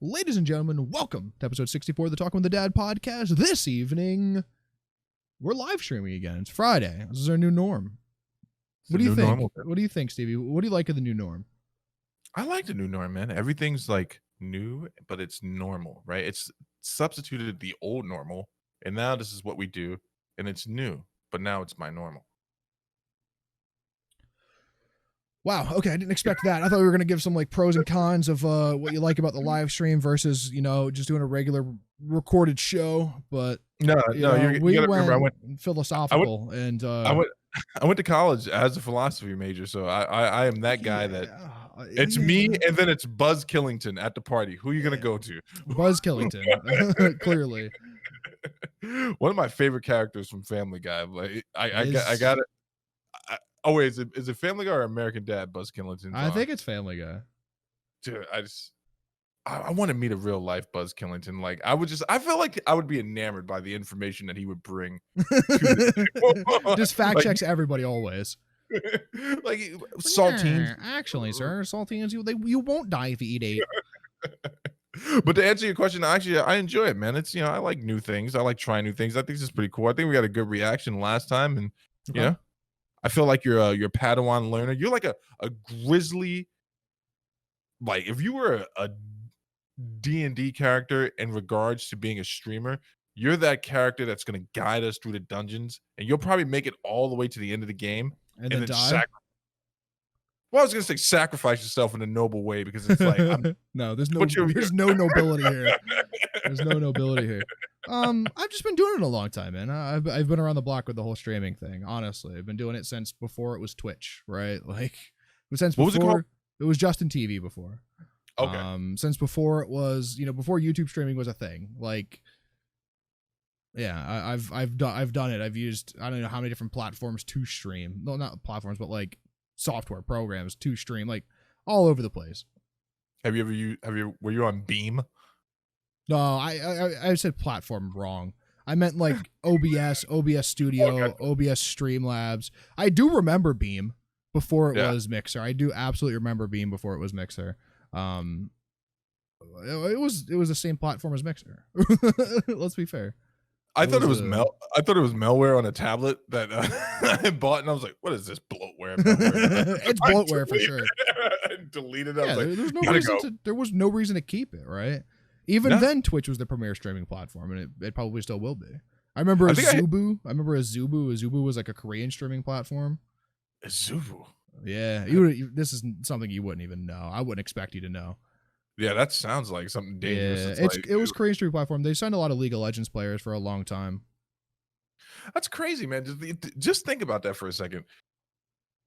Ladies and gentlemen, welcome to episode 64 of the Talking with the Dad podcast. This evening, we're live streaming again. It's Friday. This is our new norm. What do you think? Normal. What do you think, Stevie? What do you like of the new norm? I like the new norm, man. Everything's like new, but it's normal, right? It's substituted the old normal, and now this is what we do, and it's new, but now it's my normal. Wow. Okay, I didn't expect that. I thought we were going to give some like pros and cons of what you like about the live stream versus, just doing a regular recorded show. But No, we gotta went remember, I went philosophical and I went to college as a philosophy major, so I am that guy that it's me, and then it's Buzz Killington at the party. Who are you gonna go to? Buzz Killington, clearly. One of my favorite characters from Family Guy. Like I got it. Oh wait, is it Family Guy or American Dad? Buzz Killington. I think it's Family Guy. Dude, I want to meet a real life Buzz Killington. Like I feel like I would be enamored by the information that he would bring. Just fact checks everybody always. Like saltines. Actually, sir, saltines you won't die if you eat 8. But to answer your question, actually, I enjoy it, man. It's I like new things. I like trying new things. I think this is pretty cool. I think we got a good reaction last time, and I feel like you're a Padawan learner. You're like a grizzly. Like if you were a D&D character in regards to being a streamer, you're that character that's going to guide us through the dungeons, and you'll probably make it all the way to the end of the game and then die. Well, I was going to say sacrifice yourself in a noble way, because it's like no, there's no nobility here. There's no nobility here. I've just been doing it a long time, man. I've been around the block with the whole streaming thing. Honestly, I've been doing it since before it was Twitch, right? Like since what was it called? It was Justin TV before. Okay. Since before it was, before YouTube streaming was a thing. Like, yeah, I've done it. I've used I don't know how many different platforms to stream. No, not platforms, but like software programs to stream, like all over the place. Were you on Beam? No, I said platform wrong. I meant like OBS Studio, okay. OBS Streamlabs. I do remember Beam before it was Mixer. I do absolutely remember Beam before it was Mixer. It was the same platform as Mixer. Let's be fair. I thought it was malware on a tablet that I bought, and I was like, "What is this bloatware?" It's bloatware for sure. I deleted it. I was like, there was no reason to keep it, right? Even then, Twitch was the premier streaming platform, and it probably still will be. I remember Azubu. Azubu was like a Korean streaming platform. Azubu. Yeah, this is something you wouldn't even know. I wouldn't expect you to know. Yeah, that sounds like something dangerous. Yeah, it was Korean streaming platform. They signed a lot of League of Legends players for a long time. That's crazy, man. Just think about that for a second.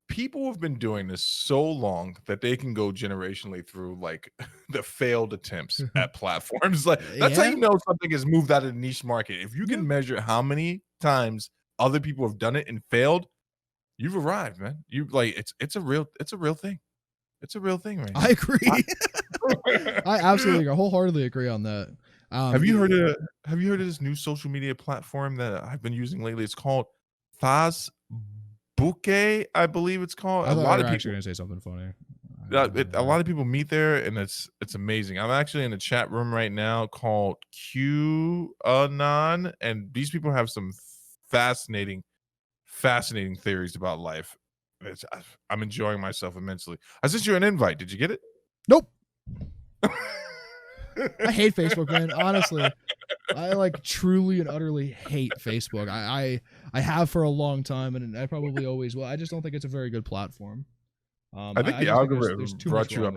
People have been doing this so long that they can go generationally through like the failed attempts at platforms. Like that's how you know something has moved out of the niche market. If you can measure how many times other people have done it and failed, you've arrived, man. You like it's a real thing. It's a real thing, right now. I agree. I absolutely wholeheartedly agree on that. Have you heard of this new social media platform that I've been using lately? It's called Facebook, I believe it's called. A lot of people are going to say something funny. A lot of people meet there, and it's amazing. I'm actually in a chat room right now called QAnon, and these people have some fascinating theories about life. I'm enjoying myself immensely. I sent you an invite. Did you get it? Nope. I hate Facebook, man. Honestly, I like truly and utterly hate Facebook. I have for a long time, and I probably always will. I just don't think it's a very good platform. I think the algorithm brought you up.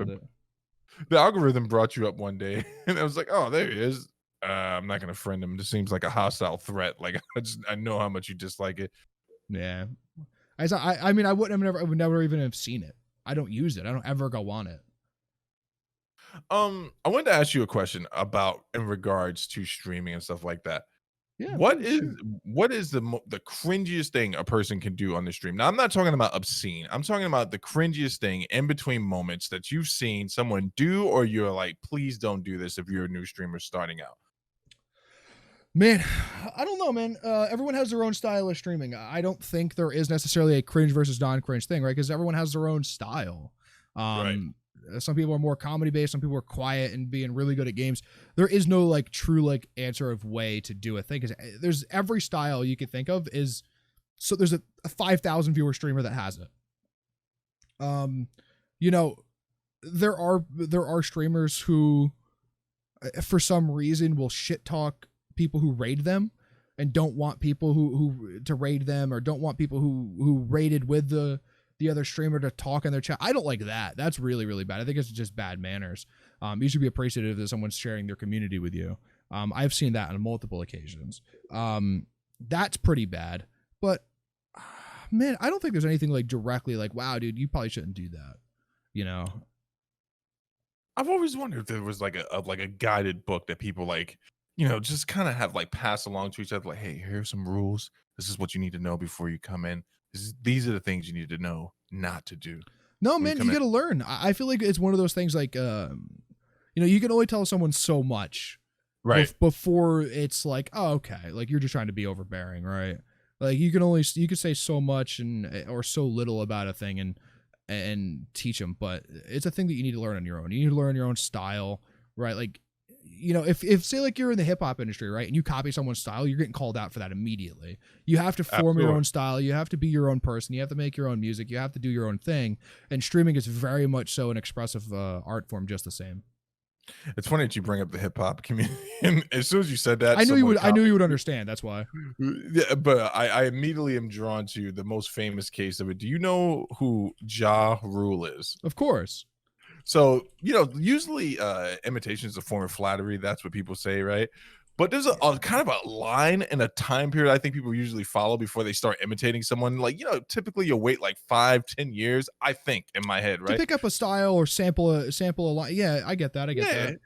The algorithm brought you up one day, and I was like, "Oh, there he is." I'm not going to friend him. This seems like a hostile threat. Like I know how much you dislike it. Yeah. I mean, I would never even have seen it. I don't use it. I don't ever go on it. I wanted to ask you a question about in regards to streaming and stuff like that. Yeah. What is the cringiest thing a person can do on the stream? Now, I'm not talking about obscene. I'm talking about the cringiest thing in between moments that you've seen someone do, or you're like, please don't do this if you're a new streamer starting out. Man, I don't know, man. Everyone has their own style of streaming. I don't think there is necessarily a cringe versus non-cringe thing, right? Because everyone has their own style. Right. Some people are more comedy based. Some people are quiet and being really good at games. There is no like true like answer of way to do a thing. Because there's every style you could think of is. So there's a 5,000 viewer streamer that has it. You know, there are streamers who, for some reason, will shit talk people who raid them, and don't want people who to raid them, or don't want people who raided with the other streamer to talk in their chat. I don't like that. That's really, really bad. I think it's just bad manners. You should be appreciative that someone's sharing their community with you. I've seen that on multiple occasions. That's pretty bad. But man, I don't think there's anything like directly like, wow, dude, you probably shouldn't do that. You know, I've always wondered if there was like a guided book that people like, you know, just kind of have like pass along to each other. Like, hey, here's some rules. This is what you need to know before you come in. These are the things you need to know not to do. No, man, you got to learn. I feel like it's one of those things like, you know, you can only tell someone so much. Right. Before it's like, oh, okay. Like you're just trying to be overbearing, right? Like you could say so much or so little about a thing and teach them, but it's a thing that you need to learn on your own. You need to learn your own style, right? Like, you know, if say like you're in the hip hop industry, right, and you copy someone's style, you're getting called out for that immediately. You have to form your own style. You have to be your own person. You have to make your own music. You have to do your own thing. And streaming is very much so an expressive art form, just the same. It's funny that you bring up the hip hop community. And as soon as you said that, I knew you would understand. That's why. Yeah, but I immediately am drawn to the most famous case of it. Do you know who Ja Rule is? Of course. So, you know, usually imitation is a form of flattery. That's what people say, right? But there's a kind of a line and a time period I think people usually follow before they start imitating someone. Like, you know, typically you'll wait like 5-10 years, I think, in my head, right? To pick up a style or sample a line. Yeah, I get that. I get that.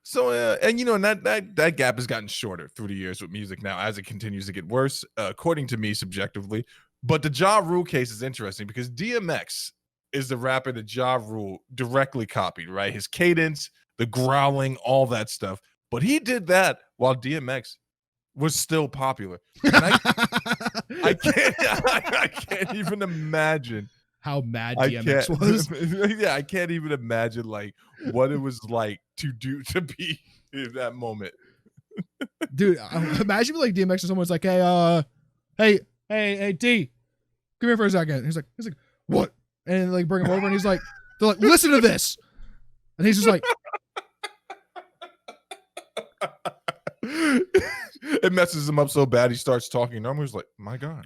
So, and you know, and that gap has gotten shorter through the years with music now as it continues to get worse, according to me subjectively. But the Ja Rule case is interesting because DMX is the rapper that Ja Rule directly copied, right? His cadence, the growling, all that stuff. But he did that while DMX was still popular. And I can't even imagine how mad DMX was. Yeah, I can't even imagine like what it was like to be in that moment. Dude, imagine like DMX and someone's like, hey, D, come here for a second. He's like, what? And like bring him over, and he's like, they're like, listen to this, and he's just like. It messes him up so bad he starts talking numbers like, my God,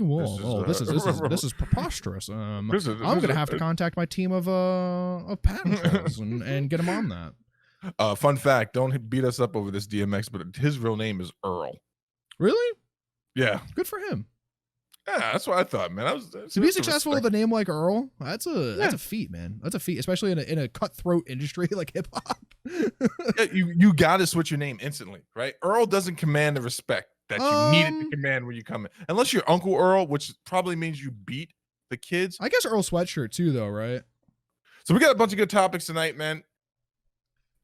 this is preposterous. I'm gonna have to contact my team of patent trolls and get him on that. Fun fact: don't beat us up over this DMX, but his real name is Earl. Really? Yeah. Good for him. Yeah, that's what I thought, man. To be successful with a name like Earl, that's a feat, man. That's a feat, especially in a cutthroat industry like hip hop. Yeah, you got to switch your name instantly, right? Earl doesn't command the respect that you needed to command when you come in, unless you're Uncle Earl, which probably means you beat the kids. I guess Earl Sweatshirt too, though, right? So we got a bunch of good topics tonight, man.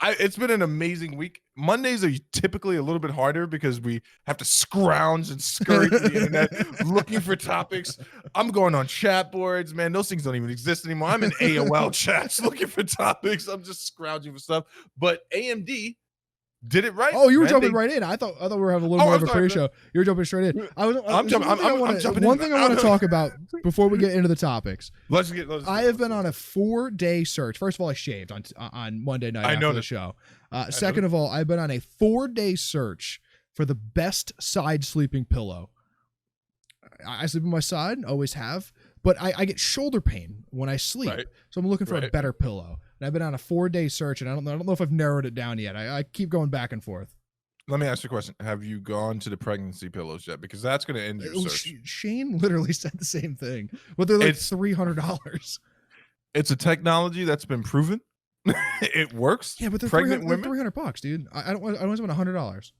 It's been an amazing week. Mondays are typically a little bit harder because we have to scrounge and scurry to the internet looking for topics. I'm going on chat boards, man. Those things don't even exist anymore. I'm in AOL chats looking for topics. I'm just scrounging for stuff. But AMD did it right. Oh, you were jumping right in. I thought we were having a little more of a pre-show. You were jumping straight in. I'm jumping. One thing I want to talk about before we get into the topics. I have been on a 4-day search. First of all, I shaved on Monday night after the show. Second of all, I've been on a 4-day search for the best side sleeping pillow. I sleep on my side, always have, but I get shoulder pain when I sleep. Right. So I'm looking for a better pillow. And I've been on a 4-day search, and I don't know if I've narrowed it down yet. I keep going back and forth. Let me ask you a question. Have you gone to the pregnancy pillows yet? Because that's going to end your search. Shane literally said the same thing, but they're like $300. It's a technology that's been proven. It works. Yeah, but they're pregnant women. $300, dude. I don't want to spend $100.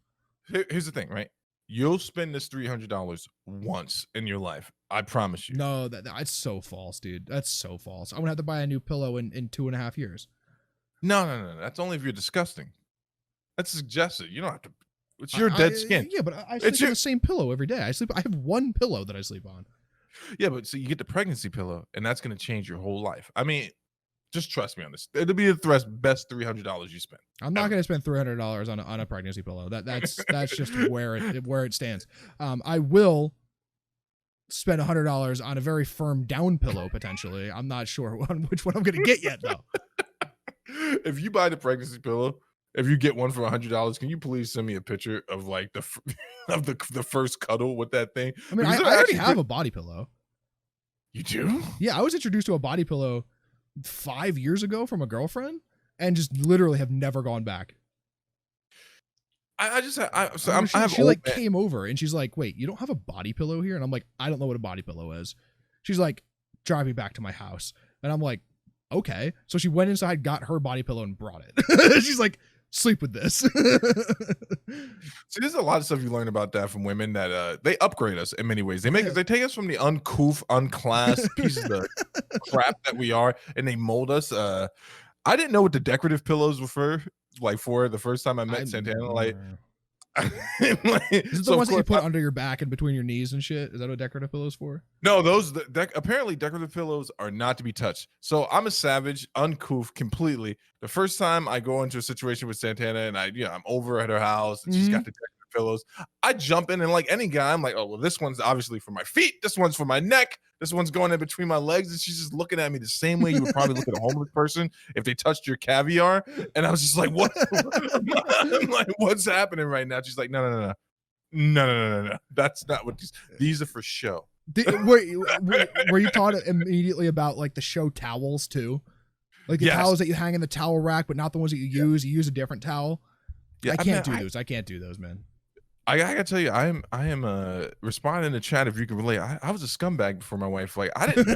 Here's the thing, right? You'll spend this $300 once in your life. I promise you. No, that's so false, dude. That's so false. I'm gonna have to buy a new pillow in 2.5 years. No. That's only if you're disgusting. That's suggested. You don't have to. It's your dead skin. Yeah, but I sleep on the same pillow every day. I have one pillow that I sleep on. Yeah, but so you get the pregnancy pillow, and that's gonna change your whole life. I mean, Just trust me on this. It'll be the best $300 you spend. I'm not going to spend $300 on a pregnancy pillow. That's just where it stands. I will spend $100 on a very firm down pillow potentially. I'm not sure which one I'm going to get yet though. If you buy the pregnancy pillow, if you get one for $100, can you please send me a picture of like the first cuddle with that thing? I mean, I already have a body pillow. You do? Yeah, I was introduced to a body pillow 5 years ago from a girlfriend, and just literally have never gone back. She like came over and she's like, "Wait, you don't have a body pillow here?" And I'm like, "I don't know what a body pillow is." She's like, "Drive me back to my house," and I'm like, "Okay." So she went inside, got her body pillow, and brought it. She's like, "Sleep with this." See, there's a lot of stuff you learn about that from women that they upgrade us in many ways. They take us from the uncouth, unclass pieces of crap that we are, and they mold us. I didn't know what the decorative pillows were for the first time I met Santana. Like, is it the ones that you put under your back and between your knees and shit? Is that what decorative pillows for? No, those apparently decorative pillows are not to be touched. So I'm a savage, uncouth completely. The first time I go into a situation with Santana and I'm over at her house and she's got the decorative pillows, I jump in and like any guy, I'm like, oh well, this one's obviously for my feet, this one's for my neck, this one's going in between my legs, and she's just looking at me the same way you would probably look at a homeless person if they touched your caviar. And I was just like, what? I'm like, what's happening right now? She's like, no. That's not what these are for show. Were you taught immediately about like the show towels too? Like the towels that you hang in the towel rack, but not the ones that you use. You use a different towel. Yeah, I can't do those. I can't do those, man. I gotta tell you, I am responding in the chat if you can relate. I was a scumbag before my wife. Like, I didn't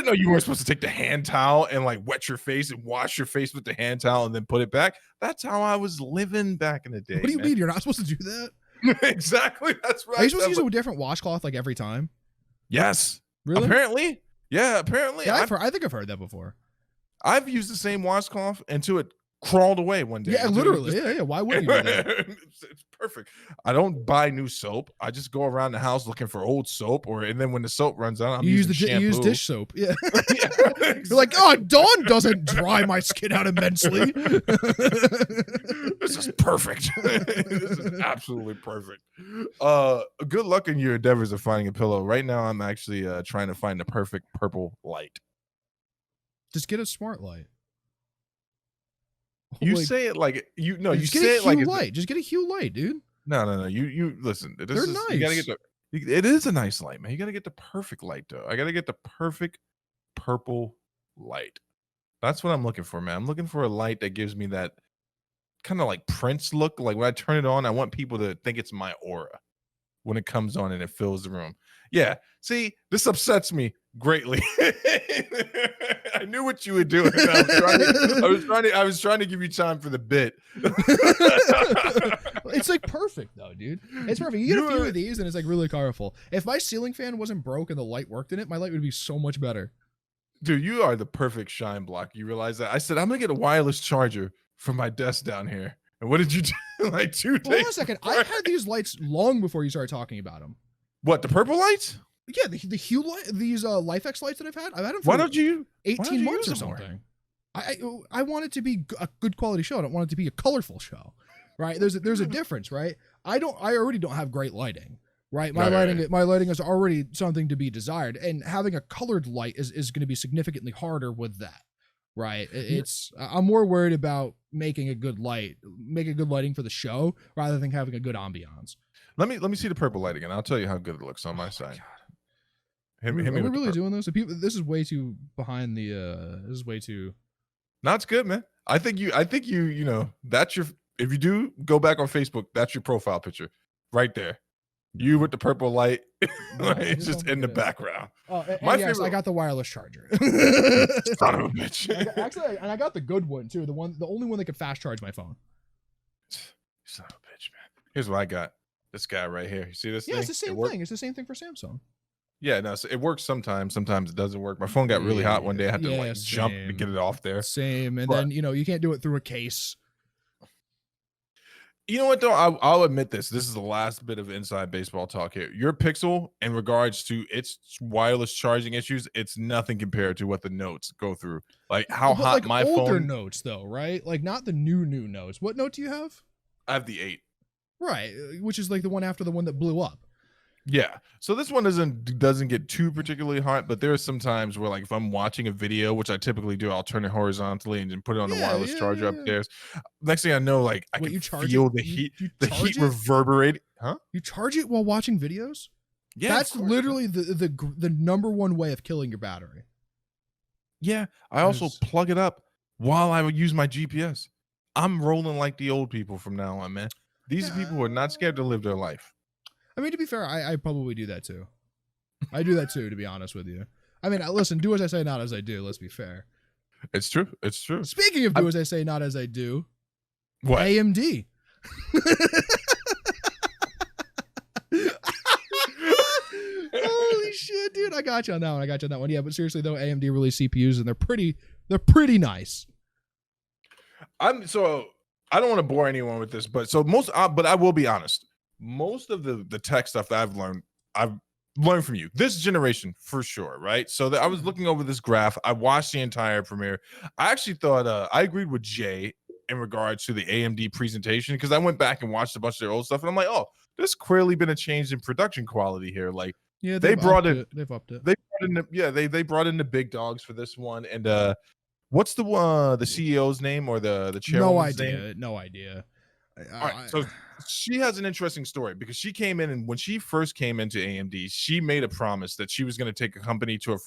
know you weren't supposed to take the hand towel and like wet your face and wash your face with the hand towel and then put it back. That's how I was living back in the day. What do you mean? You're not supposed to do that? Exactly. That's right. Are you supposed to use a different washcloth like every time? Yes. Really? Apparently. Yeah, apparently. Yeah, I think I've heard that before. I've used the same washcloth until it crawled away one day. Yeah, literally. Yeah. Why wouldn't you do that? It's perfect. I don't buy new soap. I just go around the house looking for old soap, and then when the soap runs out, you use dish soap. Yeah. You're like, oh, Dawn doesn't dry my skin out immensely. This is perfect. This is absolutely perfect. Good luck in your endeavors of finding a pillow. Right now, I'm actually trying to find the perfect purple light. Just get a smart light. You say it like you say it like light. Just get a Hue light, dude. No. You listen. They're nice. You gotta get it is a nice light, man. You gotta get the perfect light, though. I gotta get the perfect purple light. That's what I'm looking for, man. I'm looking for a light that gives me that kind of like Prince look. Like when I turn it on, I want people to think it's my aura when it comes on and it fills the room. Yeah. See, this upsets me greatly. I knew what you were doing. I was trying to give you time for the bit. It's like perfect though, dude. It's perfect. You get a few of these and it's like really colorful. If my ceiling fan wasn't broke and the light worked in it, my light would be so much better. Dude, you are the perfect shine block. You realize that? I said, I'm gonna get a wireless charger for my desk down here. And what did you do? Like 2 days? Hold on a second. I had these lights long before you started talking about them. What, the purple lights? Yeah, the Hue light, these LifeX lights that I've had them for 18 months or something. I want it to be a good quality show. I don't want it to be a colorful show, right? There's a difference, right? I already don't have great lighting, right? My lighting is already something to be desired, and having a colored light is going to be significantly harder with that, right? I'm more worried about making a good lighting for the show rather than having a good ambiance. Let me see the purple light again. I'll tell you how good it looks on my side. Are we really doing this? This is way too behind the. This is way too. No, it's good, man. I think you that's your. If you do go back on Facebook, that's your profile picture, right there. You with the purple light, it's just in the background. Oh, yes, I got the wireless charger. Son of a bitch. I got the good one too. The only one that could fast charge my phone. Son of a bitch, man. Here's what I got. This guy right here. You see this thing? Yeah, it's the same thing. It's the same thing for Samsung. Yeah, no, so it works sometimes. Sometimes it doesn't work. My phone got really hot one day. I had to jump to get it off there. Same. And then, you can't do it through a case. You know what though? I'll admit this. This is the last bit of inside baseball talk here. Your Pixel, in regards to its wireless charging issues, it's nothing compared to what the Notes go through. Like how But hot like my older phone. Notes though, right? Like not the new Notes. What Note do you have? I have the 8. Right, which is like the one after the one that blew up. Yeah. So this one doesn't get too particularly hot, but there are some times where, like, if I'm watching a video, which I typically do, I'll turn it horizontally and then put it on the wireless charger upstairs. Next thing I know, like, I can feel the heat, the heat reverberate. Huh? You charge it while watching videos? Yeah, that's literally the number one way of killing your battery. Yeah, I also plug it up while I would use my GPS. I'm rolling like the old people from now on, man. These are people who are not scared to live their life. I mean, to be fair, I probably do that too. I do that too, to be honest with you. I mean, listen, do as I say, not as I do. Let's be fair. It's true. It's true. Speaking of do as I say, not as I do. What? AMD. Holy shit, dude! I got you on that one. Yeah, but seriously though, AMD released CPUs and they're pretty nice. I don't want to bore anyone with this, but but I will be honest. Most of the tech stuff that I've learned from you this generation for sure, right? So I was looking over this graph. I watched the entire premiere. I actually thought I agreed with Jay in regards to the AMD presentation, because I went back and watched a bunch of their old stuff and I'm like, oh, there's clearly been a change in production quality here. Like, yeah, they've upped it. They brought in the big dogs for this one. And what's the CEO's name or the chairwoman's name? No idea. All right, so she has an interesting story, because she came in, and when she first came into AMD, she made a promise that she was going to take a company to a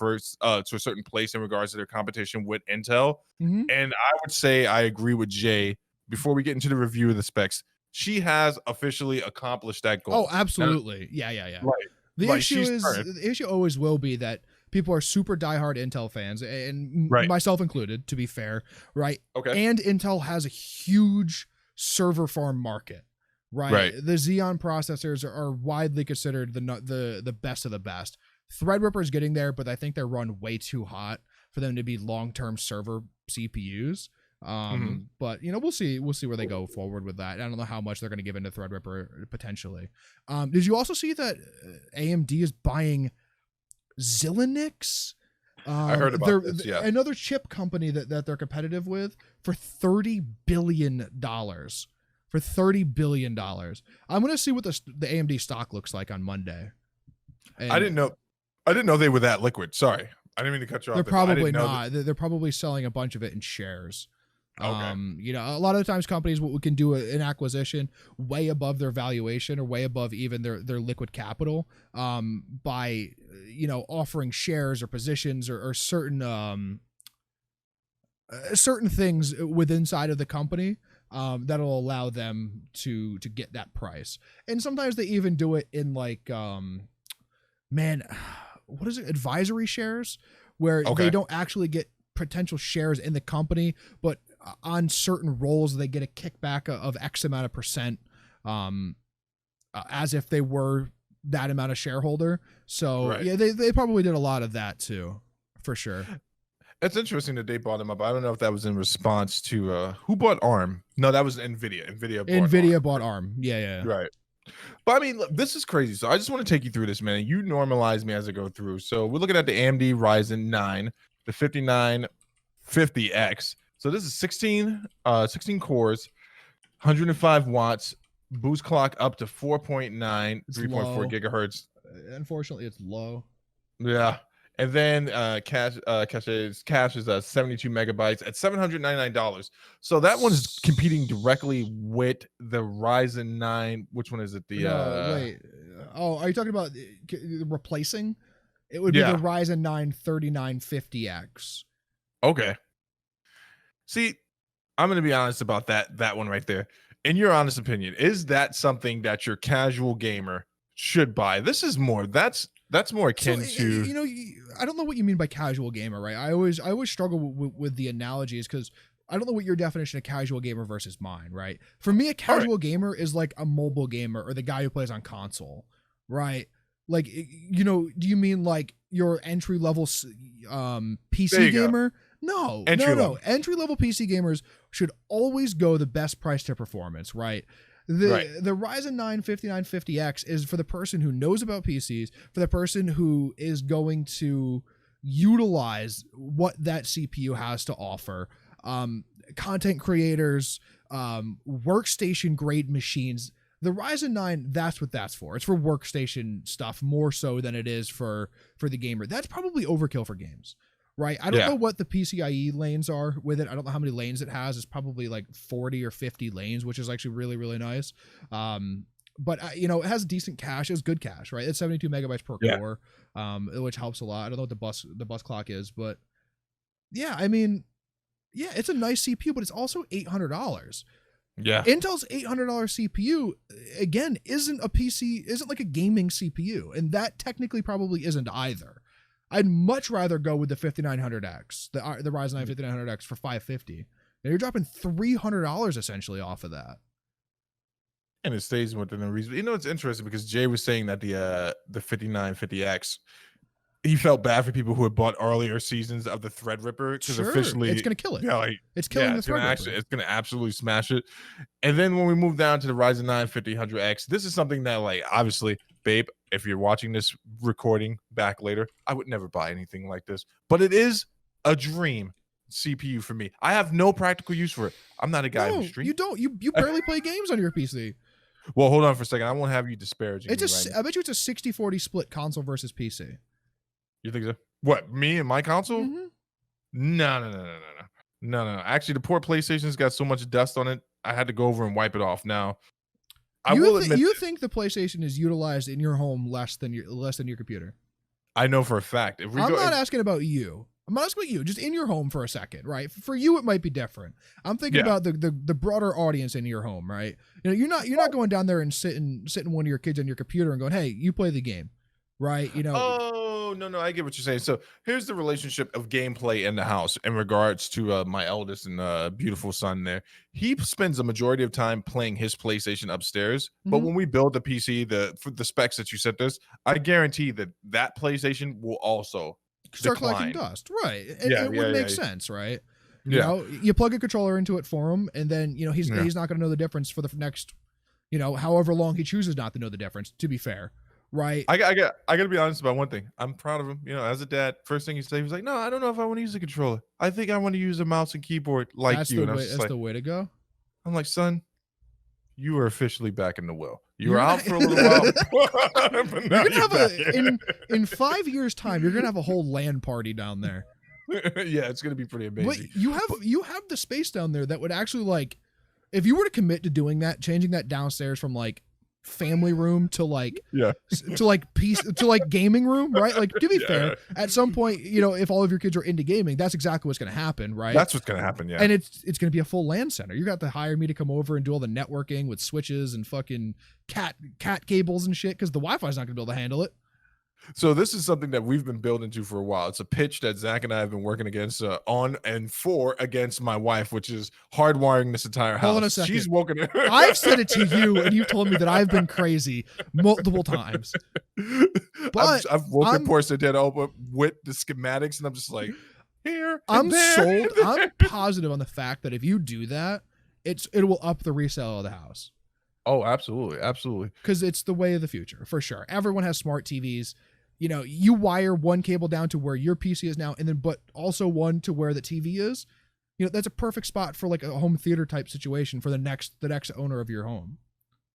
certain place in regards to their competition with Intel. Mm-hmm. And I would say I agree with Jay. Before we get into the review of the specs, she has officially accomplished that goal. Oh, absolutely. Yeah. Right. The issue always will be that people are super diehard Intel fans, and myself included, to be fair, right? Okay. And Intel has a huge server farm market, right? The Xeon processors are widely considered the best of the best. Threadripper is getting there, but I think they're run way too hot for them to be long-term server CPUs. But we'll see where they go forward with that. I don't know how much they're going to give into Threadripper potentially. Did you also see that AMD is buying Xilinx? I heard about this, yeah. Another chip company that they're competitive with, for $30 billion. For $30 billion. I'm going to see what the AMD stock looks like on Monday. And I didn't know they were that liquid. Sorry. I didn't mean to cut you off. They're probably not. They're probably selling a bunch of it in shares. Okay. A lot of the times companies can do an acquisition way above their valuation or way above even their liquid capital, by offering shares or positions or certain things within side of the company that'll allow them to get that price. And sometimes they even do it in like what is it, advisory shares, where they don't actually get potential shares in the company, but on certain roles they get a kickback of X amount of percent, as if they were that amount of shareholder. So yeah, they probably did a lot of that too, for sure. It's interesting that they bought them up. I don't know if that was in response to who bought ARM. No, that was Nvidia. Nvidia bought ARM. Yeah. Right. But I mean, look, this is crazy. So I just want to take you through this, man. You normalize me as I go through. So we're looking at the AMD Ryzen 9, the 5950X. So this is 16 cores, 105 watts, boost clock up to 4.9, 3.4 gigahertz. Unfortunately, it's low. Yeah. And then cache is 72 megabytes at $799. So that one is competing directly with the Ryzen 9. Which one is it? Wait. Oh, are you talking about replacing? It would be the Ryzen 9 3950X. Okay. See, I'm going to be honest about that one right there. In your honest opinion, is that something that your casual gamer should buy? This is more that's more akin to, I don't know what you mean by casual gamer, right? I always struggle with the analogies, because I don't know what your definition of casual gamer versus mine, right? For me, a casual gamer is like a mobile gamer or the guy who plays on console, right? Like, do you mean like your entry level PC gamer? No. Entry level PC gamers should always go the best price to performance, right? The Ryzen 9 5950X is for the person who knows about PCs, for the person who is going to utilize what that CPU has to offer. Content creators, workstation grade machines. The Ryzen 9, that's what that's for. It's for workstation stuff more so than it is for the gamer. That's probably overkill for games, right? I don't know what the PCIe lanes are with it. I don't know how many lanes it has. It's probably like 40 or 50 lanes, which is actually really, really nice. But you know, it has decent cache. It's good cache, right? It's 72 megabytes per core, which helps a lot. I don't know what the bus clock is, but yeah, I mean, yeah, it's a nice CPU, but it's also $800. Yeah. Intel's $800 CPU, again, isn't like a gaming CPU, and that technically probably isn't either. I'd much rather go with the 5900X, the Ryzen 9 5900X for $550. Now you're dropping $300 essentially off of that. And it stays within a reason. You know, it's interesting because Jay was saying that the 5950X, he felt bad for people who had bought earlier seasons of the Threadripper because officially it's gonna kill it. Yeah, like it's killing the Threadripper. It's gonna absolutely smash it. And then when we move down to the Ryzen 9 5000X, this is something that, like, obviously, babe, if you're watching this recording back later, I would never buy anything like this, but it is a dream CPU for me. I have no practical use for it. I'm not a guy who streams. You don't. You barely play games on your PC. Well, hold on for a second. I won't have you disparaging. I bet you it's a 60-40 split console versus PC. You think so? What, me and my console? Mm-hmm. No. Actually, the poor PlayStation's got so much dust on it, I had to go over and wipe it off. Now, you think the PlayStation is utilized in your home less than your computer? I know for a fact. I'm not asking about you. I'm not asking about you. Just in your home for a second, right? For you, it might be different. I'm thinking about the broader audience in your home, right? You know, you're not going down there and sitting one of your kids on your computer and going, "Hey, you play the game," right? You know. Oh no, I get what you're saying. So here's the relationship of gameplay in the house in regards to my eldest and beautiful son. There, he spends a majority of time playing his PlayStation upstairs. But when we build the PC, for the specs that you sent us, I guarantee that PlayStation will also start decline. collecting dust, right? It would make sense, right? You know, you plug a controller into it for him, and then he's not going to know the difference for the next, however long he chooses not to know the difference. To be fair, right? I got to be honest about one thing. I'm proud of him. As a dad, first thing he said, he was like, "No, I don't know if I want to use a controller. I think I want to use a mouse and keyboard like that's you." That's the way to go. I'm like, son, you are officially back in the will. You were out for a little while. But now you're gonna have in 5 years' time, you're gonna have a whole LAN party down there. Yeah, it's gonna be pretty amazing. But you have the space down there that would actually, like, if you were to commit to doing that, changing that downstairs from like family room to like gaming room, right? Like, to be fair, at some point, if all of your kids are into gaming, that's exactly what's going to happen, right? That's what's going to happen. Yeah. And it's going to be a full LAN center. You got to hire me to come over and do all the networking with switches and fucking cat cables and shit, because the Wi-Fi is not going to be able to handle it. So this is something that we've been building to for a while. It's a pitch that Zach and I have been working against against my wife, which is hardwiring this entire house. Hold on a second. She's woken up. I've said it to you, and you've told me that I've been crazy multiple times. But I've woken poor Santana up with the schematics, and I'm just like, here. I'm sold. I'm positive on the fact that if you do that, it will up the resale of the house. Oh, absolutely. Because it's the way of the future, for sure. Everyone has smart TVs. You wire one cable down to where your PC is now, and then but also one to where the TV is. That's a perfect spot for like a home theater type situation for the next owner of your home.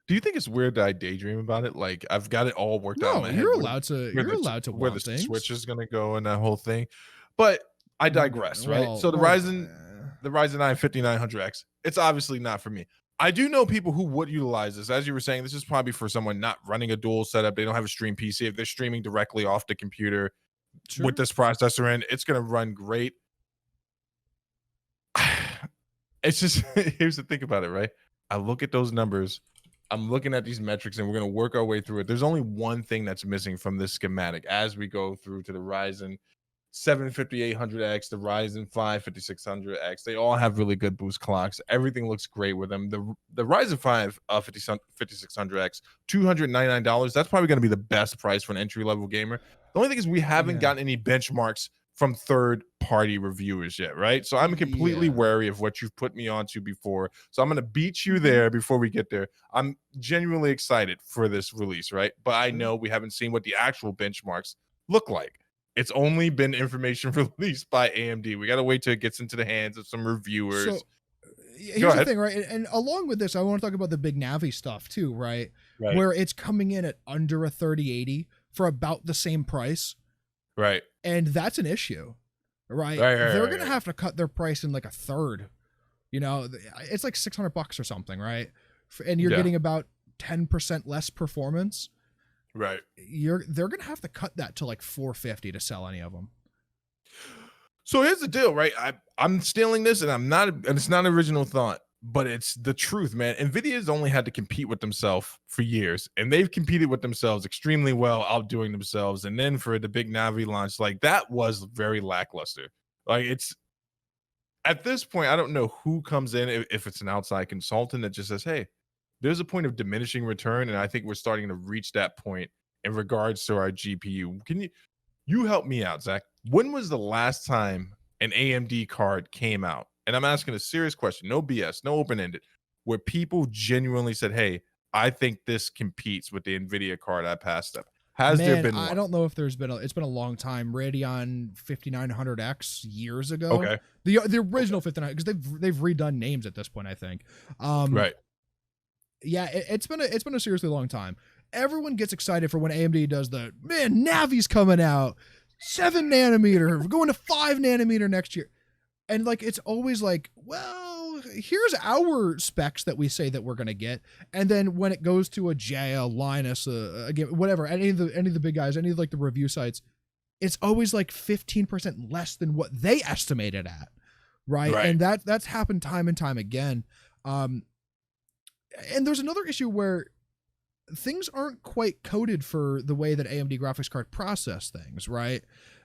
Do you think it's weird that I daydream about it? Like, I've got it all worked out in my head. You're allowed to where the things. switch is going to go and that whole thing. But I digress, right? So the Ryzen 9 5900X, it's obviously not for me. I do know people who would utilize this. As you were saying, this is probably for someone not running a dual setup. They don't have a stream PC. If they're streaming directly off the computer with this processor in, it's going to run great. It's just, here's the thing about it, right? I look at those numbers. I'm looking at these metrics, and we're going to work our way through it. There's only one thing that's missing from this schematic as we go through to the Ryzen 7 5800X, the Ryzen 5 5600X. They all have really good boost clocks. Everything looks great with them. The Ryzen 5 5600X, $299. That's probably going to be the best price for an entry-level gamer. The only thing is we haven't gotten any benchmarks from third-party reviewers yet, right? So I'm completely Yeah. wary of what you've put me onto before. So I'm gonna beat you Mhm. there before we get there. I'm genuinely excited for this release, right? But I Sure. know we haven't seen what the actual benchmarks look like. It's only been information released by AMD. We gotta wait till it gets into the hands of some reviewers. So Go here's the ahead. thing, right? And along with this, I want to talk about the big Navi stuff too, right? Right, Where it's coming in at under a 3080 for about the same price. right, And that's an issue, right? right, right, They're right, going to right. have to cut their price in like a third. You know, it's like $600 or something, right? And you're Yeah, getting about 10% less performance. right. They're going to have to cut that to like 450 to sell any of them. So here's the deal, right? I'm stealing this, and it's not original thought, but it's the truth, man. Nvidia's only had to compete with themselves for years, and they've competed with themselves extremely well, outdoing themselves. And then for the big Navi launch, like that was very lackluster. Like it's at this point, I don't know who comes in if it's an outside consultant that just says, "Hey, there's a point of diminishing return," and I think we're starting to reach that point in regards to our GPU. Can you help me out, Zach? When was the last time an AMD card came out? And I'm asking a serious question, no BS, no open ended, where people genuinely said, "Hey, I think this competes with the NVIDIA card I passed up." Has there Man, been I one? don't know if it's been a long time. Radeon 5900X years ago. Okay. The Okay. original 59, because they've redone names at this point, I think. Right. Yeah, it's been a seriously long time. Everyone gets excited for when AMD does the Navi's coming out, 7 nanometer, we're going to 5 nanometer next year, and like it's always like, well, here's our specs that we say that we're gonna get, and then when it goes to a Jaya, Linus, again, whatever, any of the big guys, any of like the review sites, it's always like 15% less than what they estimated at, right? Right. And that's happened time and time again. And there's another issue where things aren't quite coded for the way that AMD graphics card process things, right?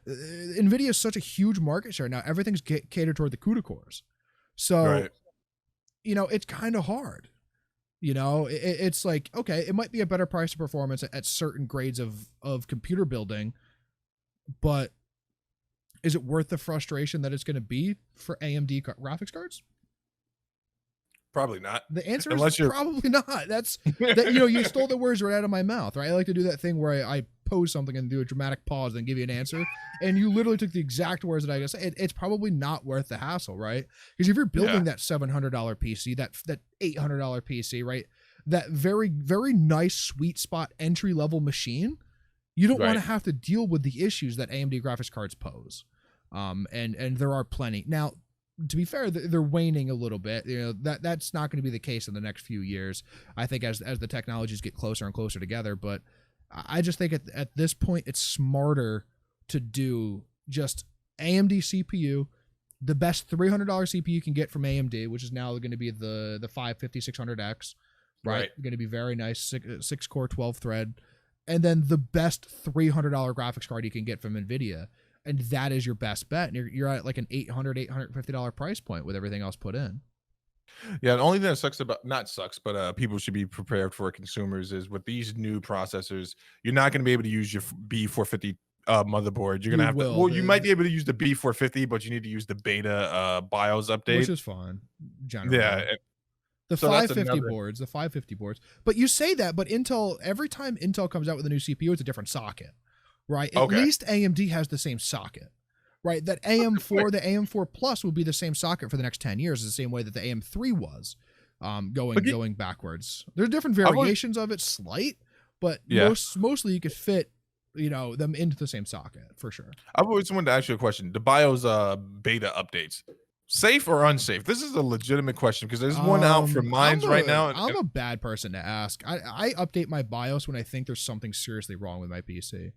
Nvidia is such a huge market share now. Everything's catered toward the CUDA cores. So, Right. it's kind of hard. It's like, okay, it might be a better price to performance at certain grades of computer building, but is it worth the frustration that it's going to be for AMD graphics cards? Probably not. The answer is Unless you're probably not. That's that. You stole the words right out of my mouth, right? I like to do that thing where I pose something and do a dramatic pause and give you an answer, and you literally took the exact words that I just said. It's probably not worth the hassle, right? Because if you're building that $700 PC, that $800 PC, right, that very very nice sweet spot entry level machine, you don't want right. to have to deal with the issues that AMD graphics cards pose. And there are plenty now. To be fair, they're waning a little bit. That's not going to be the case in the next few years. I think as the technologies get closer and closer together. But I just think at this point it's smarter to do just AMD CPU, the best $300 CPU you can get from AMD, which is now going to be the 550 600X, right? Going to be very nice, 6-core 12 thread, and then the best $300 graphics card you can get from NVIDIA. And that is your best bet. And you're at like an $850 price point with everything else put in. Yeah, the only thing that sucks about not sucks, but people should be prepared for consumers is with these new processors, you're not going to be able to use your B450 motherboard. You're going to You have to. will. Well, you might be able to use the B450, but you need to use the beta BIOS Which update. is fine, generally. Yeah. The So that's 550 another. boards, the 550 boards. But you say that, but Intel, every time Intel comes out with a new CPU, it's a different socket, right? At Okay. least AMD has the same socket, right? That AM4, the AM4 Plus will be the same socket for the next 10 years, the same way that the AM3 was, going backwards. There's different variations of it, slight, but Yeah. mostly you could fit, them into the same socket for sure. I've always wanted to ask you a question. The BIOS beta updates, safe or unsafe? This is a legitimate question because there's one out for mines right now. I'm a bad person to ask. I update my BIOS when I think there's something seriously wrong with my PC.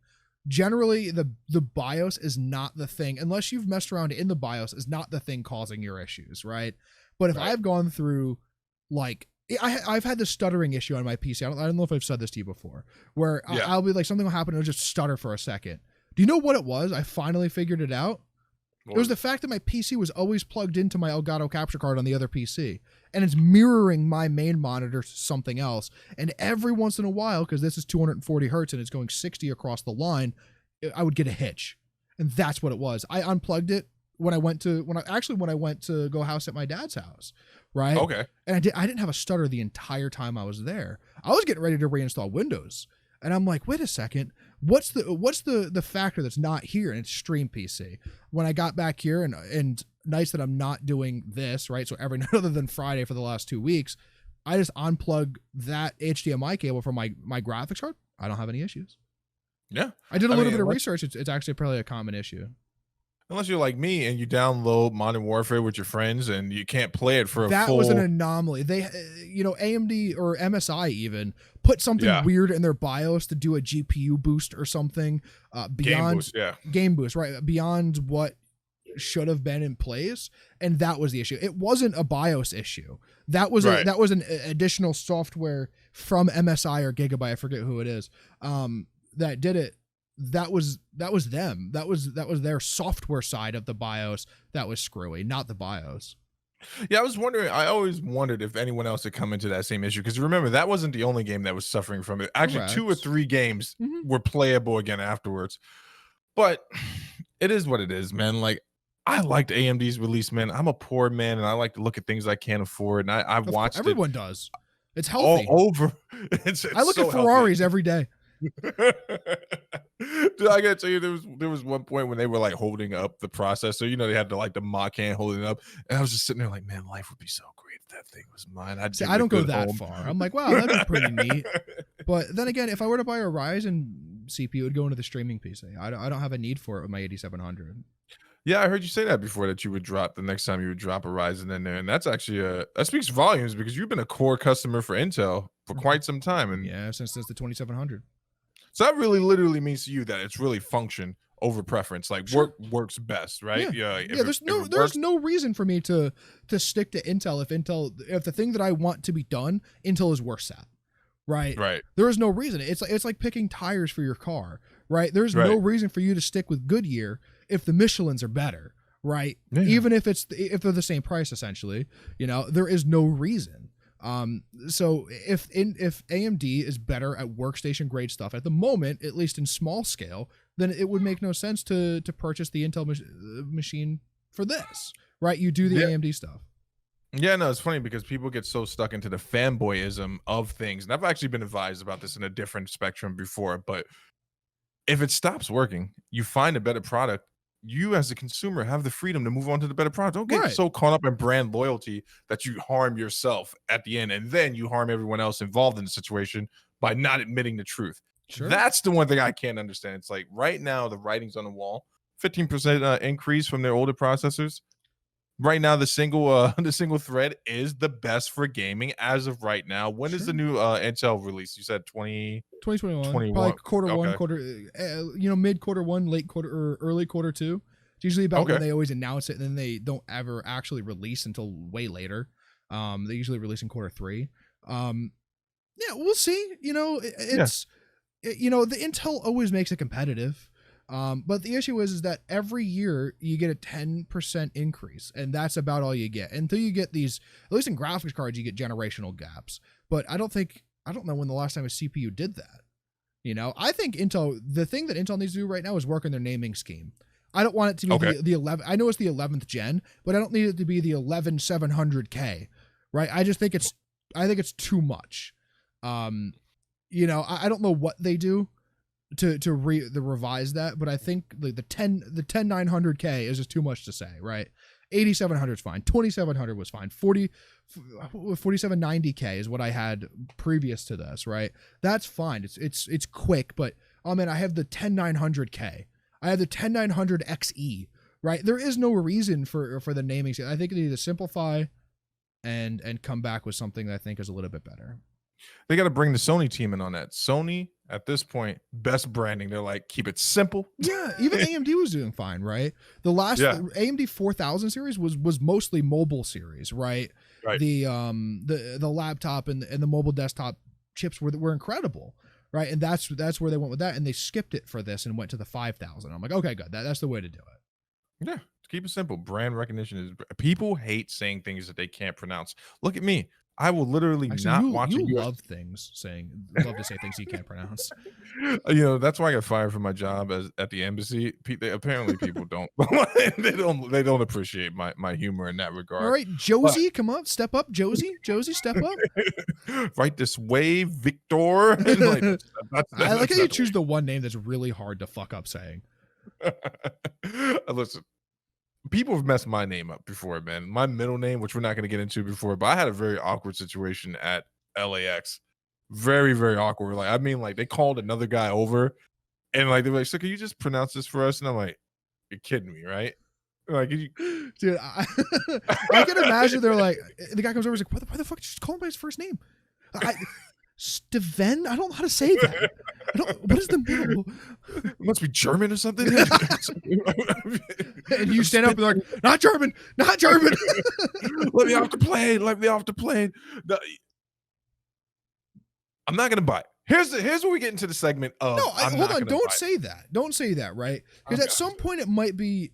Generally, the BIOS is not the thing, unless you've messed around in the BIOS, is not the thing causing your issues, right? But if I've gone through, like, I've had this stuttering issue on my PC. I don't know if I've said this to you before, where I'll be like, something will happen and it'll just stutter for a second. Do you know what it was? I finally figured it out. It was the fact that my PC was always plugged into my Elgato capture card on the other PC, and it's mirroring my main monitor to something else. And every once in a while, because this is 240 hertz and it's going 60 across the line, I would get a hitch. And that's what it was. I unplugged it when I went to go house at my dad's house, right? Okay. And I didn't have a stutter the entire time I was there. I was getting ready to reinstall Windows, and I'm like, wait a second, what's the factor that's not here? And it's Stream PC. When I got back here, and nice that I'm not doing this, right? So every night other than Friday for the last 2 weeks, I just unplug that HDMI cable from my graphics card. I don't have any issues. Yeah. I did a little bit of research. It's actually probably a common issue. Unless you're like me and you download Modern Warfare with your friends and you can't play it for a that full... was an anomaly. They, AMD or MSI even put something weird in their BIOS to do a GPU boost or something beyond game boost, right? Beyond what should have been in place, and that was the issue. It wasn't a BIOS issue. That was that was an additional software from MSI or Gigabyte. I forget who it is. That did it. That was them. That was their software side of the BIOS that was screwy, not the BIOS. Yeah, I was wondering. I always wondered if anyone else had come into that same issue, because remember, that wasn't the only game that was suffering from it. Actually, Correct. 2 or 3 games were playable again afterwards. But it is what it is, man. Like, I liked AMD's release, man. I'm a poor man, and I like to look at things I can't afford. And I watched everyone does. It's healthy. All over. It's I look at Ferraris every day. Dude, I gotta tell you, there was one point when they were like holding up the processor. They had the mock hand holding it up, and I was just sitting there like, man, life would be so great if that thing was mine. I don't go that far. I'm like, wow, that'd be pretty neat. But then again, if I were to buy a Ryzen CPU, it would go into the streaming PC. I don't have a need for it with my 8700. Yeah, I heard you say that before, that you would drop the next time you would drop a Ryzen in there, and that's actually that speaks volumes, because you've been a core customer for Intel for quite some time, and since the 2700. So that really literally means to you that it's really function over preference. Like, works best, right? Yeah. There's no reason for me to stick to Intel if the thing that I want to be done, Intel is worse at. Right. There is no reason. It's like picking tires for your car, right? There's no reason for you to stick with Goodyear if the Michelins are better, right? Yeah. Even if they're the same price, essentially, there is no reason. So if AMD is better at workstation grade stuff at the moment, at least in small scale, then it would make no sense to purchase the Intel machine for this, right? You do the AMD stuff. Yeah, no, it's funny because people get so stuck into the fanboyism of things. And I've actually been advised about this in a different spectrum before, but if it stops working, you find a better product. You as a consumer have the freedom to move on to the better product. Don't get so caught up in brand loyalty that you harm yourself at the end, and then you harm everyone else involved in the situation by not admitting the truth. Sure. That's the one thing I can't understand. It's like, right now, the writing's on the wall. 15% increase from their older processors. Right now, the single thread is the best for gaming as of right now. When is the new Intel release? You said 2021. Probably quarter one, mid quarter one, late quarter, or early quarter two. It's usually about when they always announce it, and then they don't ever actually release until way later. They usually release in quarter 3. We'll see. The Intel always makes it competitive. But the issue is that every year you get a 10% increase, and that's about all you get until you get these, at least in graphics cards, you get generational gaps. But I don't know when the last time a CPU did that. I think the thing that Intel needs to do right now is work on their naming scheme. I don't want it to be the 11. I know it's the 11th gen, but I don't need it to be the 11700K, right? I think it's too much. I don't know what they do to revise that, but I think the 10900K is just too much to say, right? 8700 is fine. 2700 was fine. 4790K is what I had previous to this, right? That's fine. It's quick, but I have the 10900K. I have the 10900XE, right? There is no reason for the naming. I think they need to simplify and come back with something that I think is a little bit better. They got to bring the Sony team in on that. Sony, at this point, best branding. They're like, keep it simple. Yeah, even AMD was doing fine, right? The last AMD 4000 series was mostly mobile series, right? The laptop and the mobile desktop chips were incredible, right? And that's where they went with that, and they skipped it for this and went to the 5000. I'm like, okay, good. That's the way to do it. Yeah, keep it simple. Brand recognition is. People hate saying things that they can't pronounce. Look at me. I will literally Actually, not watch a you US. love love to say things you can't pronounce. That's why I got fired from my job at the embassy. Apparently people don't they don't appreciate my humor in that All regard. right, But Josie, come up, step up, Josie, step up. right this way, Victor. And like, I like that's how you not the choose the one name that's really hard to fuck up saying. way. Listen, people have messed my name up before, man. My middle name, which we're not going to get into before, but I had a very awkward situation at LAX. Very, very awkward. Like, I mean, like they called another guy over and like they were like, so can you just pronounce this for us? And I'm like, you're kidding me, right? Like, dude, I can imagine they're like, the guy comes over and is like, why the fuck did you just call him by his first name? Steven? I don't know how to say that. What is the middle? It must be German or something. And you stand up and they're like, not German. Let me off the plane. No, I'm not gonna buy it. Here's where we get into the segment of hold on, don't say that, right? Because Okay. at some point it might be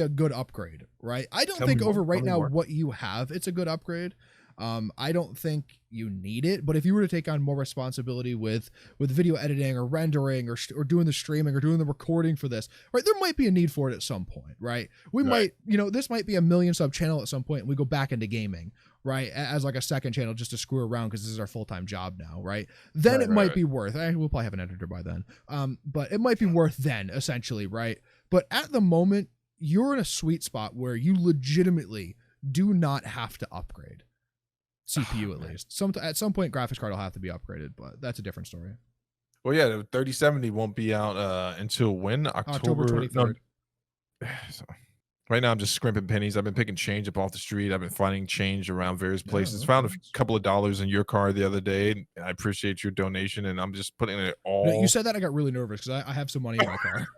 a good upgrade, right? I don't think over right now what you have, it's a good upgrade. I don't think you need it, but if you were to take on more responsibility with video editing or rendering or doing the streaming or doing the recording for this, right, there might be a need for it at some point, right? We might, this might be a 1 million sub channel at some point and we go back into gaming, right, as like a second channel just to screw around because this is our full-time job now, right? Then it might be worth, we'll probably have an editor by then, but it might be worth then, essentially, right? But at the moment, you're in a sweet spot where you legitimately do not have to upgrade. CPU at least. At some point, graphics card will have to be upgraded, but that's a different story. Well, yeah, the 3070 won't be out until when? October 23rd. No. So, right now, I'm just scrimping pennies. I've been picking change up off the street. I've been finding change around various places. Found a couple of dollars in your car the other day. And I appreciate your donation, and I'm just putting it all. You said that, I got really nervous because I have some money in my car.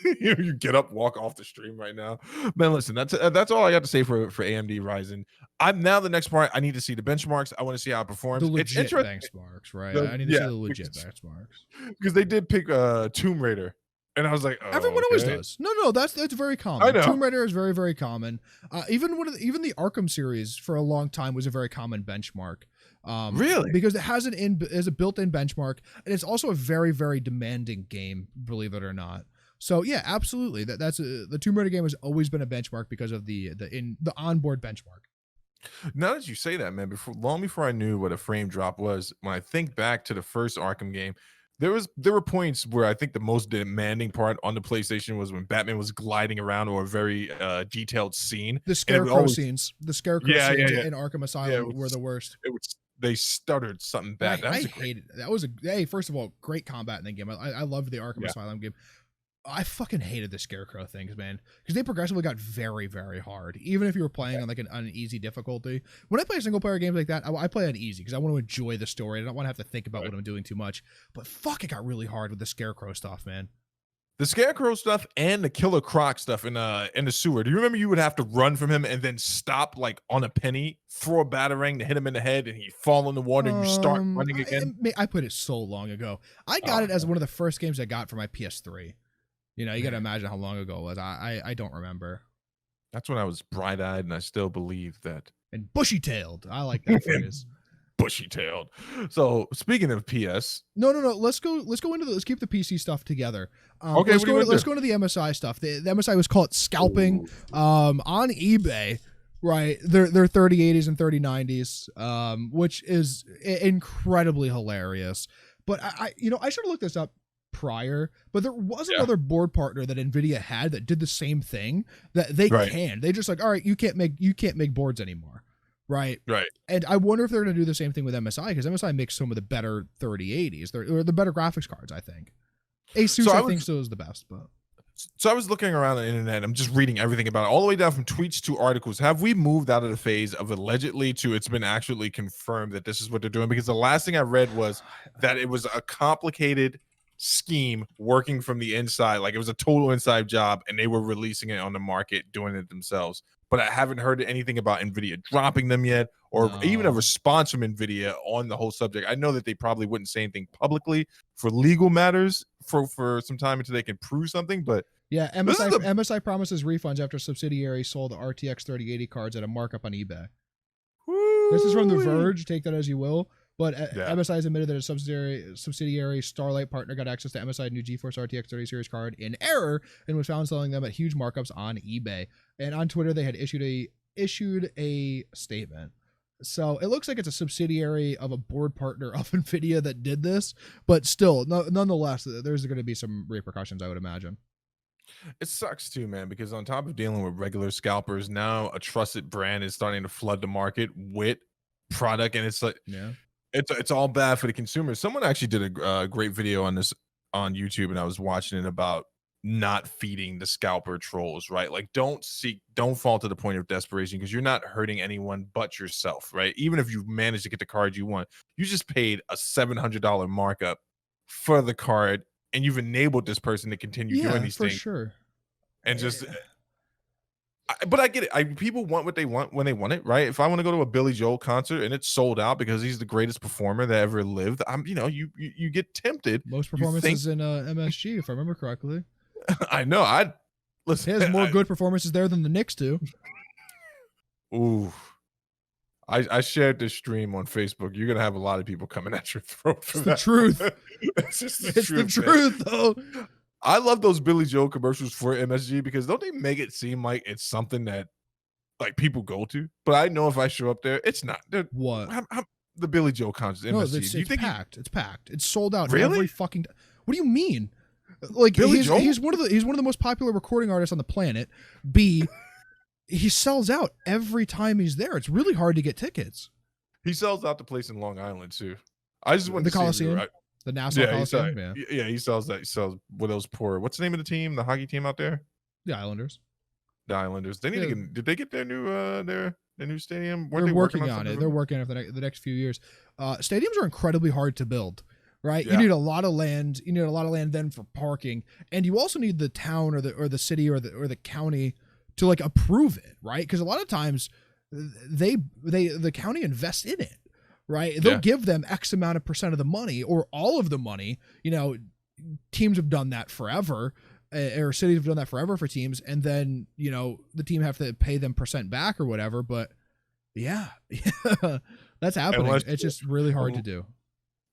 You get up, walk off the stream right now, man. Listen, that's all I got to say for AMD Ryzen. I'm now the next part. I need to see the benchmarks. I want to see how it performs. The legit benchmarks, right? I need to see the legit benchmarks because they did pick Tomb Raider, and I was like, everyone always does. No, that's very common. I know. Tomb Raider is very, very common. Even the Arkham series for a long time was a very common benchmark. Really? Because it has a built-in benchmark, and it's also a very, very demanding game, believe it or not. So yeah, absolutely. That's the Tomb Raider game has always been a benchmark because of the onboard benchmark. Now that you say that, man, long before I knew what a frame drop was, when I think back to the first Arkham game, there were points where I think the most demanding part on the PlayStation was when Batman was gliding around or a very detailed scene. The scarecrow scenes, in Arkham Asylum were the worst. They stuttered something bad. I hated it. That was first of all, great combat in the game. I loved the Arkham Asylum game. I fucking hated the scarecrow things, man, because they progressively got very, very hard. Even if you were playing on an easy difficulty. When I play single player games like that, I play on easy because I want to enjoy the story. I don't want to have to think about what I'm doing too much. But fuck, it got really hard with the scarecrow stuff, man. The scarecrow stuff and the Killer Croc stuff in the sewer. Do you remember you would have to run from him and then stop like on a penny, throw a batarang to hit him in the head, and he'd fall in the water and you start running again? I put it so long ago. I got it as one of the first games I got for my PS3. You got to imagine how long ago it was. I don't remember. That's when I was bright-eyed, and I still believe that. And bushy-tailed. I like that phrase. Bushy-tailed. So speaking of PS, no. Let's go into let's keep the PC stuff together. Okay, let's go into the MSI stuff. The MSI was called scalping. On eBay, right? They're 3080s and 3090s, which is incredibly hilarious. But I should have looked this up prior, but there was another board partner that Nvidia had that did the same thing that they can. They just like, all right, you can't make boards anymore, right? And I wonder if they're going to do the same thing with MSI because MSI makes some of the better 3080s, or the better graphics cards. I think Asus I think still is the best, but. So I was looking around on the internet. I'm just reading everything about it, all the way down from tweets to articles. Have we moved out of the phase of allegedly to it's been actually confirmed that this is what they're doing? Because the last thing I read was that it was a complicated scheme working from the inside, like it was a total inside job, and they were releasing it on the market, doing it themselves. But I haven't heard anything about Nvidia dropping them yet, or even a response from Nvidia on the whole subject. I know that they probably wouldn't say anything publicly for legal matters for some time until they can prove something. But yeah, MSI promises refunds after subsidiary sold the RTX 3080 cards at a markup on eBay. Woo! This is from The Verge. Take that as you will. But MSI has admitted that a subsidiary Starlight partner got access to MSI new GeForce RTX 30 series card in error and was found selling them at huge markups on eBay. And on Twitter, they had issued a statement. So it looks like it's a subsidiary of a board partner of NVIDIA that did this, but still, nonetheless, there's going to be some repercussions, I would imagine. It sucks too, man, because on top of dealing with regular scalpers, now a trusted brand is starting to flood the market with product, and it's like, it's all bad for the consumers. Someone actually did a great video on this on YouTube, and I was watching it about not feeding the scalper trolls, right? Like, don't fall to the point of desperation, because you're not hurting anyone but yourself, right? Even if you managed to get the card you want, you just paid a $700 markup for the card, and you've enabled this person to continue doing these things. Sure. And just but I get it. People want what they want when they want it, right? If I want to go to a Billy Joel concert and it's sold out because he's the greatest performer that ever lived, you get tempted. Most performances in MSG, if I remember correctly. I know. Listen. He has more good performances there than the Knicks do. Ooh. I shared this stream on Facebook. You're gonna have a lot of people coming at your throat for that. The truth. It's just the truth, though. I love those Billy Joel commercials for MSG, because don't they make it seem like it's something that like people go to? But I know if I show up there, it's not. What? The Billy Joel concert? No, MSG. it's packed. It's packed. It's sold out. Really? Every fucking. What do you mean? Like, he's one of the most popular recording artists on the planet. B, he sells out every time he's there. It's really hard to get tickets. He sells out the place in Long Island too. I just want the to Coliseum. See, the Nassau Coliseum. Yeah, he sells that. He sells with those poor. What's the name of the team? The hockey team out there? The Islanders. The Islanders. They need to get. Did they get their new stadium? They're working on it. They're working on it for the next few years. Stadiums are incredibly hard to build. Right, you need a lot of land. You need a lot of land then for parking, and you also need the town or the city or the county to like approve it, right? Because a lot of times the county invests in it, right? They'll give them X amount of % of the money or all of the money. Teams have done that forever, or cities have done that forever for teams, and then the team have to pay them % back or whatever. But yeah, that's happening. It's just really hard to do.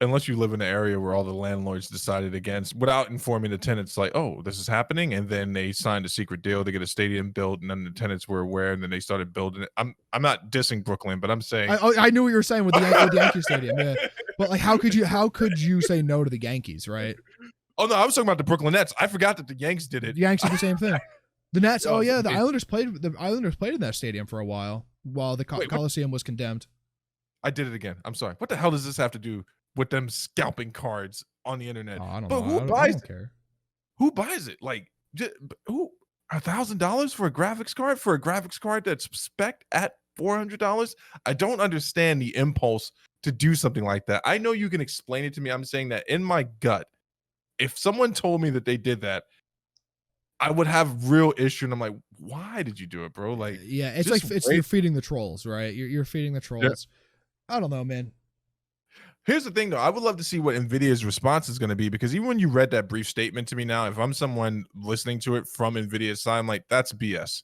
Unless you live in an area where all the landlords decided against, without informing the tenants, like, oh, this is happening, and then they signed a secret deal to get a stadium built, and then the tenants were aware, and then they started building it. I'm not dissing Brooklyn, but I'm saying I knew what you were saying with the Yankee Stadium, yeah. But like, how could you say no to the Yankees, right? Oh no, I was talking about the Brooklyn Nets. I forgot that the Yanks did it. The Yanks did the same thing. The Nets. Oh yeah, the Islanders played in that stadium for a while the Coliseum was condemned. I did it again. I'm sorry. What the hell does this have to do with them scalping cards on the internet? I don't but know. Who buys it? Care. Who buys it? Like, who? $1,000 for a graphics card? For a graphics card that's spec'd at $400? I don't understand the impulse to do something like that. I know you can explain it to me. I'm saying that in my gut, if someone told me that they did that, I would have real issue. And I'm like, why did you do it, bro? Like, yeah, it's like you're feeding the trolls, right? You're feeding the trolls. Yeah. I don't know, man. Here's the thing, though. I would love to see what NVIDIA's response is going to be, because even when you read that brief statement to me now, if I'm someone listening to it from NVIDIA's side, I'm like, that's BS.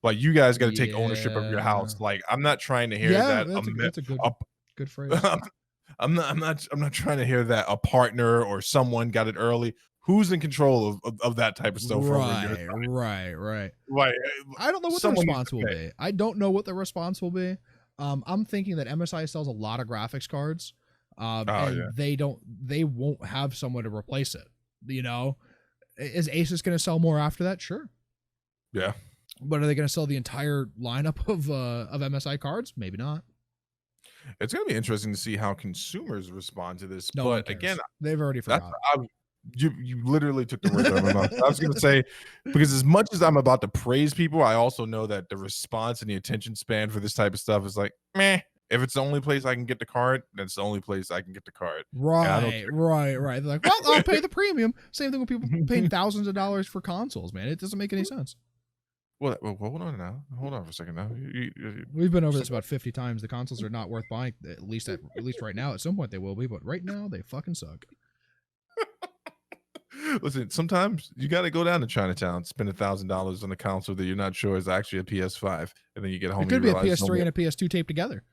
Like, you guys got to take ownership of your house. Like, I'm not trying to hear that. That's a good phrase. I'm not trying to hear that a partner or someone got it early. Who's in control of that type of stuff? Right. Like, I don't know what the response will be. I don't know what the response will be. I'm thinking that MSI sells a lot of graphics cards. They won't have someone to replace it. Is Asus going to sell more after that? Sure. Yeah. But are they going to sell the entire lineup of MSI cards? Maybe not. It's going to be interesting to see how consumers respond to this. No, but again, they've already forgot. You literally took the words out of my mouth. I was going to say, because as much as I'm about to praise people, I also know that the response and the attention span for this type of stuff is like, meh. If it's the only place I can get the card, that's the only place I can get the card. Right. They're like, well, I'll pay the premium. Same thing with people paying thousands of dollars for consoles, man. It doesn't make any sense. Well, hold on now. Hold on for a second now. We've been over this about 50 times. The consoles are not worth buying, at least right now. At some point they will be, but right now they fucking suck. Listen, sometimes you got to go down to Chinatown, spend $1,000 on a console that you're not sure is actually a PS5, and then you get home. It could be a PS3 and a PS2 taped together.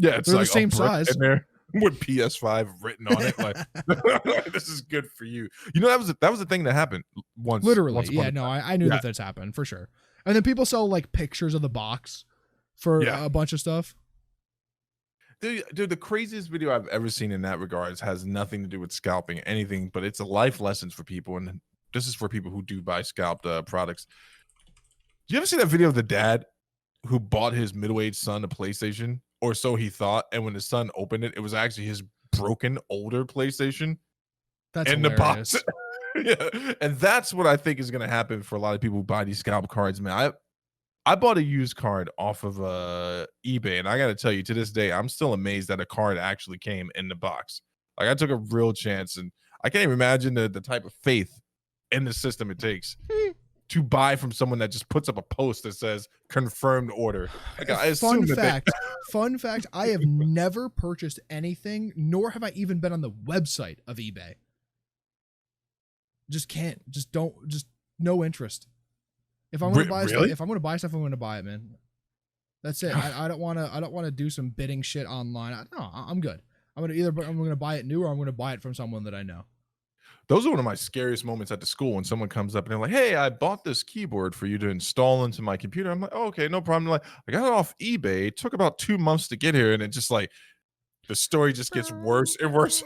Yeah, it's They're like the same a brick size. in there with PS5 written on it. Like, this is good for you. You know, that was the thing that happened once. Literally, Once upon yeah. a No, time. I knew Yeah. that's happened for sure. And then people sell like pictures of the box for Yeah. a bunch of stuff. Dude, the craziest video I've ever seen in that regards has nothing to do with scalping anything, but it's a life lessons for people, and this is for people who do buy scalped products. Do you ever see that video of the dad who bought his middle-aged son a PlayStation, or so he thought, and when his son opened it, it was actually his broken older PlayStation That's in the box. hilarious. Yeah, and that's what I think is going to happen for a lot of people who buy these scalp cards, man. I bought a used card off of eBay, and I got to tell you, to this day, I'm still amazed that a card actually came in the box. Like, I took a real chance, and I can't even imagine the type of faith in the system it takes to buy from someone that just puts up a post that says confirmed order. Like, I assume Fun fact, I have never purchased anything, nor have I even been on the website of eBay. Just can't. Just no interest. If I'm gonna buy stuff, I'm gonna buy it, man. That's it. I don't want to do some bidding shit online. No, I'm good. I'm gonna buy it new, or I'm gonna buy it from someone that I know. Those are one of my scariest moments at the school, when someone comes up and they're like, "Hey, I bought this keyboard for you to install into my computer." I'm like, "Oh, okay, no problem." Like, I got it off eBay. It took about 2 months to get here, and it just like the story just gets worse and worse.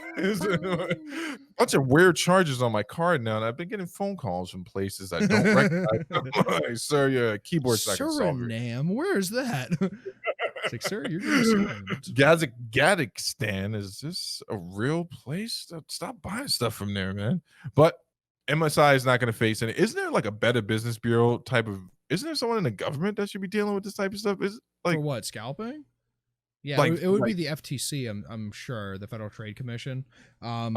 Bunch of weird charges on my card now, and I've been getting phone calls from places I don't recognize. Like, sir, your keyboard's not gonna solve it. Suriname, where's that? It's like, sir, you're getting Suriname. Kazakhstan, is this a real place? Stop buying stuff from there, man. But MSI is not going to face any. Isn't there like a Better Business Bureau type of? Isn't there someone in the government that should be dealing with this type of stuff? Is like for what, scalping? Yeah, like, it would be the FTC. I'm sure, the Federal Trade Commission. They all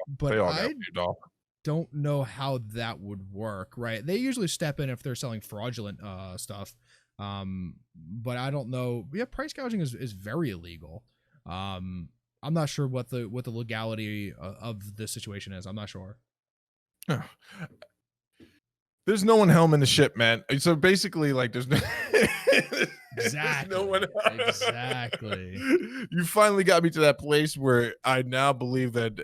But got I paid off. don't know how that would work. Right? They usually step in if they're selling fraudulent stuff. But I don't know. Yeah, price gouging is very illegal. I'm not sure what the legality of this situation is. I'm not sure. There's no one helming the ship, man. So basically, like, there's no Exactly. no one. Exactly. You finally got me to that place where I now believe that,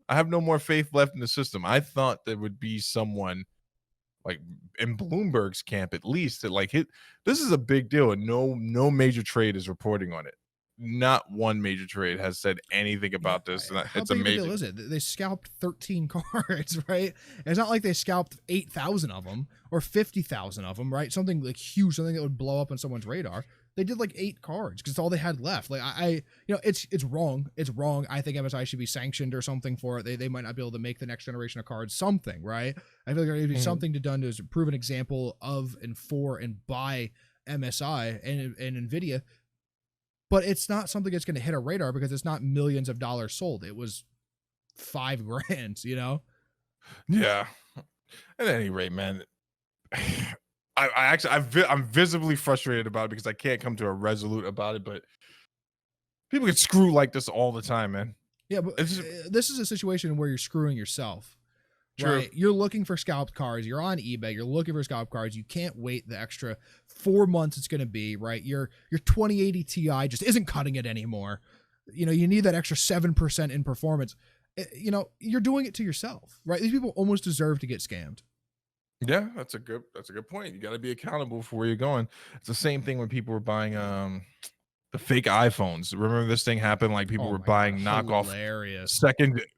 I have no more faith left in the system. I thought there would be someone like in Bloomberg's camp, at least, that like this is a big deal, and no major trade is reporting on it. Not one major trade has said anything about this. And How it's big amazing. of a deal is it? They scalped 13 cards, right? It's not like they scalped 8,000 of them or 50,000 of them, right? Something like huge, something that would blow up on someone's radar. They did like 8 cards because it's all they had left. Like it's wrong. It's wrong. I think MSI should be sanctioned or something for it. They might not be able to make the next generation of cards. Something, right? I feel like there needs to be something done to prove an example of and for and by MSI and Nvidia. But it's not something that's going to hit a radar because it's not millions of dollars sold. It was $5,000, Yeah. At any rate, man, I'm visibly frustrated about it because I can't come to a resolute about it. But people get screwed like this all the time, man. Yeah, but this is a situation where you're screwing yourself. True. Right? You're looking for scalped cards. You're on eBay. You're looking for scalped cards. You can't wait the extra 4 months it's going to be, right? Your 2080 Ti just isn't cutting it anymore. You need that extra 7% in performance. You're doing it to yourself, right? These people almost deserve to get scammed. Yeah, that's a good point. You got to be accountable for where you're going. It's the same thing when people were buying the fake iPhones. Remember this thing happened? Like, people were buying knockoff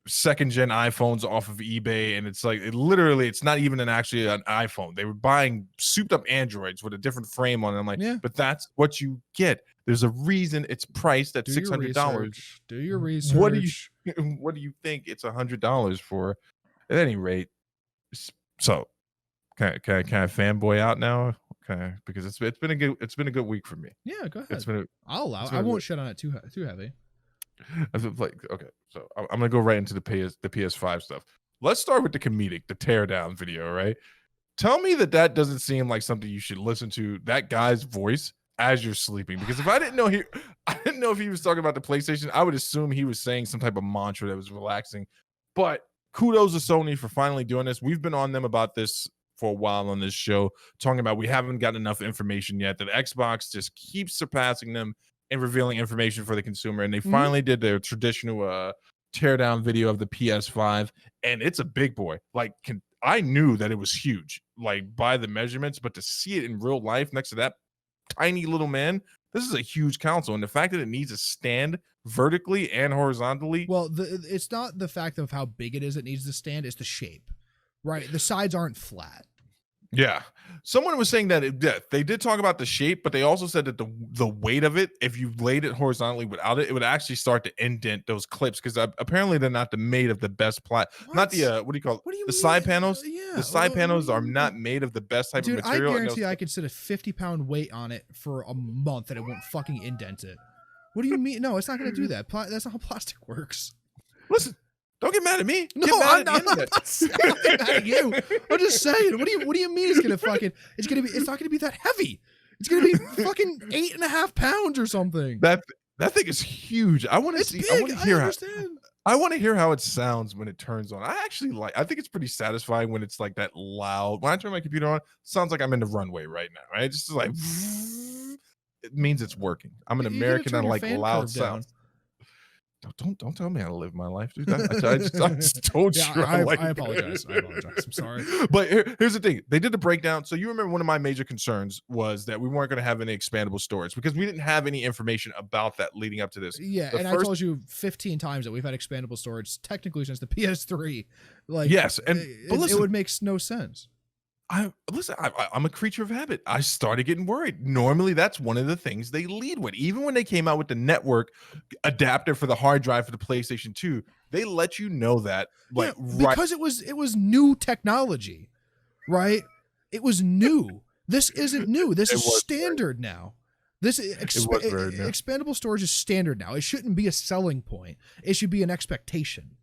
second gen iPhones off of eBay, and it's like it's not even actually an iPhone. They were buying souped up Androids with a different frame on it. I'm like, but that's what you get. There's a reason it's priced at $600. Do your research. What do you think it's $100 for? At any rate, so can I fanboy out now? Okay, because it's been a good week for me. Yeah, go ahead. I'll allow it. I won't shit on it too heavy. Okay, so I'm gonna go right into the PS5 stuff. Let's start with the comedic, the teardown video, right? Tell me that doesn't seem like something you should listen to, that guy's voice, as you're sleeping. Because if I didn't know if he was talking about the PlayStation, I would assume he was saying some type of mantra that was relaxing. But kudos to Sony for finally doing this. We've been on them about this for a while on this show, talking about we haven't got enough information yet, that Xbox just keeps surpassing them and revealing information for the consumer. And they Mhm. finally did their traditional teardown video of the PS5, and it's a big boy. Like, I knew that it was huge, like by the measurements, but to see it in real life next to that tiny little man, this is a huge console. And the fact that it needs to stand vertically and horizontally. Well, it's not the fact of how big it is that needs to stand, it's the shape, right? The sides aren't flat. Yeah. Someone was saying that they did talk about the shape, but they also said that the weight of it, if you laid it horizontally without it, it would actually start to indent those clips, because apparently they're not made of the best not the what do you call it? What do you The mean? side panels. Yeah. The side panels are not made of the best type Dude, of material. I guarantee I could sit a 50-pound weight on it for a month and it won't fucking indent it. What do you mean? No, it's not going to do that. That's not how plastic works. Listen, don't get mad at me. No, I'm not mad at you. I'm just saying. What do you mean it's gonna fucking? It's not gonna be that heavy. It's gonna be fucking 8.5 pounds or something. That thing is huge. I want to see. Big. I want to hear understand. I want to hear how it sounds when it turns on. I think it's pretty satisfying when it's like that loud. When I turn my computer on, it sounds like I'm in the runway right now. Right? It's just like it means it's working. I'm an American. I like loud sounds. Don't tell me how to live my life, dude. I just told you. I apologize. I apologize. I'm sorry. But here's the thing. They did the breakdown. So you remember one of my major concerns was that we weren't going to have any expandable storage because we didn't have any information about that leading up to this. Yeah, I told you 15 times that we've had expandable storage technically since the PS3. Like, yes, and it would make no sense. I'm a creature of habit. I started getting worried. Normally, that's one of the things they lead with. Even when they came out with the network adapter for the hard drive for the PlayStation 2, they let you know that, like, because it was new technology, right? It was new. This isn't new. This is standard now. This expandable storage is standard now. It shouldn't be a selling point. It should be an expectation.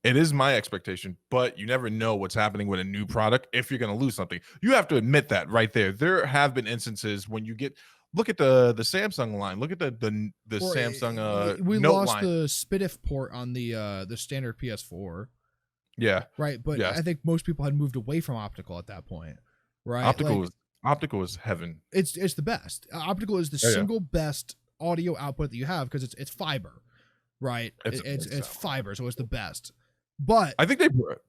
It is my expectation, but you never know what's happening with a new product if you're going to lose something. You have to admit that right there. There have been instances when you look at the Samsung line. Look at the Samsung we Note lost line. the SPDIF port on the standard PS4. Yeah. Right, but I think most people had moved away from optical at that point. Right? Optical is heaven. It's the best. Optical is the single best audio output that you have because it's fiber. Right? It's fiber, so it's the best. But I think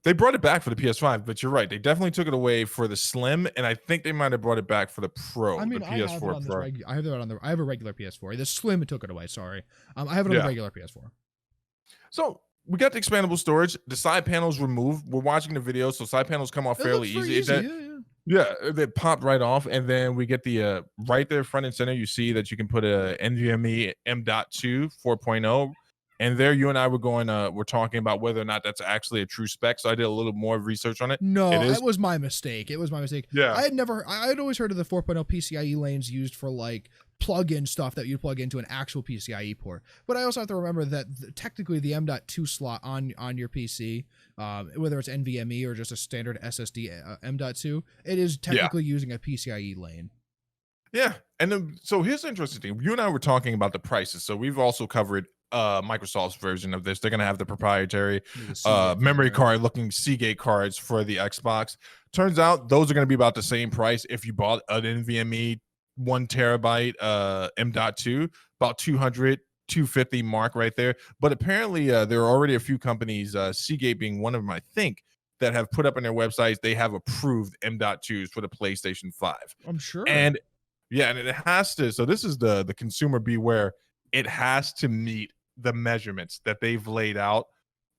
they brought it back for the PS5, but you're right. They definitely took it away for the Slim, and I think they might have brought it back for the Pro. I mean, the PS4 Pro. I have a regular PS4. The Slim took it away. Sorry, I have it on the regular PS4. So we got the expandable storage. The side panels removed. We're watching the video, so side panels come off fairly easy. Yeah, they popped right off, and then we get the right there front and center. You see that you can put a NVMe M.2 4.0. And there, you and I were we're talking about whether or not that's actually a true spec. So I did a little more research on it. No, it was my mistake. Yeah. I'd always heard of the 4.0 PCIe lanes used for like plug-in stuff that you plug into an actual PCIe port. But I also have to remember that technically the M.2 slot on your PC, whether it's NVMe or just a standard SSD M.2, it is technically using a PCIe lane. Yeah. And then, so here's the interesting thing. You and I were talking about the prices. So we've also covered Microsoft's version of this. They're going to have the proprietary memory card looking Seagate cards for the Xbox. Turns out those are going to be about the same price if you bought an NVMe 1 terabyte M.2, about 250 mark right there. But apparently there are already a few companies, Seagate being one of them, I think, that have put up on their websites they have approved M.2s for the PlayStation 5. I'm sure. And it has to. So this is the consumer beware. It has to meet the measurements that they've laid out,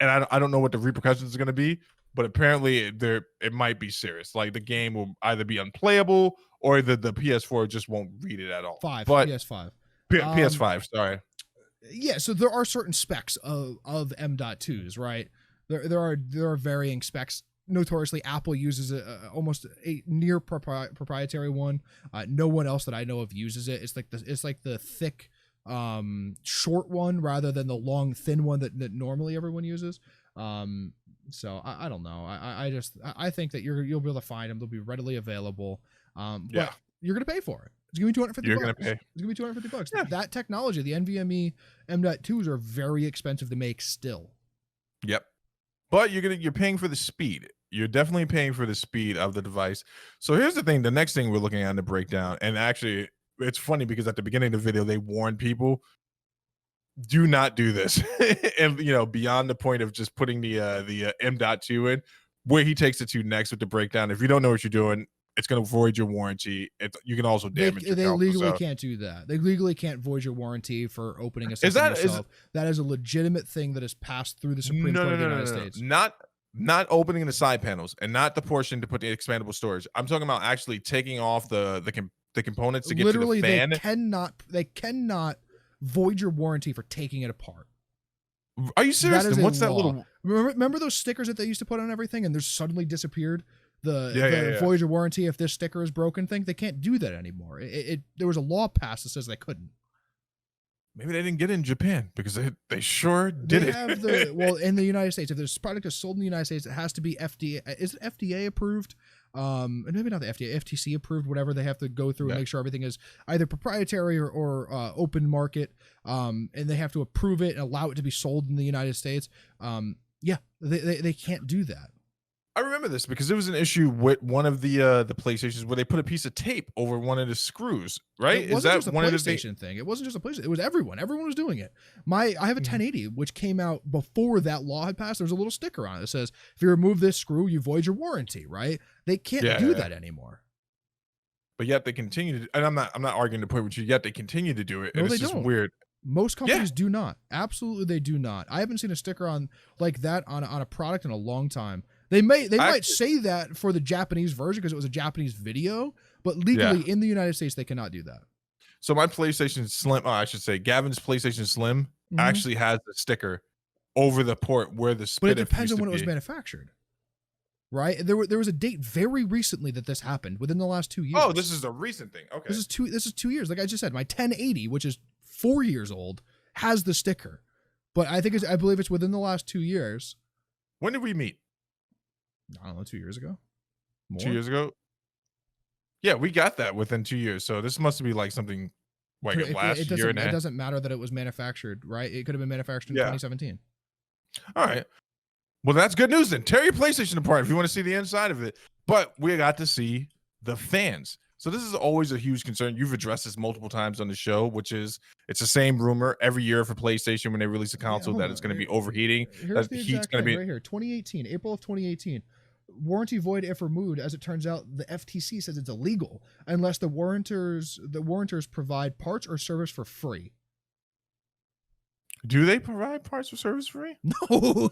and I don't know what the repercussions are going to be, but apparently it might be serious. Like the game will either be unplayable or the PS4 just won't read it at all. PS5. PS5, sorry. Yeah, so there are certain specs of M.2s, right? There are varying specs. Notoriously, Apple uses almost a near proprietary one. No one else that I know of uses it. It's like the thick short one rather than the long thin one that normally everyone uses. So I don't know. I think that you'll be able to find them. They'll be readily available. But you're gonna pay for it. It's gonna be $250. You're gonna pay. It's gonna be $250. Yeah. That technology, the NVMe M.2s are very expensive to make still. Yep. But you're paying for the speed. You're definitely paying for the speed of the device. So here's the thing. The next thing we're looking at in the breakdown, and actually it's funny because at the beginning of the video they warned people, do not do this. And beyond the point of just putting the M.2 in, where he takes it to next with the breakdown. If you don't know what you're doing, it's going to void your warranty. You can also damage your They console, legally can't do that. They legally can't void your warranty for opening a system yourself. That is a legitimate thing that has passed through the Supreme Court of the United States. Not opening the side panels and not the portion to put the expandable storage. I'm talking about actually taking off the components to get literally to the fan. They cannot void your warranty for taking it apart. Are you serious? Then what's that little? Remember those stickers that they used to put on everything, and they're suddenly disappeared. The void your warranty if this sticker is broken thing. They can't do that anymore. There was a law passed that says they couldn't. Maybe they didn't get it in Japan because they sure did it. Well, in the United States, if this product is sold in the United States, it has to be FDA. Is it FDA approved? Maybe not the FDA, FTC approved, whatever. They have to go through and make sure everything is either proprietary or open market. And they have to approve it and allow it to be sold in the United States. They can't do that. I remember this because there was an issue with one of the PlayStations where they put a piece of tape over one of the screws, right? Is that just a PlayStation thing? It wasn't just a PlayStation. It was everyone. Everyone was doing it. I have a 1080, which came out before that law had passed. There's a little sticker on it that says, if you remove this screw, you void your warranty, right? They can't do that anymore. But yet they continue to, and I'm not arguing the point with you, yet they continue to do it. No, and it's just weird. Most companies do not. Absolutely, they do not. I haven't seen a sticker on like that on a product in a long time. They might say that for the Japanese version because it was a Japanese video, but legally in the United States they cannot do that. So my PlayStation Slim, I should say, Gavin's PlayStation Slim actually has the sticker over the port where the spit. But it depends on when it was manufactured, right? There was a date very recently that this happened within the last 2 years. Oh, this is a recent thing. Okay, this is 2 years. Like I just said, my 1080, which is 4 years old, has the sticker, but I believe it's within the last 2 years. When did we meet? I don't know, 2 years ago. More? 2 years ago. Yeah, we got that within 2 years. So this must be like something like last year and a half. It doesn't matter that it was manufactured, right? It could have been manufactured in 2017. All right. Well, that's good news then. Tear your PlayStation apart if you want to see the inside of it. But we got to see the fans. So this is always a huge concern. You've addressed this multiple times on the show, which is it's the same rumor every year for PlayStation when they release a console that it's going to be overheating. Here's the exact thing right here. 2018, April of 2018. Warranty void if removed. As it turns out, the FTC says it's illegal unless the warrantors provide parts or service for free. Do they provide parts or service free? No.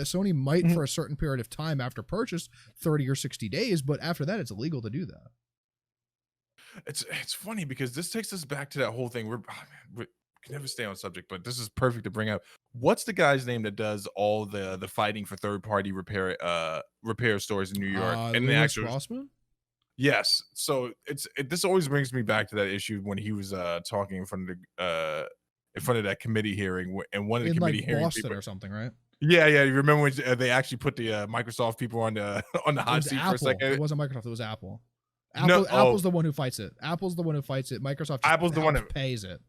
Sony might for a certain period of time after purchase, 30 or 60 days, but after that, it's illegal to do that. It's funny because this takes us back to that whole thing. We can never stay on subject, but this is perfect to bring up. What's the guy's name that does all the fighting for third-party repair stores in New York? And the actual boseman? Yes. So this always brings me back to that issue when he was talking in front of that committee hearing, and one of the committee hearings Boston or something, right? Yeah. You remember when they actually put the Microsoft people on the hot seat for a second? It wasn't Microsoft. It was Apple. Apple's the one who fights it. Microsoft. Apple's the one that pays it.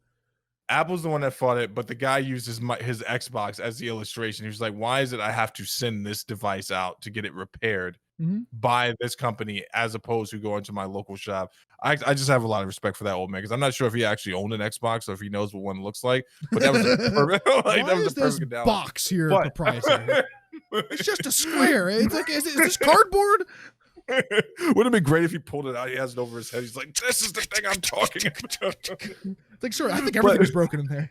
Apple's the one that fought it, but the guy used his Xbox as the illustration. He was like, "Why is it I have to send this device out to get it repaired by this company as opposed to going to my local shop?" I just have a lot of respect for that old man because I'm not sure if he actually owned an Xbox or if he knows what one looks like. But that was a perfect. Why is this box here proprietary? It's just a square. It's like, is this cardboard? Would have been great if he pulled it out. He has it over his head. He's like, "This is the thing I'm talking about." Like, sure, I think everything was broken in there.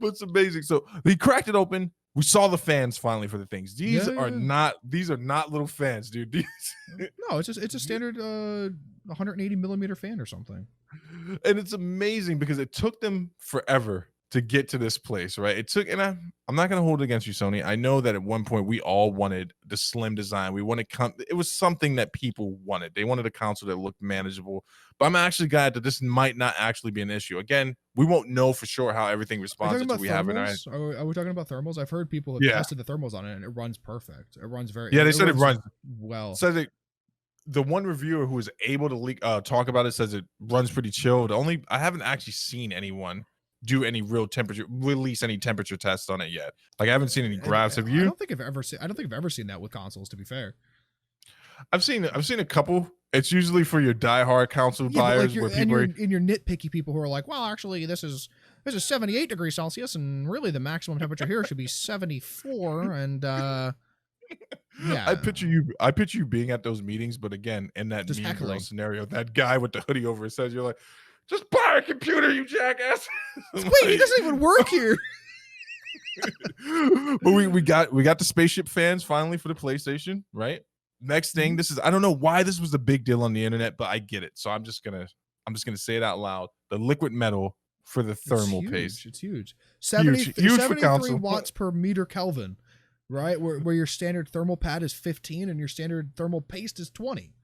But it's amazing. So he cracked it open. We saw the fans finally for the things. These are not little fans, dude. No, it's a standard 180 millimeter fan or something. And it's amazing because it took them forever to get to this place, right? It took, and I'm not going to hold it against you, Sony. I know that at one point we all wanted the slim design. We wanted it was something that people wanted. They wanted a console that looked manageable. But I'm actually glad that this might not actually be an issue. Again, we won't know for sure how everything responds until we have it. Are we talking about thermals? I've heard people have tested the thermals on it, and it runs perfect. It runs very. Yeah, they said it runs well. Says it. The one reviewer who was able to talk about it says it runs pretty chilled. I haven't actually seen anyone do any release any temperature tests on it yet. Like I haven't seen any graphs. Have you? I don't think I've ever seen that with consoles, to be fair. I've seen a couple, It's usually for your diehard console buyers, where people your nitpicky people who are like, well, actually, this is 78 degrees Celsius, and really the maximum temperature here should be 74. And yeah, I picture you being at those meetings, but again, in that just Mean heckling. Girl scenario, that guy with the hoodie over his head, you're like, just buy a computer, you jackass. Wait, he doesn't even work here. But we got the spaceship fans finally for the PlayStation, right? Next thing, this is, I don't know why this was a big deal on the internet, but I get it. So I'm just gonna say it out loud. The liquid metal for the thermal paste. It's huge. Huge 73 watts per meter Kelvin, right? Where your standard thermal pad is 15 and your standard thermal paste is 20.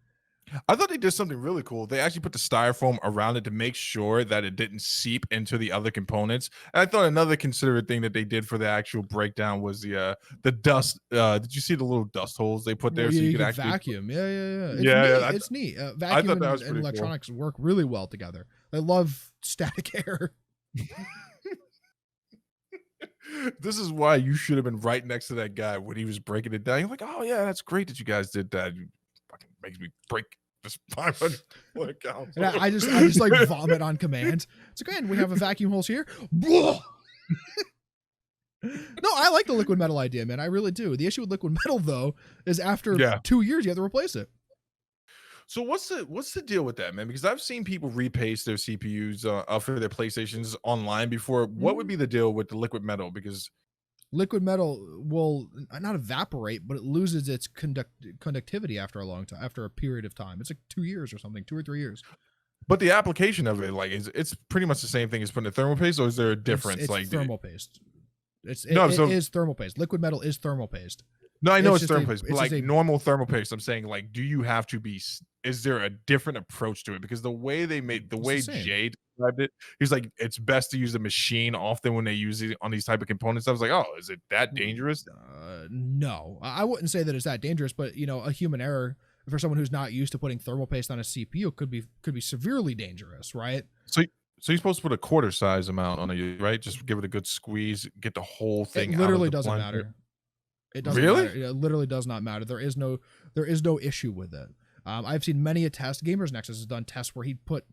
I thought they did something really cool. They actually put the styrofoam around it to make sure that it didn't seep into the other components. And I thought another considerate thing that they did for the actual breakdown was the dust. Did you see the little dust holes they put there? Well, so you could could actually vacuum. Yeah. It's neat. Vacuum and electronics work really well together. I love static air. This is why you should have been right next to that guy when he was breaking it down. You're like, oh yeah, that's great that you guys did that. You fucking makes me break this 500 account. And I just like vomit on command. It's like, man, we have a vacuum hose here. No, I like the liquid metal idea, man. I really do. The issue with liquid metal though is after 2 years you have to replace it. So what's the deal with that, man? Because I've seen people repaste their CPUs for their PlayStations online before. What would be the deal with the liquid metal? Because liquid metal will not evaporate, but it loses its conductivity after a long time, after a period of time. It's like 2 years or something, 2 or 3 years. But the application of it, like, it's pretty much the same thing as putting a thermal paste, or is there a difference? It's like thermal paste. It is thermal paste. Liquid metal is thermal paste. No, I know it's thermal paste, but like normal thermal paste, I'm saying, like, do you have to be? Is there a different approach to it? Because the way they made, the way Jay described it, he's like, it's best to use the machine often when they use it on these type of components. I was like, oh, is it that dangerous? No, I wouldn't say that it's that dangerous, but you know, a human error for someone who's not used to putting thermal paste on a CPU could be severely dangerous, right? So you're supposed to put a quarter size amount on it, right? Just give it a good squeeze, get the whole thing. It literally out of the doesn't plunger. matter. It doesn't really? matter. It literally does not matter. There is no issue with it. I've seen many a test. Gamers Nexus has done tests where he put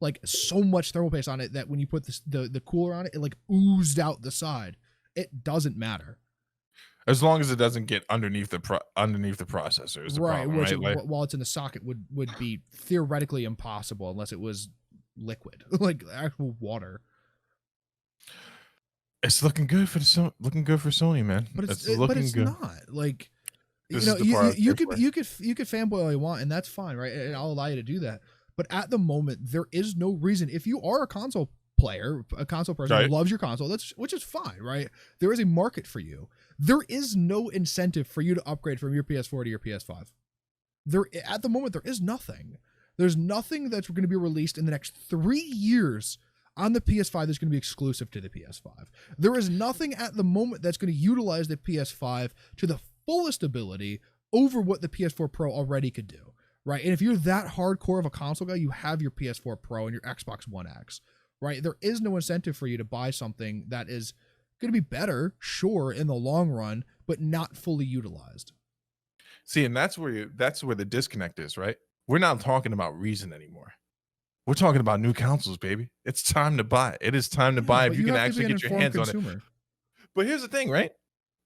like so much thermal paste on it that when you put the cooler on it, it like oozed out the side. It doesn't matter. As long as it doesn't get underneath the processor, is the right? problem, Which right? While it's in the socket would be theoretically impossible unless it was liquid, like actual water. It's looking good for Sony, man. But it's good. not like, This you could fanboy all you want, and that's fine, right? And I'll allow you to do that. But at the moment, there is no reason. If you are a console player, a console person who loves your console, which is fine, right? There is a market for you. There is no incentive for you to upgrade from your PS4 to your PS5. At the moment, there is nothing. There's nothing that's going to be released in the next 3 years on the PS5 that's going to be exclusive to the PS5. There is nothing at the moment that's going to utilize the PS5 to the fullest ability over what the PS4 Pro already could do, right? And if you're that hardcore of a console guy, you have your PS4 Pro and your Xbox One X, right? There is no incentive for you to buy something that is going to be better, sure, in the long run, but not fully utilized. See, and that's where the disconnect is, right? We're not talking about Ryzen anymore. We're talking about new consoles, baby. It's time to buy. It is time to buy if you can actually get your hands on it. But here's the thing, right?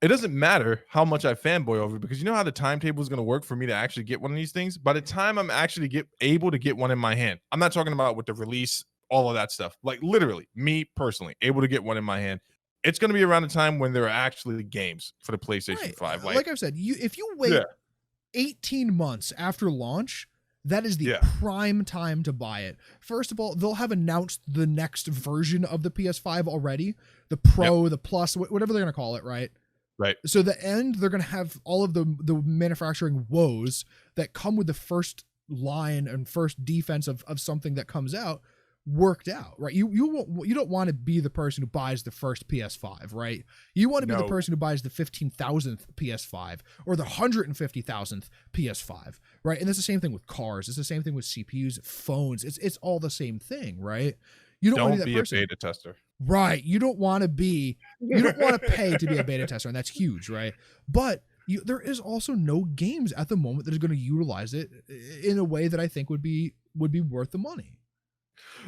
It doesn't matter how much I fanboy over it, because you know how the timetable is going to work for me to actually get one of these things? By the time I'm actually able to get one in my hand, I'm not talking about with the release, all of that stuff. Like literally, me personally, able to get one in my hand. It's going to be around the time when there are actually games for the PlayStation 5. Like I've said, if you wait 18 months after launch, that is the prime time to buy it. First of all, they'll have announced the next version of the PS5 already. The Pro, the Plus, whatever they're going to call it, right? Right. So the end, they're going to have all of the manufacturing woes that come with the first line and first defense of something that comes out worked out, right? You don't want to be the person who buys the first PS5, right? You want to be the person who buys the 15,000th PS5 or the 150,000th PS5, right? And it's the same thing with cars. It's the same thing with CPUs, phones. It's all the same thing, right? You don't want to be that person. A beta tester. Right. You don't want to pay to be a beta tester, and that's huge, right? But there is also no games at the moment that is going to utilize it in a way that I think would be worth the money.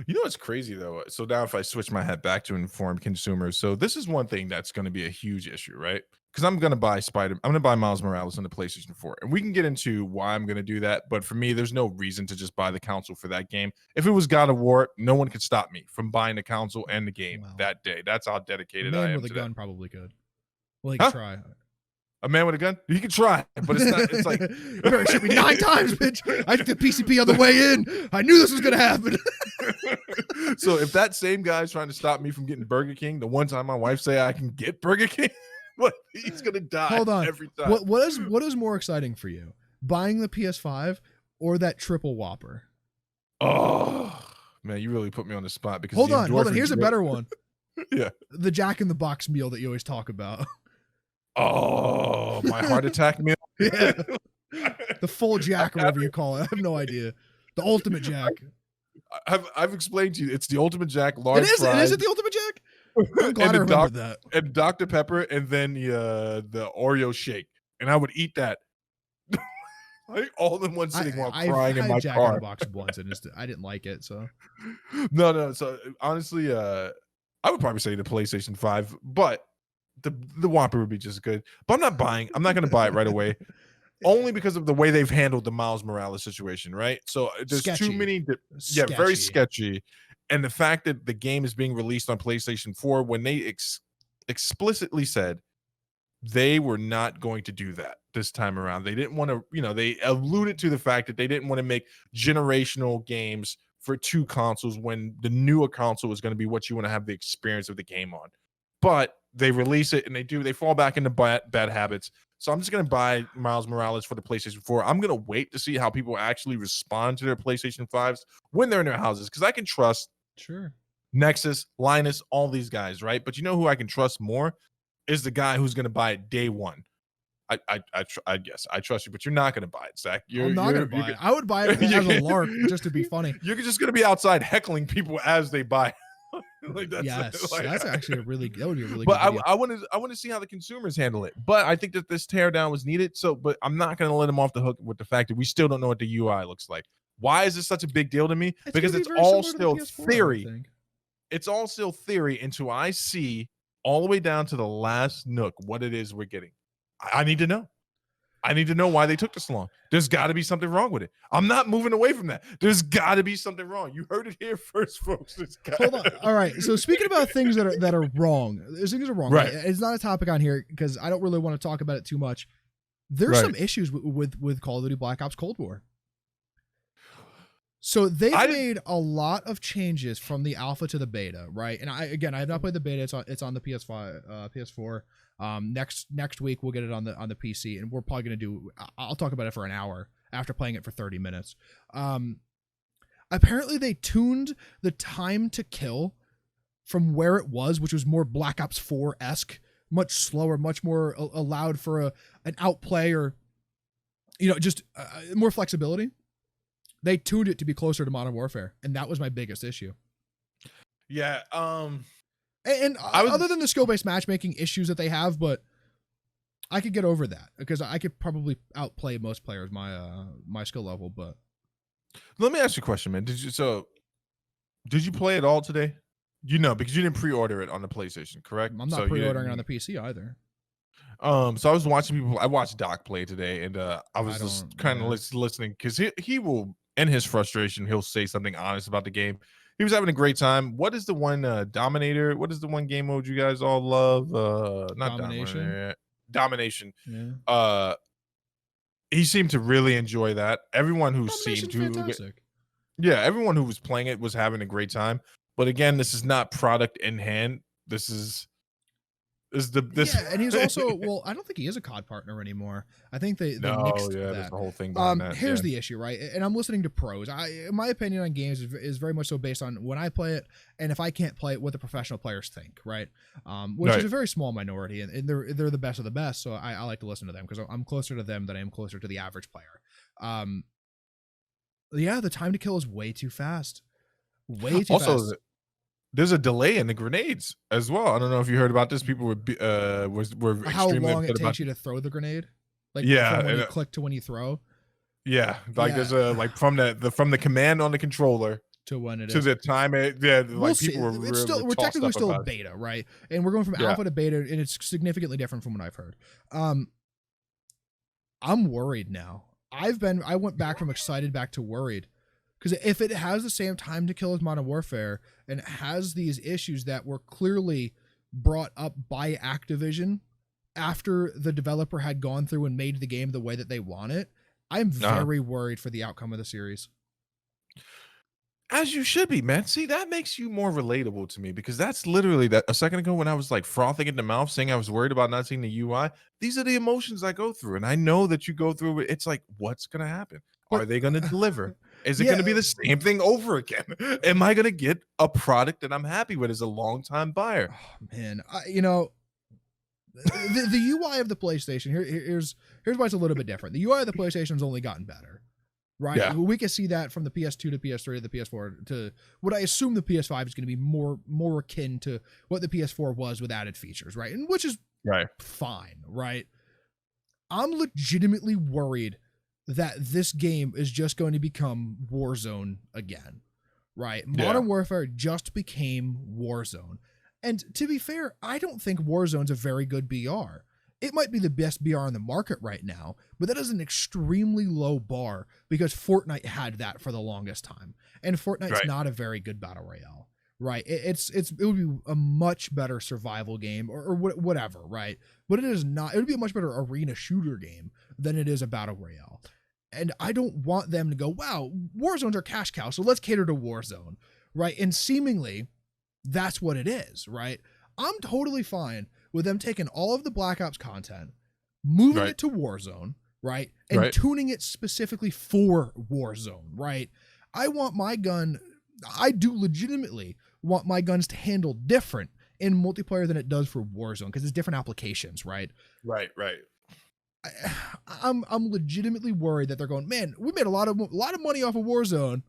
You know what's crazy though? So now if I switch my hat back to informed consumers, so this is one thing that's going to be a huge issue, right? Because I'm going to buy I'm going to buy Miles Morales on the PlayStation 4. And we can get into why I'm going to do that. But for me, there's no reason to just buy the console for that game. If it was God of War, no one could stop me from buying the console and the game that day. That's how dedicated I am. Man with a gun probably could. Well, he could try. A man with a gun? He can try, but it's not. It's like you better shoot me 9 times, bitch. I took the PCP on the way in. I knew this was gonna happen. So if that same guy's trying to stop me from getting Burger King, the one time my wife say I can get Burger King, but he's gonna die. Hold on. Every time. What is more exciting for you, buying the PS5 or that triple Whopper? Oh man, you really put me on the spot because hold on. Here's a better one. Yeah, the Jack in the Box meal that you always talk about. Oh, my heart attack meal. Yeah. The full Jack, or whatever you call it. I have no idea. The ultimate Jack. I've explained to you. It's the ultimate Jack. Large fries. Is it the ultimate Jack? I'm glad I remembered that. And Dr. Pepper, and then the Oreo shake, and I would eat that like all in one sitting while crying in my Jack car. In the Box once, and I didn't like it. So no. So honestly, I would probably say the PlayStation 5, but the Whopper would be just good. But I'm not going to buy it right away. Only because of the way they've handled the Miles Morales situation, right? So there's sketchy. too many, very sketchy. And the fact that the game is being released on PlayStation 4 when they explicitly said they were not going to do that this time around. They didn't want to, they alluded to the fact that they didn't want to make generational games for 2 consoles when the newer console is going to be what you want to have the experience of the game on. But they release it and they fall back into bad habits. So I'm just going to buy Miles Morales for the PlayStation 4. I'm going to wait to see how people actually respond to their PlayStation 5s when they're in their houses, because I can trust Nexus, Linus, all these guys, right? But you know who I can trust more is the guy who's going to buy it day one. I guess I trust you, but you're not going to buy it, Zach. I'm not going to buy it. I would buy it as a lark just to be funny. You're just going to be outside heckling people as they buy it. That's actually that would be a really good video. I want to see how the consumers handle it. But I think that this teardown was needed. But I'm not going to let them off the hook with the fact that we still don't know what the UI looks like. Why is this such a big deal to me? Because it's all still theory. It's all still theory until I see all the way down to the last nook what it is we're getting. I need to know. I need to know why they took this long. There's got to be something wrong with it. I'm not moving away from that. There's got to be something wrong. You heard it here first, folks. Hold on. All right. So speaking about things that are wrong, things are wrong. Right. It's not a topic on here because I don't really want to talk about it too much. There's some issues with Call of Duty Black Ops Cold War. So they've made a lot of changes from the alpha to the beta, right? And I have not played the beta. It's on the PS5, PS4. Next week we'll get it on the PC, and we're probably gonna do. I'll talk about it for an hour after playing it for 30 minutes. Apparently they tuned the time to kill from where it was, which was more Black Ops 4-esque, much slower, much more allowed for an outplay or just more flexibility. They tuned it to be closer to Modern Warfare, and that was my biggest issue. Yeah. And other than the skill-based matchmaking issues that they have, but I could get over that because I could probably outplay most players my skill level. But let me ask you a question, man. Did you play it all today? Because you didn't pre-order it on the PlayStation, correct? I'm not pre-ordering it on the PC either. So I was watching people. I watched Doc play today, and I was just kind of listening because he will, in his frustration, he'll say something honest about the game. He was having a great time. What is the one Dominator? What is the one game mode you guys all love? Not Domination. Domination. Yeah. He seemed to really enjoy that. Everyone who seemed to, everyone who was playing it was having a great time. But again, this is not product in hand. This is and he's also I don't think he is a COD partner anymore. I think they mixed that. That's the whole thing behind that. Here's the issue, right? And I'm listening to pros. My opinion on games is very much so based on when I play it, and if I can't play it, what the professional players think, right? Which is a very small minority, and they're the best of the best. So I like to listen to them because I'm closer to them than I am closer to the average player. The time to kill is way too fast. Way too fast. There's a delay in the grenades as well. I don't know if you heard about this. People were how long it takes you to throw the grenade. like Yeah, from when and, you click to when you throw. yeah, like Yeah, there's a like from the command on the controller to when it to is. the time it, yeah, We'll like see. people We're tossed technically up still about it. beta, right? And we're going from Yeah. alpha to beta, and it's significantly different from what I've heard. I'm worried now. I went back from excited back to worried, because if it has the same time to kill as Modern Warfare and it has these issues that were clearly brought up by Activision after the developer had gone through and made the game the way that they want it, I'm very worried for the outcome of the series. As you should be, man. See, that makes you more relatable to me, because that's literally that a second ago when I was like frothing at the mouth saying I was worried about not seeing the UI. These are the emotions I go through. And I know that you go through it. It's like, what's going to happen? But Are they going to deliver? Is it yeah, going to be the same thing over again? Am I going to get a product that I'm happy with as a long-time buyer? oh, man, the UI of the PlayStation here's why it's a little bit different. The UI of the PlayStation has only gotten better. Right. Yeah. We can see that from the PS2 to PS3 to the PS4 to what I assume the PS5 is going to be more akin to what the PS4 was with added features, right? And which is Right. fine, right? I'm legitimately worried that this game is just going to become Warzone again, right? Modern Warfare just became Warzone. And to be fair, I don't think Warzone's a very good BR. It might be the best BR on the market right now, but that is an extremely low bar because Fortnite had that for the longest time. And Fortnite's not a very good battle royale, right? It would be a much better survival game or whatever, right? But it is not. It would be a much better arena shooter game than it is a battle royale. And I don't want them to go, wow, Warzone's our cash cow, so let's cater to Warzone, right? And seemingly that's what it is, right? I'm totally fine with them taking all of the Black Ops content, moving it to Warzone, right? And tuning it specifically for Warzone, right? I want my gun, I do legitimately want my guns to handle different in multiplayer than it does for Warzone, because it's different applications, right? Right. I'm legitimately worried that they're going, man, we made a lot of money off of Warzone.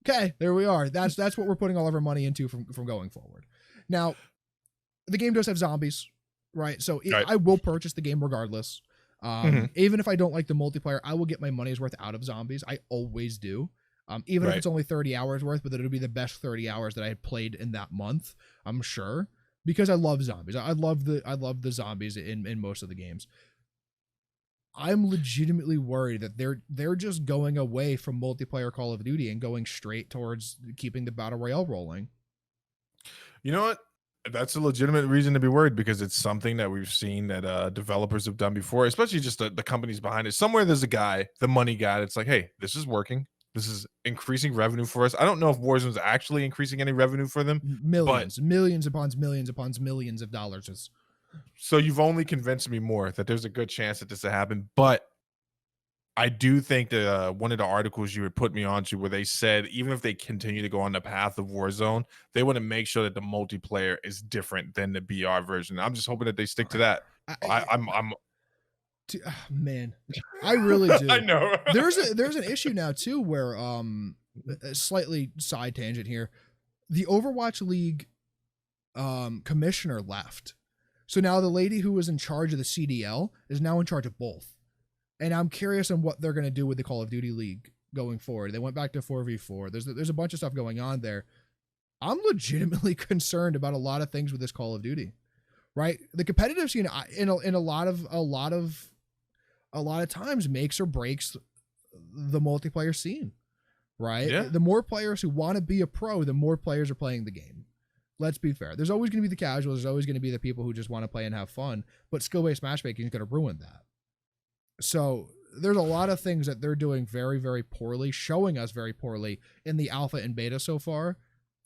Okay, there we are. That's what we're putting all of our money into from going forward. Now, the game does have zombies, right? So I will purchase the game regardless. Even if I don't like the multiplayer, I will get my money's worth out of zombies. I always do. Even if it's only 30 hours worth, but it'll be the best 30 hours that I had played in that month, I'm sure, because I love zombies. I love the zombies in most of the games. I'm legitimately worried that they're just going away from multiplayer Call of Duty and going straight towards keeping the battle royale rolling. You know what? That's a legitimate reason to be worried, because it's something that we've seen that developers have done before, especially just the companies behind it. Somewhere there's a guy, the money guy, that's like, hey, this is working. This is increasing revenue for us. I don't know if Warzone's actually increasing any revenue for them. Millions upon millions of dollars. So you've only convinced me more that there's a good chance that this will happen. But I do think that one of the articles you had put me onto, where they said even if they continue to go on the path of Warzone, they want to make sure that the multiplayer is different than the BR version. I'm just hoping that they stick to that. Man, I really do. I know. There's an issue now too where a slightly side tangent here. The Overwatch League commissioner left. So now the lady who was in charge of the CDL is now in charge of both. And I'm curious on what they're going to do with the Call of Duty League going forward. They went back to 4v4. There's a bunch of stuff going on there. I'm legitimately concerned about a lot of things with this Call of Duty, right? The competitive scene in a lot of times makes or breaks the multiplayer scene, right? Yeah. The more players who want to be a pro, the more players are playing the game. Let's be fair. There's always going to be the casuals. There's always going to be the people who just want to play and have fun, but skill-based matchmaking is going to ruin that. So there's a lot of things that they're doing very, very poorly, showing us very poorly in the alpha and beta so far,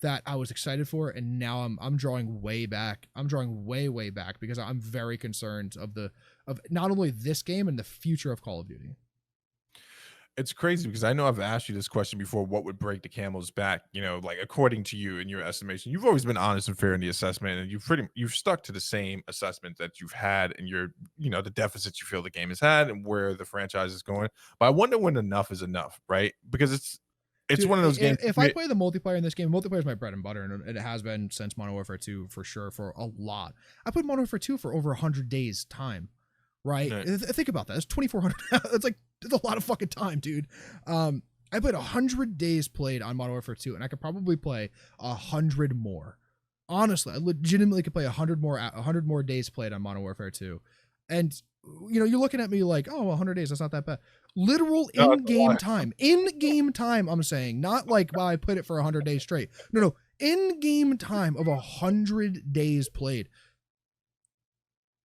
that I was excited for, and now I'm drawing way back. I'm drawing way back because I'm very concerned of not only this game and the future of Call of Duty. It's crazy because I know I've asked you this question before. What would break the camel's back? You know, like according to you and your estimation, you've always been honest and fair in the assessment, and you've stuck to the same assessment that you've had in your, the deficits you feel the game has had and where the franchise is going. But I wonder when enough is enough, right? Because it's Dude, one of those games. If I play the multiplayer in this game, multiplayer is my bread and butter, and it has been since Modern Warfare 2 for sure for a lot. I played Modern Warfare 2 for over 100 days time. right? Right. Think about that. It's 2,400. It's a lot of fucking time, dude. I played 100 days played on Modern Warfare 2, and I could probably play 100 more. Honestly, I legitimately could play 100 more days played on Modern Warfare 2. And you know, you're looking at me like, oh, 100 days, that's not that bad. Literal in-game time. In-game time, I'm saying. Not like, well, I played it for 100 days straight. No. In-game time of 100 days played.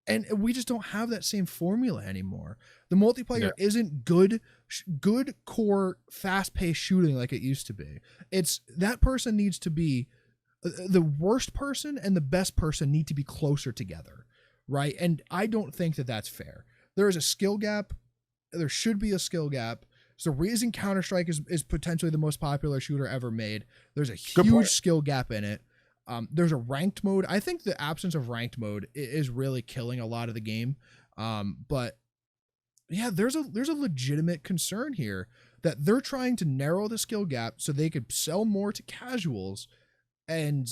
And we just don't have that same formula anymore. The multiplayer isn't good core, fast-paced shooting like it used to be. It's that person needs to be the worst person and the best person need to be closer together, right? And I don't think that that's fair. There is a skill gap. There should be a skill gap. So the reason Counter-Strike is potentially the most popular shooter ever made. There's a huge skill gap in it. There's a ranked mode. I think the absence of ranked mode is really killing a lot of the game. But yeah, there's a legitimate concern here that they're trying to narrow the skill gap so they could sell more to casuals and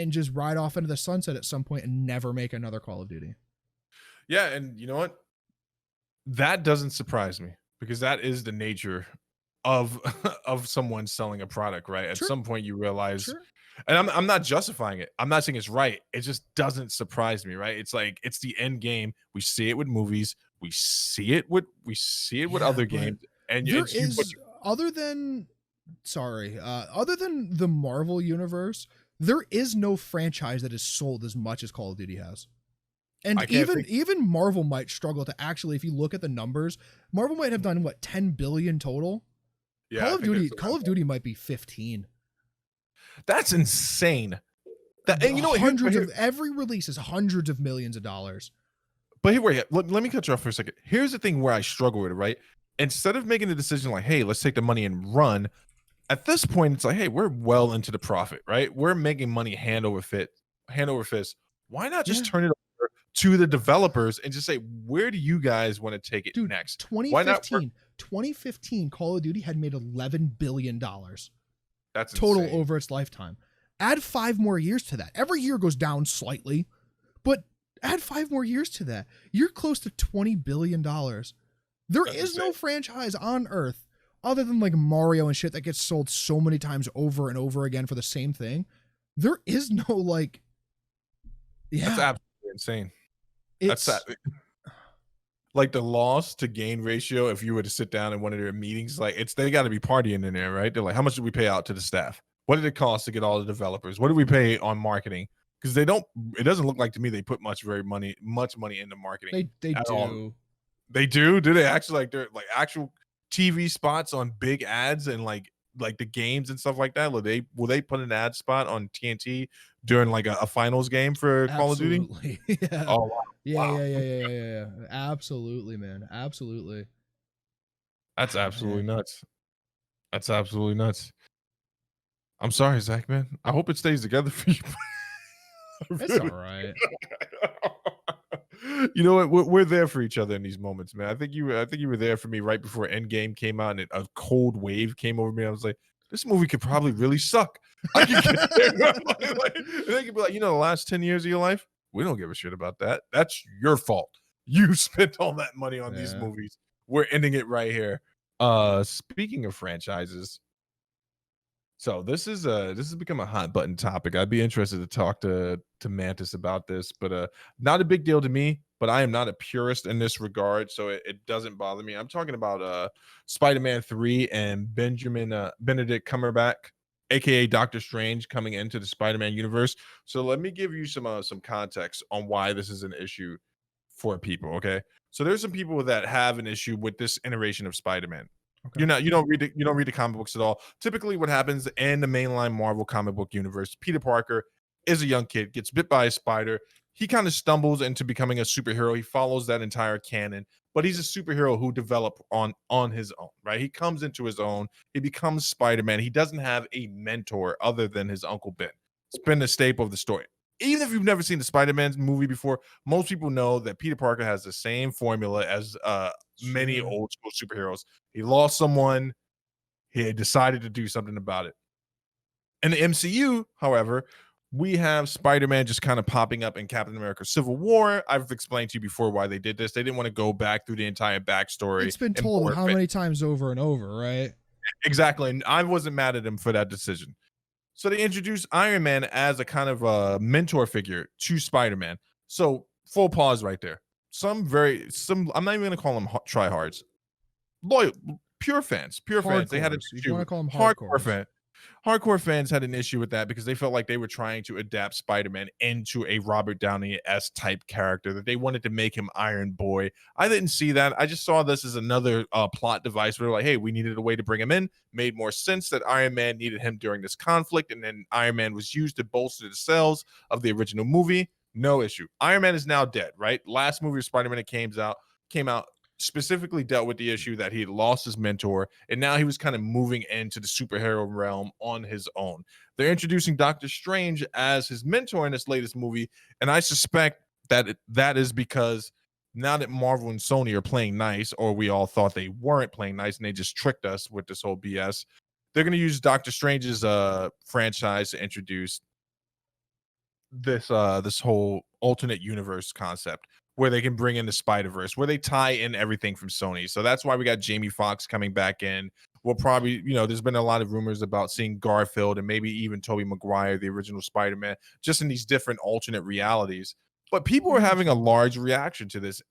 just ride off into the sunset at some point and never make another Call of Duty. Yeah, and you know what? That doesn't surprise me because that is the nature of of someone selling a product, right? At some point you realize, and I'm not justifying it. I'm not saying it's right. It just doesn't surprise me, right? It's like it's the end game. We see it with movies. We see it with other games. And there is other than the Marvel universe, there is no franchise that is sold as much as Call of Duty has. And even Marvel might struggle to actually, if you look at the numbers, Marvel might have done what, 10 billion total? Yeah, Call of Duty might be 15. That's insane. And you know, every release is hundreds of millions of dollars. But let me cut you off for a second. Here's the thing where I struggle with it, right? Instead of making the decision like, hey, let's take the money and run, at this point, it's like, hey, we're well into the profit, right? We're making money hand over fist. Why not just turn it over to the developers and just say, where do you guys want to take it next? 2015, Call of Duty had made $11 billion. That's total insane. Over its lifetime. Add 5 more years to that. Every year goes down slightly, but add 5 more years to that. You're close to $20 billion. There is no franchise on Earth other than like Mario and shit that gets sold so many times over and over again for the same thing. There is no like, that's absolutely insane. That's like the loss to gain ratio. If you were to sit down in one of their meetings, like they got to be partying in there, right? They're like, how much did we pay out to the staff? What did it cost to get all the developers? What did we pay on marketing? Because it doesn't look like to me they put much money into marketing. They do. All. They do? Do they actually like they're like actual TV spots on big ads and like the games and stuff like that? Will they put an ad spot on TNT during like a finals game for Call of Duty? Yeah. Oh wow. Yeah. Absolutely, man. Absolutely. That's absolutely nuts. That's absolutely nuts. I'm sorry, Zach, man. I hope it stays together for you. It's all right. You know what? We're there for each other in these moments, man. I think you were there for me right before Endgame came out, and a cold wave came over me. I was like, this movie could probably really suck. I could get there. Like, they could be like, the last 10 years of your life, we don't give a shit about that. That's your fault. You spent all that money on these movies. We're ending it right here. Speaking of franchises, so this has become a hot button topic. I'd be interested to talk to Mantis about this, but not a big deal to me. But I am not a purist in this regard, so it doesn't bother me. I'm talking about Spider-Man 3 and Benedict Cumberbatch, aka Doctor Strange, coming into the Spider-Man universe. So let me give you some context on why this is an issue for people. Okay, so there's some people that have an issue with this iteration of Spider-Man. Okay. You don't read the comic books at all. Typically what happens in the mainline Marvel comic book universe, Peter Parker is a young kid, gets bit by a spider. He kind of stumbles into becoming a superhero. He follows that entire canon, but he's a superhero who developed on his own, right? He comes into his own. He becomes Spider-Man. He doesn't have a mentor other than his Uncle Ben. It's been the staple of the story. Even if you've never seen the Spider-Man movie before, most people know that Peter Parker has the same formula as many old school superheroes. He lost someone. He had decided to do something about it. In the MCU, however, We have Spider-Man just kind of popping up in Captain America Civil War. I've explained to you before why they did this. They didn't want to go back through the entire backstory. It's been told how many times over and over, right? Exactly. And I wasn't mad at him for that decision. So they introduced Iron Man as a kind of a mentor figure to Spider-Man. So full pause right there. Some I'm not even going to call them tryhards. Loyal, pure fans. They had an issue. You want to call them Hardcore fans had an issue with that because they felt like they were trying to adapt Spider-Man into a Robert Downey-esque type character, that they wanted to make him Iron Boy. I didn't see that. I just saw this as another plot device where they're like, hey, we needed a way to bring him in. Made more sense that Iron Man needed him during this conflict, and then Iron Man was used to bolster the sales of the original movie. No issue. Iron Man is now dead, right? Last movie of Spider-Man that came out specifically dealt with the issue that he had lost his mentor, and now he was kind of moving into the superhero realm on his own. They're introducing Doctor Strange as his mentor in this latest movie, and I suspect that that is because now that Marvel and Sony are playing nice, or we all thought they weren't playing nice and they just tricked us with this whole BS, they're going to use Doctor Strange's franchise to introduce this whole alternate universe concept, where they can bring in the Spider-Verse, where they tie in everything from Sony. So that's why we got Jamie Foxx coming back in. We'll probably, there's been a lot of rumors about seeing Garfield and maybe even Tobey Maguire, the original Spider-Man, just in these different alternate realities. But people are having a large reaction to this.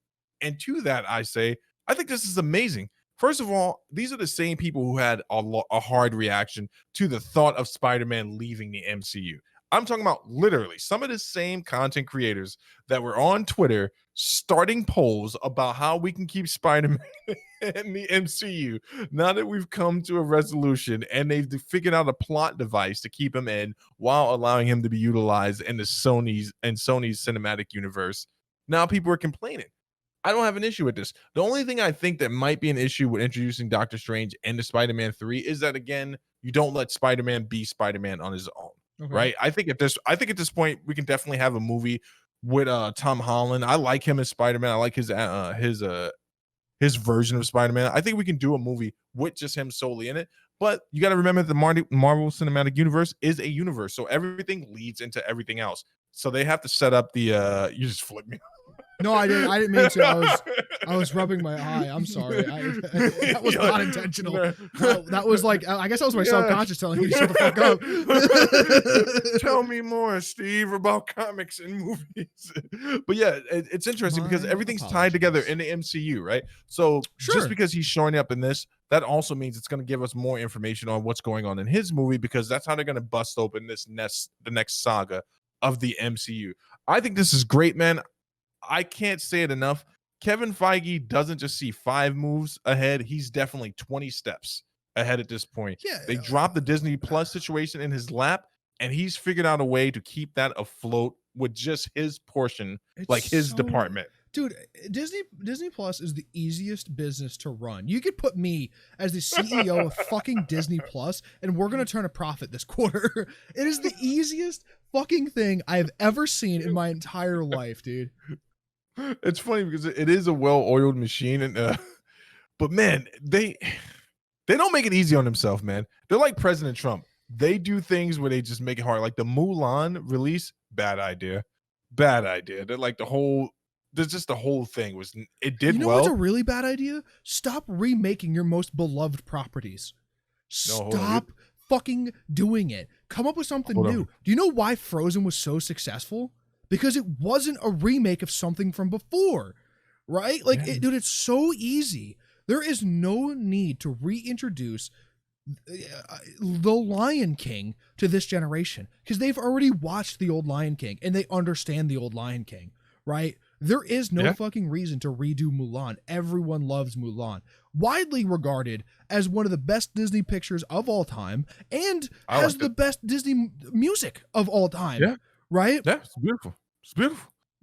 And to that, I say, I think this is amazing. First of all, these are the same people who had a hard reaction to the thought of Spider-Man leaving the MCU. I'm talking about literally some of the same content creators that were on Twitter starting polls about how we can keep Spider-Man in the MCU now that we've come to a resolution and they've figured out a plot device to keep him in while allowing him to be utilized in the Sony's cinematic universe. Now people are complaining. I don't have an issue with this. The only thing I think that might be an issue with introducing Doctor Strange into Spider-Man 3 is that, again, you don't let Spider-Man be Spider-Man on his own. Okay. Right. I think at this point we can definitely have a movie with Tom Holland. I like him as Spider-Man. I like his version of Spider-Man. I think we can do a movie with just him solely in it. But you got to remember the Marvel Cinematic Universe is a universe, so everything leads into everything else. So they have to set up the you just flipped me. No, I didn't mean to. I was rubbing my eye. I'm sorry. That was not intentional. That was like, I guess that was my subconscious telling me to shut the fuck up. Tell me more, Steve, about comics and movies. But yeah, it's interesting because everything's tied together in the MCU, right? So just because he's showing up in this, that also means it's going to give us more information on what's going on in his movie, because that's how they're going to bust open the next saga of the MCU. I think this is great, man. I can't say it enough. Kevin Feige doesn't just see 5 moves ahead. He's definitely 20 steps ahead at this point. Yeah, they dropped the Disney Plus situation in his lap, and he's figured out a way to keep that afloat with just his portion, his department. Dude, Disney Plus is the easiest business to run. You could put me as the CEO of fucking Disney Plus, and we're going to turn a profit this quarter. It is the easiest fucking thing I've ever seen in my entire life, dude. It's funny because it is a well-oiled machine, and but man, they don't make it easy on themselves, man. They're like President Trump. They do things where they just make it hard. Like the Mulan release, bad idea. They're like the whole thing was, it did well. What's a really bad idea? Stop remaking your most beloved properties. Stop fucking doing it. Come up with something new. Do you know why Frozen was so successful? Because it wasn't a remake of something from before, right? Dude, it's so easy. There is no need to reintroduce the Lion King to this generation, because they've already watched the old Lion King and they understand the old Lion King, right? There is no fucking reason to redo Mulan. Everyone loves Mulan. Widely regarded as one of the best Disney pictures of all time, and has the best Disney music of all time. Yeah. Right? Yeah, it's beautiful.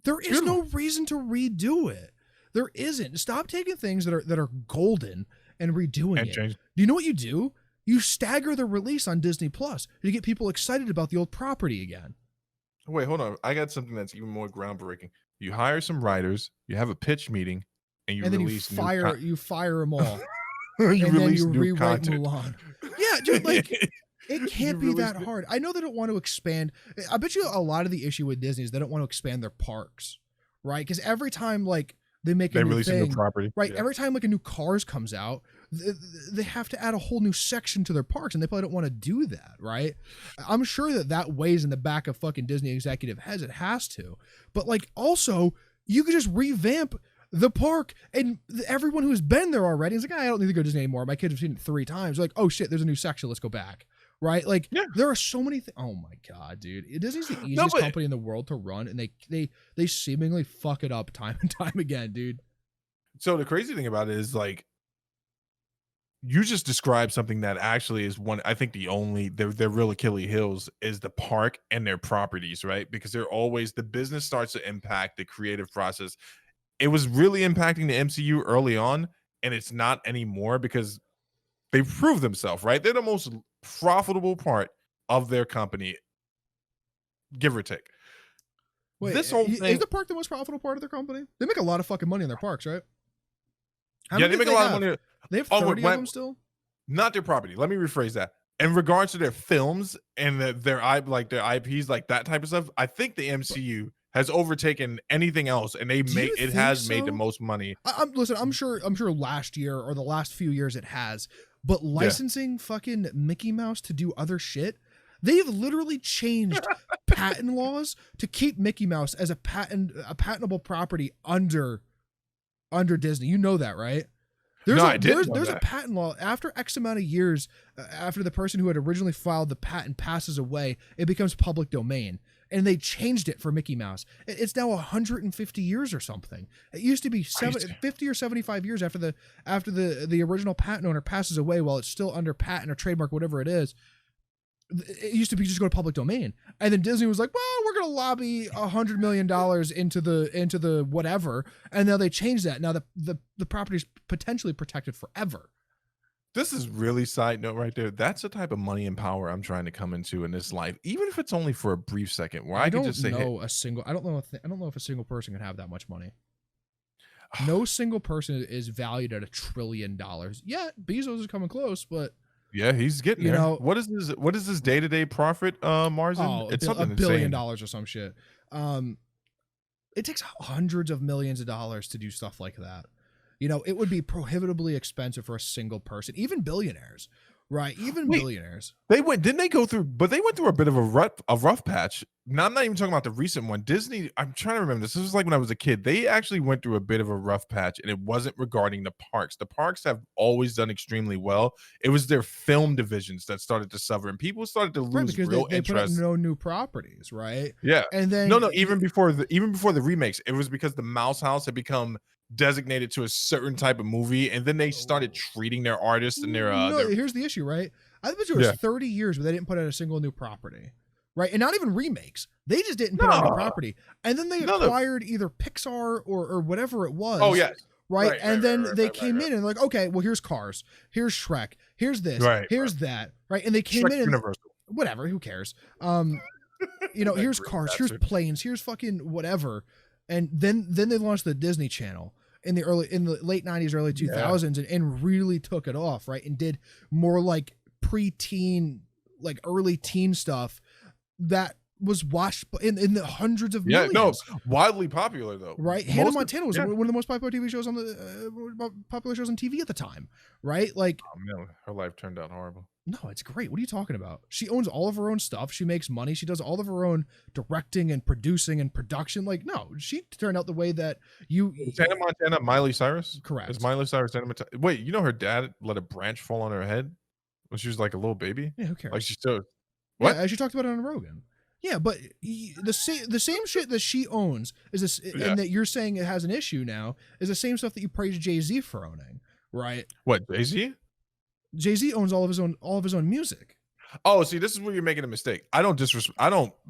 There is no reason to redo it. There isn't. Stop taking things that are golden and redoing it. Do you know what you do? You stagger the release on Disney Plus to get people excited about the old property again. Wait, hold on. I got something that's even more groundbreaking. You hire some writers, you have a pitch meeting, and then you fire them all. You and release then you new rewrite content. Mulan. Yeah, dude, It can't be that hard. I know they don't want to expand. I bet you a lot of the issue with Disney is they don't want to expand their parks, right? Because every time like they make a new release thing, a new property, right? Yeah. Every time like a new Cars comes out, they have to add a whole new section to their parks, and they probably don't want to do that, right? I'm sure that weighs in the back of fucking Disney executive heads. It has to, but like also you could just revamp the park, and everyone who's been there already is like, I don't need to go to Disney anymore. My kids have seen it 3 times. They're like, oh shit, there's a new section. Let's go back. Right? Like, there are so many things. Oh my god, dude! Disney's the easiest company in the world to run, and they seemingly fuck it up time and time again, dude. So the crazy thing about it is like, you just described something that actually is one. I think their real Achilles heels is the park and their properties, right? Because they're always the business starts to impact the creative process. It was really impacting the MCU early on, and it's not anymore because they proved themselves, right? They're the most profitable part of their company, give or take. Wait, this whole thing, is the park the most profitable part of their company? They make a lot of fucking money in their parks, right? Yeah, they make a lot of money. They have 30 of them still? Not their property. Let me rephrase that. In regards to their films and their IPs, like that type of stuff, I think the MCU has overtaken anything else, and made the most money. Listen, I'm sure last year or the last few years it has, but licensing fucking Mickey Mouse to do other shit, they've literally changed patent laws to keep Mickey Mouse as a patentable property under Disney. You know that, right? There's a patent law after X amount of years, after the person who had originally filed the patent passes away, it becomes public domain. And they changed it for Mickey Mouse. It's now 150 years or something. It used to be 50 or 75 years after the original patent owner passes away while it's still under patent or trademark, whatever it is. It used to be just go to public domain. And then Disney was like, well, we're going to lobby $100 million into the whatever. And now they changed that. Now the property is potentially protected forever. This is really side note right there. That's the type of money and power I'm trying to come into in this life, even if it's only for a brief second, where I can just say, I don't know if a single person can have that much money. No single person is valued at $1 trillion. Yeah, Bezos is coming close, but yeah, he's getting there. What is this day-to-day profit margin? Oh, it's something $1 billion or some shit. It takes hundreds of millions of dollars to do stuff like that. It would be prohibitively expensive for a single person, even billionaires, right? Billionaires. Didn't they go through, but they went through a bit of a rough patch. Now, I'm not even talking about the recent one. Disney, I'm trying to remember this. This was like when I was a kid. They actually went through a bit of a rough patch, and it wasn't regarding the parks. The parks have always done extremely well. It was their film divisions that started to suffer, and people started to lose real they interest. Put out no new properties, right? Yeah. And then even before the remakes, it was because the Mouse House had become designated to a certain type of movie, and then they started treating their artists and their here's the issue, right? I bet it was 30 years where they didn't put out a single new property, right? And not even remakes. They just didn't put out a new property, and then they acquired either Pixar or whatever it was. Oh yes, right. And then they came in and like, okay, well, here's Cars, here's Shrek, here's this, here's that, right? And they came in and Universal. Whatever, who cares? Here's Cars, here's planes, here's fucking whatever, and then they launched the Disney Channel in the late 90s, early 2000s, and really took it off, right? And did more like pre-teen, like early teen stuff that was watched in the hundreds of millions. Yeah, no, widely popular though. Right? Hannah Montana was one of the most popular TV shows on popular shows on TV at the time, right? Like, oh, no, her life turned out horrible. No, it's great. What are you talking about? She owns all of her own stuff. She makes money. She does all of her own directing and producing and production. Like, no, she turned out the way that Hannah Montana, Miley Cyrus? Correct. Is Miley Cyrus Hannah Montana? Wait, her dad let a branch fall on her head when she was like a little baby? Yeah, who cares? Like, she still... What? Yeah, she talked about it on Rogan. Yeah, but the same shit that she owns is this, and that you're saying it has an issue now, is the same stuff that you praise Jay-Z for owning, right? What, Jay-Z? Jay-Z owns all of his own music. Oh, see, this is where you're making a mistake. I don't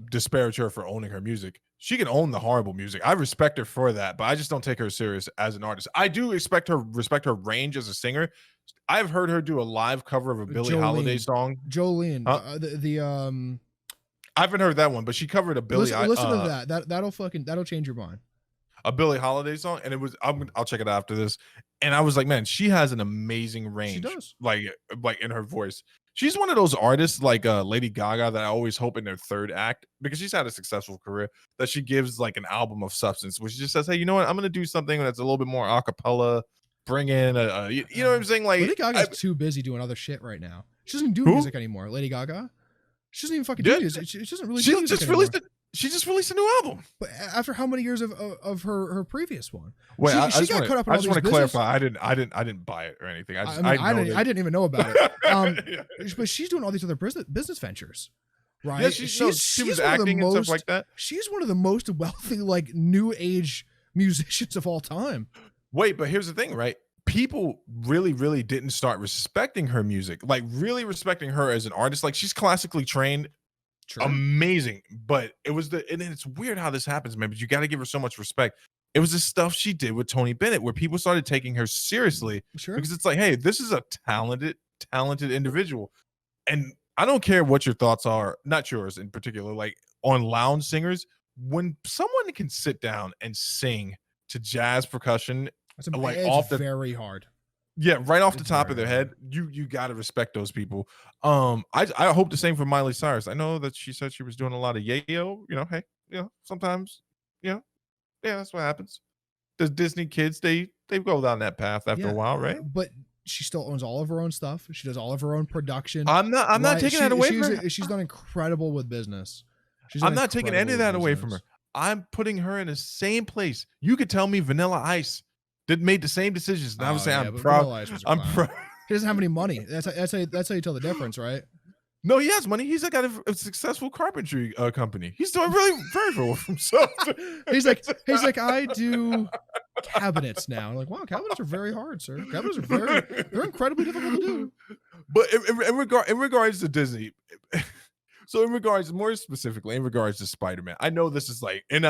disparage her for owning her music. She can own the horrible music. I respect her for that, but I just don't take her serious as an artist. I do respect her range as a singer. I've heard her do a live cover of a Billie Holiday song. Jolene, I haven't heard that one, but she covered a Billie. Listen to that. That'll change your mind. A Billie Holiday song, and it was. I'll check it out after this. And I was like, man, she has an amazing range. She does, like in her voice. She's one of those artists like Lady Gaga that I always hope in their third act, because she's had a successful career, that she gives like an album of substance, where she just says, "Hey, you know what? I'm gonna do something that's a little bit more acapella. Bring in you know what I'm saying? Like Lady Gaga's too busy doing other shit right now. She doesn't do music anymore. Lady Gaga. She doesn't even fucking do music. She doesn't really do music anymore. She just released a new album. But after how many years of her previous one? Wait, she got caught up in all these business. I just want to clarify. I didn't buy it or anything. I didn't even know about it. But she's doing all these other business ventures, right? Yeah, she was acting and stuff like that. She's one of the most wealthy, like, new age musicians of all time. Wait, but here's the thing, right? People really, really didn't start respecting her music, like really respecting her as an artist. Like, she's classically trained. True. Amazing, but and it's weird how this happens, man, but you got to give her so much respect. It was the stuff she did with Tony Bennett where people started taking her seriously. Sure. Because it's like, hey, this is a talented individual. And I don't care what your thoughts are, not yours in particular, like on lounge singers. When someone can sit down and sing to jazz percussion, like very hard. Yeah, right off the top of their head, you got to respect those people. I hope the same for Miley Cyrus. I know that she said she was doing a lot of yayo. You know, hey, sometimes, yeah, that's what happens. The Disney kids, they go down that path after a while, right? But she still owns all of her own stuff. She does all of her own production. I'm not taking that away from her. She's done incredible with business. I'm not taking any of that away from her. I'm putting her in the same place. You could tell me Vanilla Ice made the same decisions. And I was saying, I'm proud. I'm proud. He doesn't have any money. That's how you tell the difference, right? No, he has money. He's got a successful carpentry company. He's doing really very well for himself. he's like, I do cabinets now. I'm like, wow, cabinets are very hard, sir. Cabinets are they're incredibly difficult to do. But in regards to Disney, so more specifically in regards to Spider-Man, I know this is like in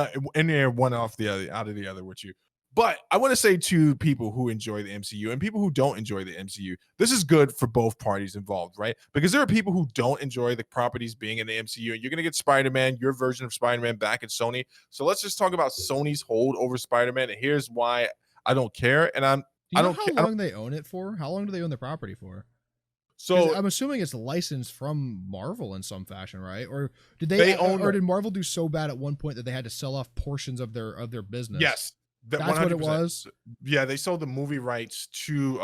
there one off the other out of the other with you. But I want to say to people who enjoy the MCU and people who don't enjoy the MCU, this is good for both parties involved, right? Because there are people who don't enjoy the properties being in the MCU, and you're going to get Spider-Man, your version of Spider-Man, back at Sony. So let's just talk about Sony's hold over Spider-Man, and here's why I don't care. And I don't care how long they own it for. How long do they own the property for? So I'm assuming it's licensed from Marvel in some fashion, right? Or did they own, or did Marvel do so bad at one point that they had to sell off portions of their business? Yes. That's 100%. What it was. Yeah, they sold the movie rights to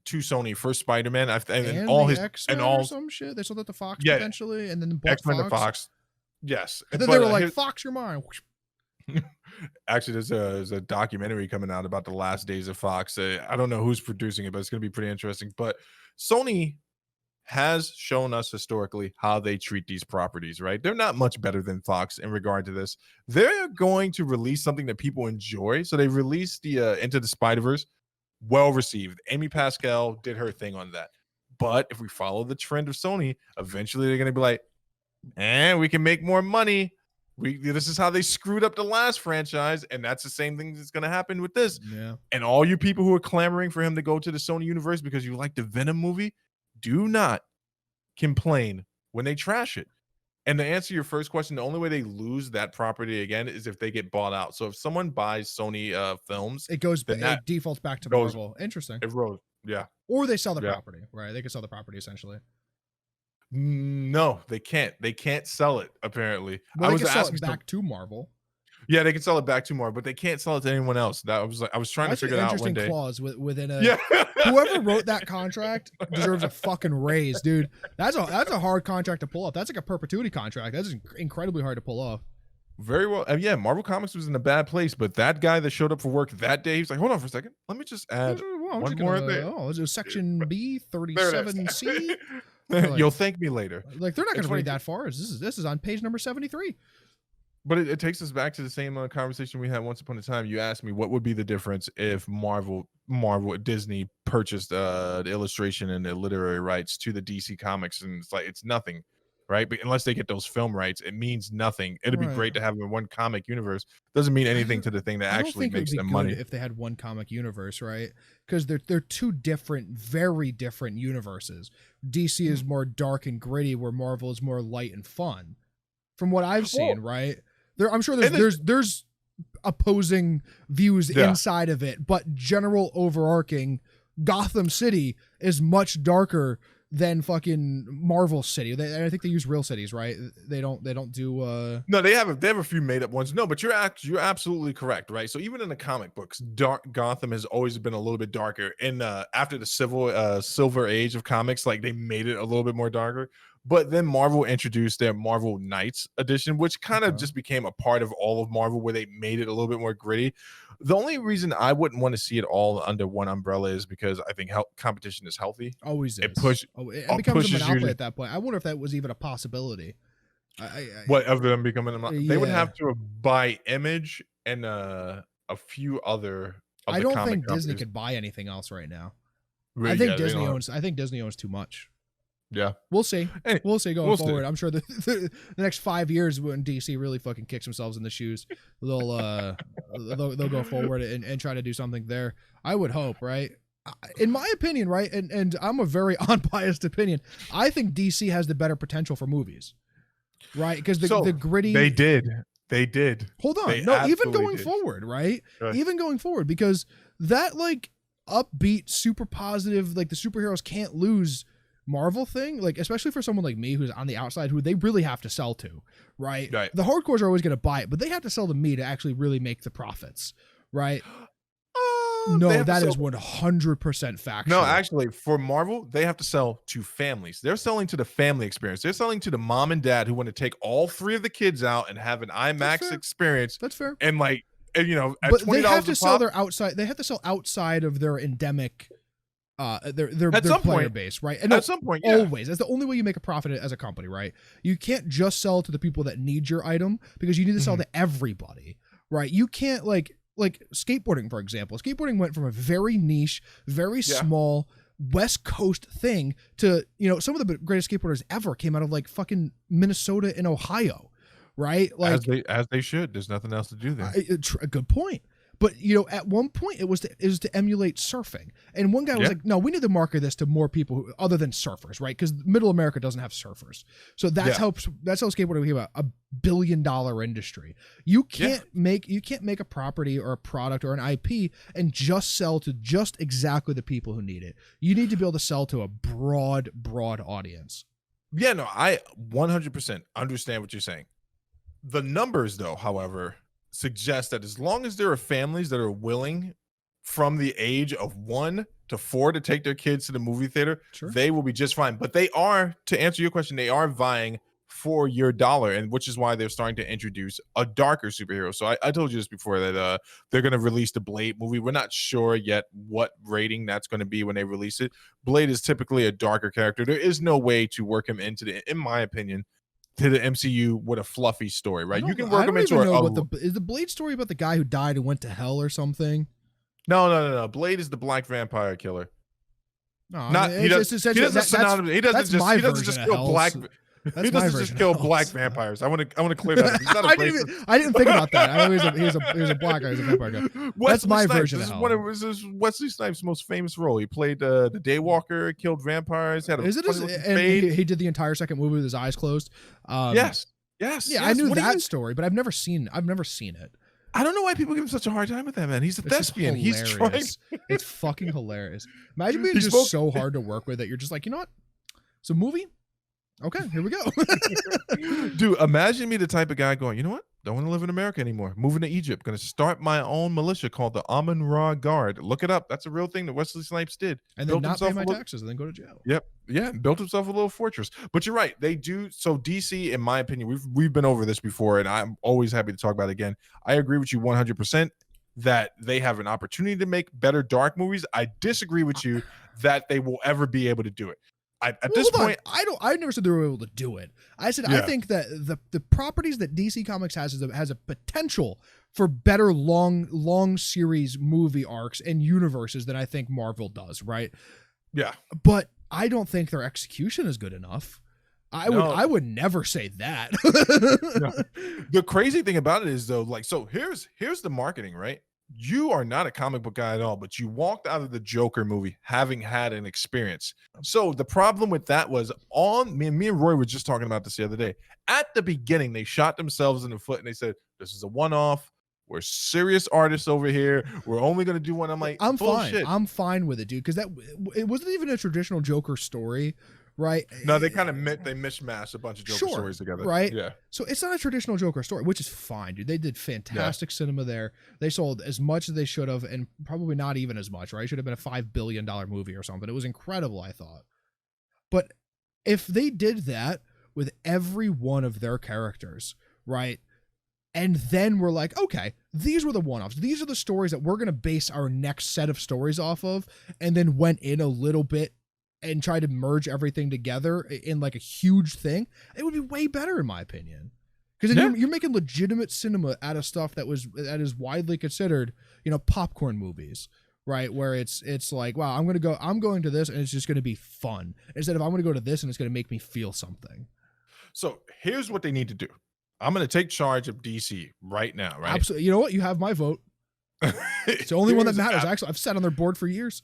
Sony for Spider-Man, and all his X-Men and all some shit. They sold that to Fox eventually, and then bought X-Men to Fox. Yes, and then they were like, "Fox, you're mine." Actually, there's a documentary coming out about the last days of Fox. I don't know who's producing it, but it's going to be pretty interesting. But Sony has shown us historically how they treat these properties, right? They're not much better than Fox in regard to this. They're going to release something that people enjoy. So they released the Into the Spider-Verse, well received. Amy Pascal did her thing on that. But if we follow the trend of Sony, eventually they're going to be like, we can make more money. This is how they screwed up the last franchise, and that's the same thing that's going to happen with this. Yeah. And all you people who are clamoring for him to go to the Sony universe because you like the Venom movie, do not complain when they trash it. And to answer your first question, the only way they lose that property again is if they get bought out. So if someone buys Sony films, it defaults back to Marvel. Interesting. It rolls. Yeah. Or they sell the property, right? They could sell the property essentially. No, they can't. They can't sell it, apparently. Well, I was asking back to Marvel. Yeah, they can sell it back to Marvel, but they can't sell it to anyone else. I was trying to figure it out one day. Clause within whoever wrote that contract deserves a fucking raise, dude. That's a hard contract to pull off. That's like a perpetuity contract. That's incredibly hard to pull off. Very well. Yeah, Marvel Comics was in a bad place, but that guy that showed up for work that day, he was like, "Hold on for a second. Let me just add one more thing." Oh, is it section B 37C? Like, you'll thank me later. Like, they're not going to read that far. This is on page number 73. But it takes us back to the same conversation we had once upon a time. You asked me what would be the difference if Disney purchased the illustration and the literary rights to the DC Comics, and it's like it's nothing, right? But unless they get those film rights, it means nothing. It'd be great to have them in one comic universe. Doesn't mean anything to the thing that actually makes them money. If they had one comic universe, right? Because they're two different, very different universes. DC is more dark and gritty, where Marvel is more light and fun. From what I've seen, right? I'm sure there's opposing views inside of it, but general overarching, Gotham City is much darker than fucking Marvel City. I think they use real cities, right? They don't do. No, they have a few made up ones. No, but you're absolutely correct, right? So even in the comic books, dark Gotham has always been a little bit darker. And after the silver age of comics, like they made it a little bit more darker. But then Marvel introduced their Marvel Knights edition, which kind of just became a part of all of Marvel, where they made it a little bit more gritty. The only reason I wouldn't want to see it all under one umbrella is because I think competition is healthy. Always is. It becomes pushes a monopoly at that point. I wonder if that was even a possibility. What of them becoming a monopoly? They would Yeah. have to buy Image and a few other. I don't think comic Disney companies. could buy anything else right now. Really, I think yeah, they Disney don't owns. I think Disney owns too much. Yeah, We'll see. Hey, We'll see going we'll see. forward. I'm sure the next 5 years when DC really fucking kicks themselves in the shoes, they'll go forward and try to do something there. I would hope, right? In my opinion, right, and I'm a very unbiased opinion. I think DC has the better potential for movies, right? Because the gritty. They did. Hold on. They No, even absolutely going did. forward, right? Right. Even going forward, because that like upbeat, super positive, like the superheroes can't lose Marvel thing, like especially for someone like me who's on the outside, who they really have to sell to, right? The hardcores are always going to buy it, but they have to sell to me to actually really make the profits, right? No, that is 100% factual. No, actually, for Marvel, they have to sell to families. They're selling to the family experience. They're selling to the mom and dad who want to take all 3 of the kids out and have an IMAX experience. That's fair. And like, and, you know, at but $20 they have to sell pop, their outside. They have to sell outside of their endemic, their some player point, base, right? And at some point, yeah. always, that's the only way you make a profit as a company, right? You can't just sell to the people that need your item, because you need to sell to everybody, right? You can't like skateboarding, for example. Skateboarding went from a very niche, very small West Coast thing to, you know, some of the greatest skateboarders ever came out of like fucking Minnesota and Ohio, right? Like as they should. There's nothing else to do there. A good point. But, you know, at one point it was to emulate surfing. And one guy was like, no, we need to market this to more people other than surfers, right? Because middle America doesn't have surfers. So that's how skateboarding became a $1 billion industry. You can't make a property or a product or an IP and just sell to just exactly the people who need it. You need to be able to sell to a broad audience. Yeah, no, I 100% understand what you're saying. The numbers, though, however, suggest that as long as there are families that are willing from the age of 1 to 4 to take their kids to the movie theater, they will be just fine. But they are, to answer your question, they are vying for your dollar, and which is why they're starting to introduce a darker superhero. So I told you this before, that they're going to release the Blade movie. We're not sure yet what rating that's going to be when they release it. Blade is typically a darker character. There is no way to work him into in my opinion, to the MCU with a fluffy story, right? You can work him into is the Blade story about the guy who died and went to hell or something? No. Blade is the black vampire killer. No, he doesn't just kill black. He doesn't just kill black vampires. I want to clear that up. I didn't think about that. I know he was a black guy. He's a vampire guy. That's my version of hell. This is Wesley Snipes' most famous role. He played the Daywalker, killed vampires. Had he did the entire second movie with his eyes closed. Yes. Yeah, I knew that story, but I've never seen it. I don't know why people give him such a hard time with that, man. He's a thespian. He's trying. It's fucking hilarious. Imagine being just so hard to work with that you're just like, you know what? It's a movie. Okay, here we go. Dude, imagine me the type of guy going, you know what? Don't want to live in America anymore. Moving to Egypt. Going to start my own militia called the Amun-Ra Guard. Look it up. That's a real thing that Wesley Snipes did. And then not pay my taxes and then go to jail. Yep. Yeah. Built himself a little fortress. But you're right. They do. So DC, in my opinion, we've been over this before, and I'm always happy to talk about it again. I agree with you 100% that they have an opportunity to make better dark movies. I disagree with you that they will ever be able to do it. At this point, I never said they were able to do it. I said I think that the properties that DC Comics has a potential for better long series movie arcs and universes than I think Marvel does, right? Yeah. But I don't think their execution is good enough. I would never say that. No. The crazy thing about it is, though, like, so here's the marketing, right? You are not a comic book guy at all, but you walked out of the Joker movie having had an experience. So the problem with that was me and Roy were just talking about this the other day. At the beginning, they shot themselves in the foot and they said, this is a one-off. We're serious artists over here. We're only going to do one. I'm like, I'm bullshit. fine. I'm fine with it, dude. Because it wasn't even a traditional Joker story, right? No, they kind of they mishmash a bunch of Joker stories together. Right? Yeah. So it's not a traditional Joker story, which is fine, dude. They did fantastic cinema there. They sold as much as they should have, and probably not even as much, right? It should have been a $5 billion movie or something. It was incredible, I thought. But if they did that with every one of their characters, right? And then we're like, okay, these were the one-offs. These are the stories that we're going to base our next set of stories off of, and then went in a little bit and try to merge everything together in like a huge thing, it would be way better in my opinion. Because then you're making legitimate cinema out of stuff that is widely considered, popcorn movies, right? Where it's like, wow, I'm going to this and it's just going to be fun. Instead of I'm going to go to this and it's going to make me feel something. So here's what they need to do. I'm going to take charge of DC right now, right? Absolutely. You know what? You have my vote. It's the only one that matters. Actually, I've sat on their board for years.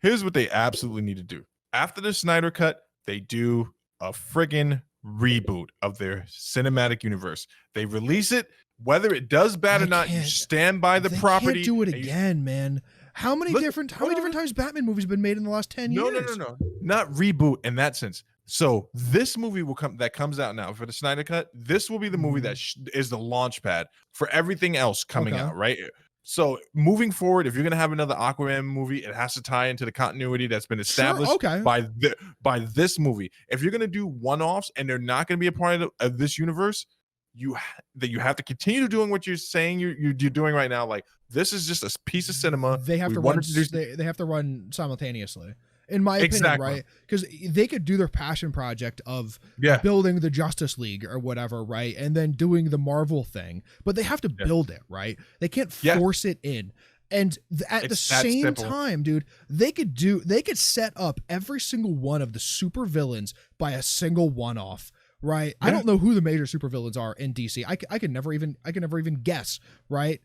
Here's what they absolutely need to do. After the Snyder Cut, they do a friggin' reboot of their cinematic universe. They release it, whether it does bad or not. You stand by the property. Can't do it again, man. How many different times Batman movies have been made in the last 10 years? No. Not reboot in that sense. So this movie that comes out now for the Snyder Cut. This will be the movie that is the launch pad for everything else coming out, right? So moving forward, if you're gonna have another Aquaman movie, it has to tie into the continuity that's been established by this movie. If you're gonna do one-offs and they're not gonna be a part of this universe, you have to continue doing what you're saying you're doing right now. Like, this is just a piece of cinema. They have to run. They have to run simultaneously, in my opinion, right? Because they could do their passion project of building the Justice League or whatever, right? And then doing the Marvel thing, but they have to build it, right? They can't force it in. And at the same time, dude, they could set up every single one of the super villains by a single one-off, right? I don't know who the major supervillains are in DC. I can never even guess, right?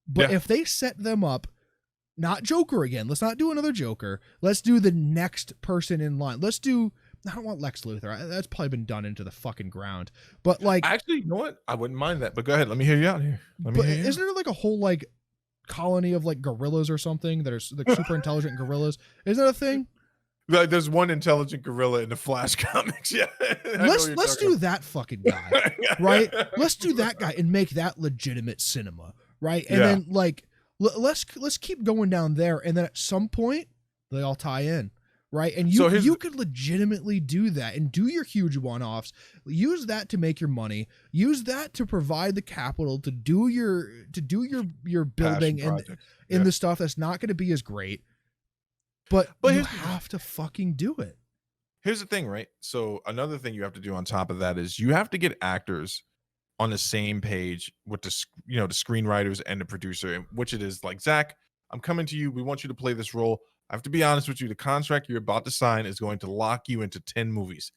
But if they set them up, not Joker again. Let's not do another Joker. Let's do the next person in line. I don't want Lex Luthor. That's probably been done into the fucking ground. But like, actually, you know what? I wouldn't mind that. But go ahead. Let me hear you out here. Isn't there like a whole like colony of like gorillas or something that are like super intelligent gorillas? Is that a thing? Like, there's one intelligent gorilla in the Flash comics. Yeah. Let's do that fucking guy, right? Let's do that guy and make that legitimate cinema, right? And then like. Let's keep going down there, and then at some point they all tie in, right? And you could legitimately do that and do your huge one-offs. Use that to make your money. Use that to provide the capital to do your building in the stuff that's not going to be as great. But you have to fucking do it. Here's the thing, right? So another thing you have to do on top of that is you have to get actors on the same page with the screenwriters and the producer, which it is like, Zach, I'm coming to you. We want you to play this role. I have to be honest with you. The contract you're about to sign is going to lock you into 10 movies.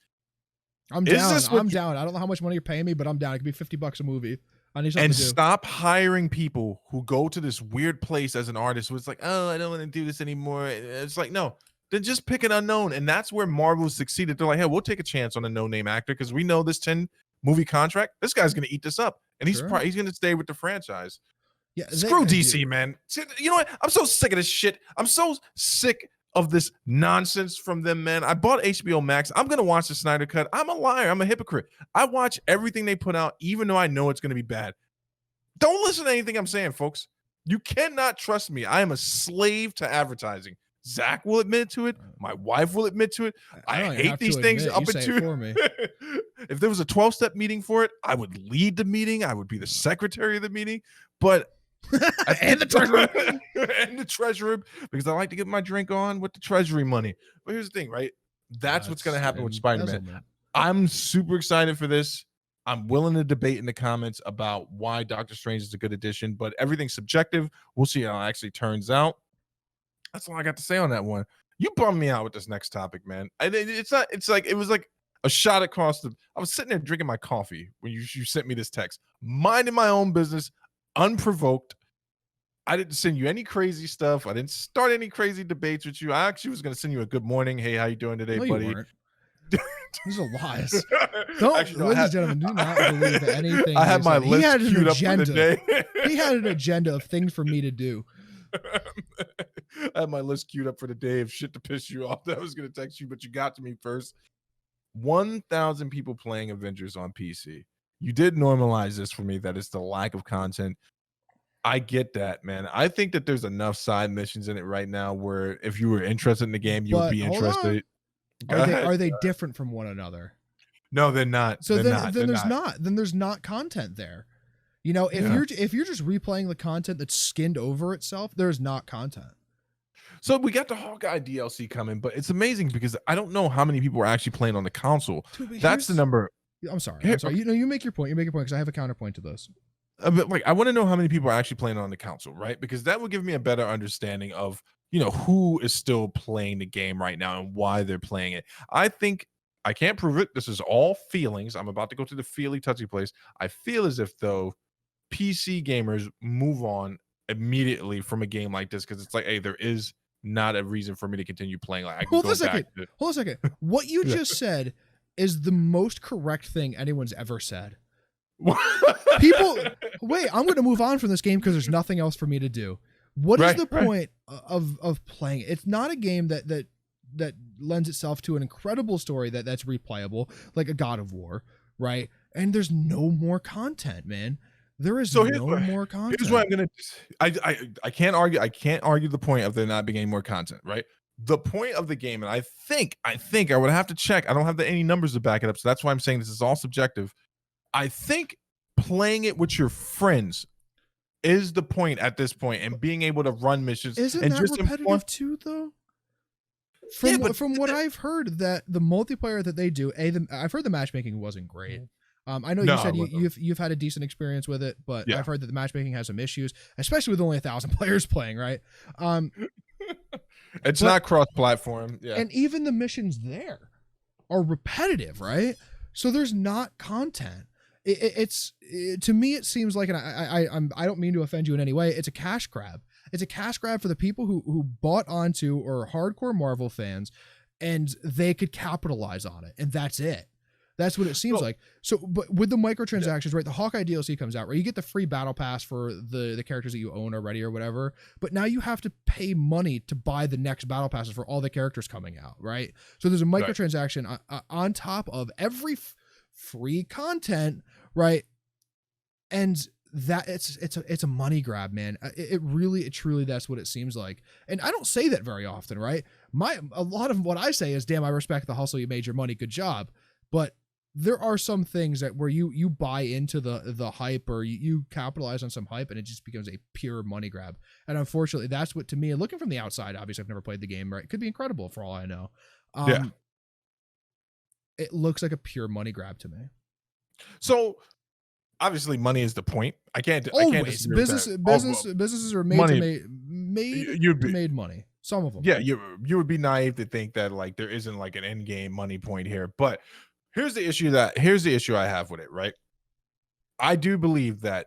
I'm down. I'm down. I don't know how much money you're paying me, but I'm down. It could be $50 a movie. I need something to do. Stop hiring people who go to this weird place as an artist who it's like, oh, I don't want to do this anymore. It's like, no, then just pick an unknown. And that's where Marvel succeeded. They're like, hey, we'll take a chance on a no-name actor because we know this 10 movie contract, this guy's going to eat this up, and he's going to stay with the franchise. Yeah, screw DC, man. You know what? I'm so sick of this shit. I'm so sick of this nonsense from them, man. I bought HBO Max. I'm going to watch the Snyder Cut. I'm a liar. I'm a hypocrite. I watch everything they put out, even though I know it's going to be bad. Don't listen to anything I'm saying, folks. You cannot trust me. I am a slave to advertising. Zach will admit to it. My wife will admit to it. I hate these things up until me. If there was a 12-step meeting for it, I would lead the meeting. I would be the secretary of the meeting. But and the treasurer and the treasurer, because I like to get my drink on with the treasury money. But here's the thing, right? That's what's going to happen with Spider-Man. I'm super excited for this. I'm willing to debate in the comments about why Doctor Strange is a good addition, but everything's subjective. We'll see how it actually turns out. That's all I got to say on that one. You bummed me out with this next topic, man. It was like a shot across I was sitting there drinking my coffee when you sent me this text, minding my own business, unprovoked. I didn't send you any crazy stuff. I didn't start any crazy debates with you. I actually was going to send you a good morning. Hey, how you doing today, buddy? These are lies. Ladies and gentlemen, do not believe anything. I had my list queued up for the day. He had an agenda of things for me to do. I had my list queued up for the day of shit to piss you off that I was going to text you, but you got to me first. 1,000 people playing Avengers on PC. You did normalize this for me, that it's the lack of content. I get that, man. I think that there's enough side missions in it right now where if you were interested in the game, you would be interested. Are they different from one another? No, they're not. So then there's not content there. You know, if you're just replaying the content that's skinned over itself, there's not content. So we got the Hawkeye DLC coming, but it's amazing because I don't know how many people are actually playing on the console. That's the number. I'm sorry. You make your point. You make your point because I have a counterpoint to this. But like, I want to know how many people are actually playing on the console, right? Because that will give me a better understanding of, you know, who is still playing the game right now and why they're playing it. I think I can't prove it. This is all feelings. I'm about to go to the feely touchy place. I feel as if though PC gamers move on immediately from a game like this because it's like, hey, there is not a reason for me to continue playing. Like, I can hold on a second. What you just said is the most correct thing anyone's ever said. People, wait, I'm going to move on from this game because there's nothing else for me to do. What is the point of playing it? It's not a game that lends itself to an incredible story that's replayable, like a God of War, right? And there's no more content, man. There is no more content. Here's what I'm gonna. I can't argue. I can't argue the point of there not being any more content, right? The point of the game, and I think I would have to check. I don't have any numbers to back it up, so that's why I'm saying this is all subjective. I think playing it with your friends is the point at this point, and being able to run missions. Isn't and that just repetitive too, though? From what I've heard, that the multiplayer that they do, I've heard the matchmaking wasn't great. I know you said you've had a decent experience with it, but I've heard that the matchmaking has some issues, especially with only 1,000 players playing, right? It's not cross-platform, and even the missions there are repetitive, right? So there's not content. To me, it seems like, and I don't mean to offend you in any way, it's a cash grab. It's a cash grab for the people who bought onto or are hardcore Marvel fans, and they could capitalize on it, and that's it. That's what it seems like. So, but with the microtransactions, right? The Hawkeye DLC comes out, right? You get the free battle pass for the characters that you own already or whatever. But now you have to pay money to buy the next battle passes for all the characters coming out, right? So there's a microtransaction on top of every free content, right? And that it's a money grab, man. It truly that's what it seems like. And I don't say that very often, right? A lot of what I say is, damn, I respect the hustle, you made your money, good job. But there are some things that where you buy into the hype, or you capitalize on some hype, and it just becomes a pure money grab. And unfortunately, that's what, to me, looking from the outside, obviously I've never played the game, right? It could be incredible for all I know. It looks like a pure money grab to me. So obviously money is the point. I can't businesses are made to made money. Some of them. Yeah, you would be naive to think that like there isn't like an end game money point here. But here's the issue I have with it, right? I do believe that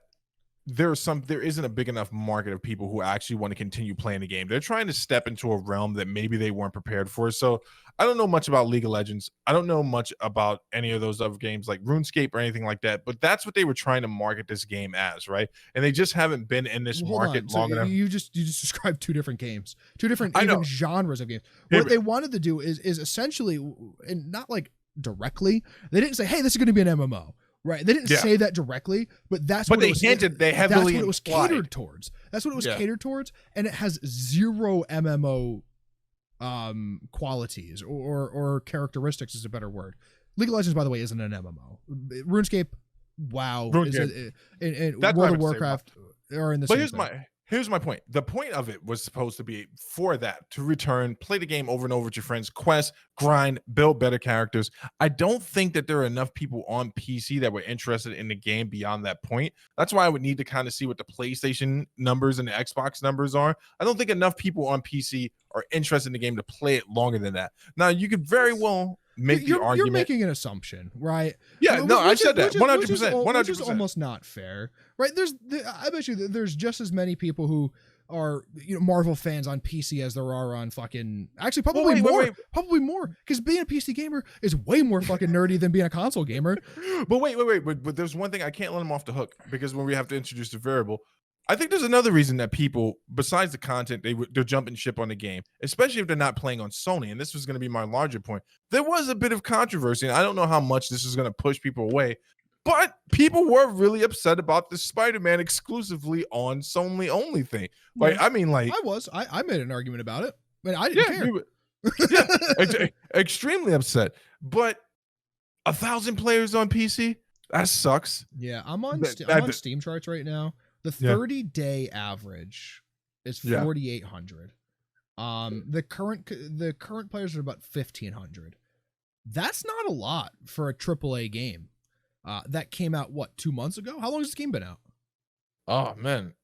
there isn't a big enough market of people who actually want to continue playing the game. They're trying to step into a realm that maybe they weren't prepared for. So I don't know much about League of Legends. I don't know much about any of those other games like RuneScape or anything like that, but that's what they were trying to market this game as, right? And they just haven't been in this market long enough. You just described two different games, two different even genres of games. What they wanted to do is essentially, and not like directly, they didn't say, hey, this is going to be an MMO. Right, they didn't say that directly, but that's what they hinted. They heavily that's what it was catered towards. That's what it was catered towards, and it has zero MMO qualities or characteristics is a better word. League of Legends, by the way, isn't an MMO. RuneScape, WoW, and World of Warcraft are in the same thing. Here's my point. The point of it was supposed to be for that, to return, play the game over and over with your friends, quest, grind, build better characters. I don't think that there are enough people on PC that were interested in the game beyond that point. That's why I would need to kind of see what the PlayStation numbers and the Xbox numbers are. I don't think enough people on PC are interested in the game to play it longer than that. Now, you could very well make the argument. You're making an assumption, right? Yeah, I said that 100%. 100%. Which is almost not fair, right? I bet you there's just as many people who are Marvel fans on PC as there are on fucking probably more because being a PC gamer is way more fucking nerdy than being a console gamer. But wait, but there's one thing I can't let them off the hook, because when we have to introduce the variable, I think there's another reason that people, besides the content, they're jumping ship on the game, especially if they're not playing on Sony. And this was going to be my larger point. There was a bit of controversy, and I don't know how much this is going to push people away, but people were really upset about the Spider-Man exclusively on Sony only thing. Like, Yeah. I mean, like, I made an argument about it, but I didn't care. Extremely upset. But 1,000 players on PC, that sucks. Yeah, I'm on Steam charts right now. The 30-day average is 4,800. The current players are about 1,500. That's not a lot for a AAA game. That came out 2 months ago? How long has this game been out? Oh man,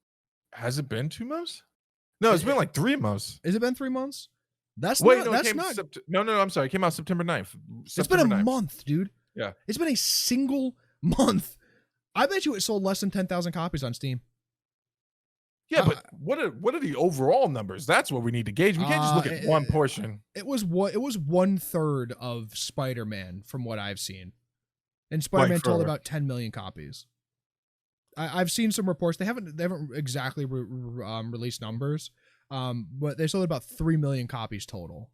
has it been 2 months? No, it's been like 3 months. Has it been 3 months? I'm sorry. It came out September 9th. It's been a month, dude. Yeah, it's been a single month. I bet you it sold less than 10,000 copies on Steam. Yeah, but what are the overall numbers? That's what we need to gauge. We can't just look at one portion. It was 1/3 of Spider-Man from what I've seen, and Spider-Man sold about 10 million copies. I've seen some reports. They haven't exactly released numbers, but they sold about 3 million copies total.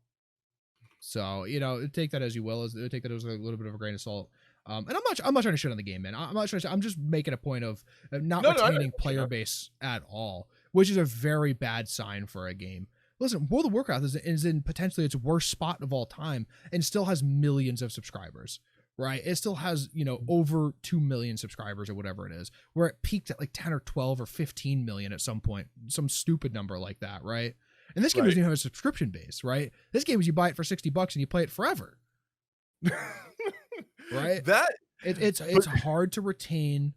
So take that as you will. Take that as a little bit of a grain of salt. And I'm not trying to shit on the game, man. I'm just making a point of not retaining player base at all, which is a very bad sign for a game. Listen, World of Warcraft is in potentially its worst spot of all time and still has millions of subscribers, right? It still has, over 2 million subscribers or whatever it is, where it peaked at like 10 or 12 or 15 million at some point, some stupid number like that, right? And this game doesn't even have a subscription base, right? This game is you buy it for $60 and you play it forever. Right? It's hard to retain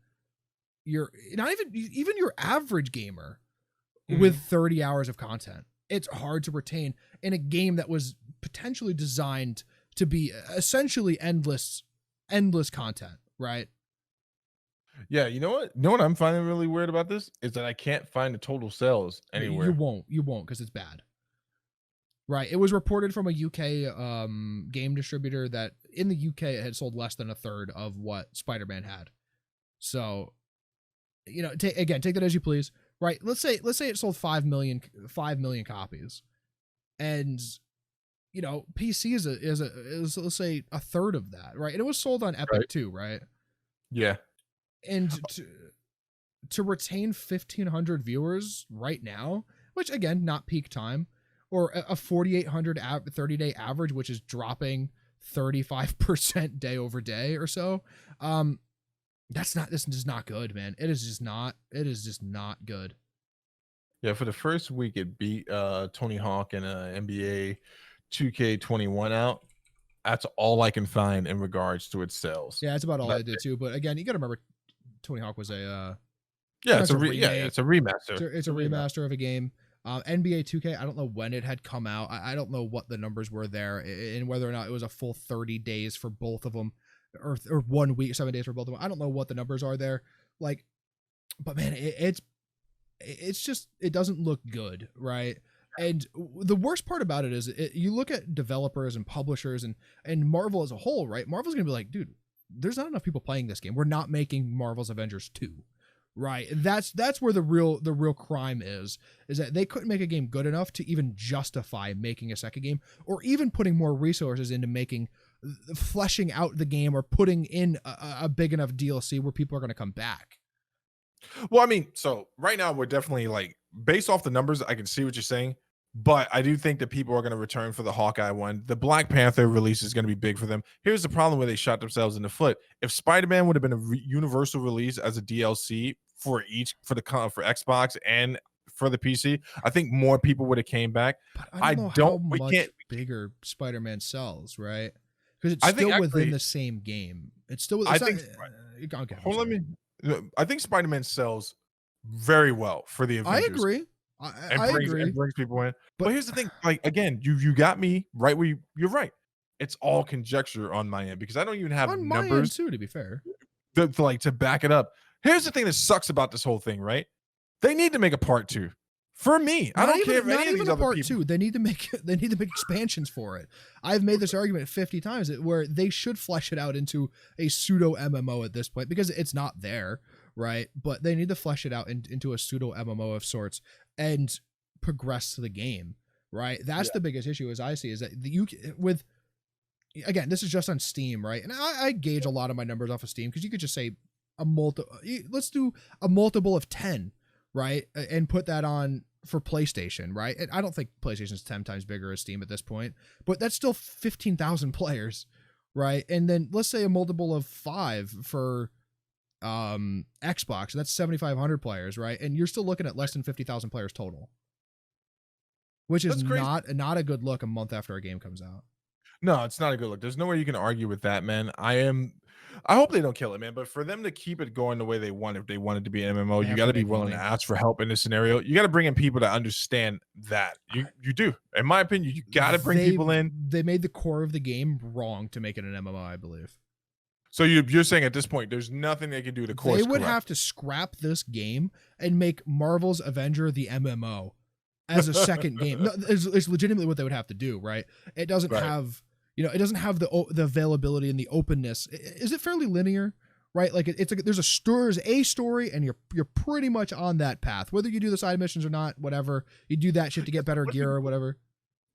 your even your average gamer with 30 hours of content. It's hard to retain in a game that was potentially designed to be essentially endless content, right? Yeah, you know what I'm finding really weird about this is that I can't find the total sales anywhere. You won't because it's bad. Right. It was reported from a UK game distributor that in the UK it had sold less than 1/3 of what Spider-Man had. So, take that as you please. Right. Let's say it sold 5 million copies, and PC is let's say 1/3 of that. Right. And it was sold on Epic too. Right. Yeah. And to retain 1,500 viewers right now, which again not peak time. Or a 4,800 30-day average, which is dropping 35% day over day or so. This is not good, man. It is just not good. Yeah, for the first week, it beat Tony Hawk and NBA 2K21 out. That's all I can find in regards to its sales. Yeah, that's about all I did too. But again, you got to remember, Tony Hawk was it's a remaster. It's a remaster of a game. NBA 2K, I don't know when it had come out. I don't know what the numbers were there and whether or not it was a full 30 days for both of them or 1 week, 7 days for both of them. I don't know what the numbers are there. But man, it's just, it doesn't look good, right? And the worst part about it is you look at developers and publishers and Marvel as a whole, right? Marvel's going to be like, dude, there's not enough people playing this game. We're not making Marvel's Avengers 2. Right. That's where the real crime is that they couldn't make a game good enough to even justify making a second game or even putting more resources into fleshing out the game or putting in a big enough DLC where people are going to come back. Well, I mean, so right now we're definitely based off the numbers, I can see what you're saying, but I do think that people are going to return for the Hawkeye one. The Black Panther release is going to be big for them. Here's the problem where they shot themselves in the foot. If Spider-Man would have been a universal release as a DLC for Xbox and for the PC, I think more people would have came back. But I don't know how much bigger Spider-Man sells, right? Because it's still within the same game. It's still. I think Spider-Man sells very well for the Avengers. I agree. I agree. And brings people in. But here's the thing: again, you got me right where you're right. It's all conjecture on my end because I don't even have on numbers my end too. To be fair, to back it up. Here's the thing that sucks about this whole thing, right? They need to make a part 2. For me, I don't care if any of these other part people. 2. They need to make expansions for it. I've made this argument 50 times where they should flesh it out into a pseudo MMO at this point because it's not there, right? But they need to flesh it out into a pseudo MMO of sorts and progress the game, right? That's the biggest issue as I see, is that you with, again, this is just on Steam, right? And I gauge a lot of my numbers off of Steam, because you could just say let's do a multiple of 10, right? And put that on for PlayStation, right? And I don't think PlayStation's 10 times bigger as Steam at this point, but that's still 15,000 players, right? And then let's say a multiple of 5 for Xbox, that's 7,500 players, right? And you're still looking at less than 50,000 players total, which is not a good look a month after a game comes out. No, it's not a good look. There's no way you can argue with that, man. I hope they don't kill it, man. But for them to keep it going the way they want, if they want it to be an MMO, you got to be willing to ask for help in this scenario. You got to bring in people that understand that. You do, in my opinion, you got to bring people in. They made the core of the game wrong to make it an MMO, I believe. So you're saying at this point, there's nothing they can do to course correct. They would correct. have to scrap this game and make Marvel's Avenger the MMO as a second game. No, it's legitimately what they would have to do, right? It doesn't have, you know, it doesn't have the availability and the openness. Is it fairly linear, right? Like there's a story, and you're pretty much on that path. Whether you do the side missions or not, whatever, you do that shit to get better gear or whatever.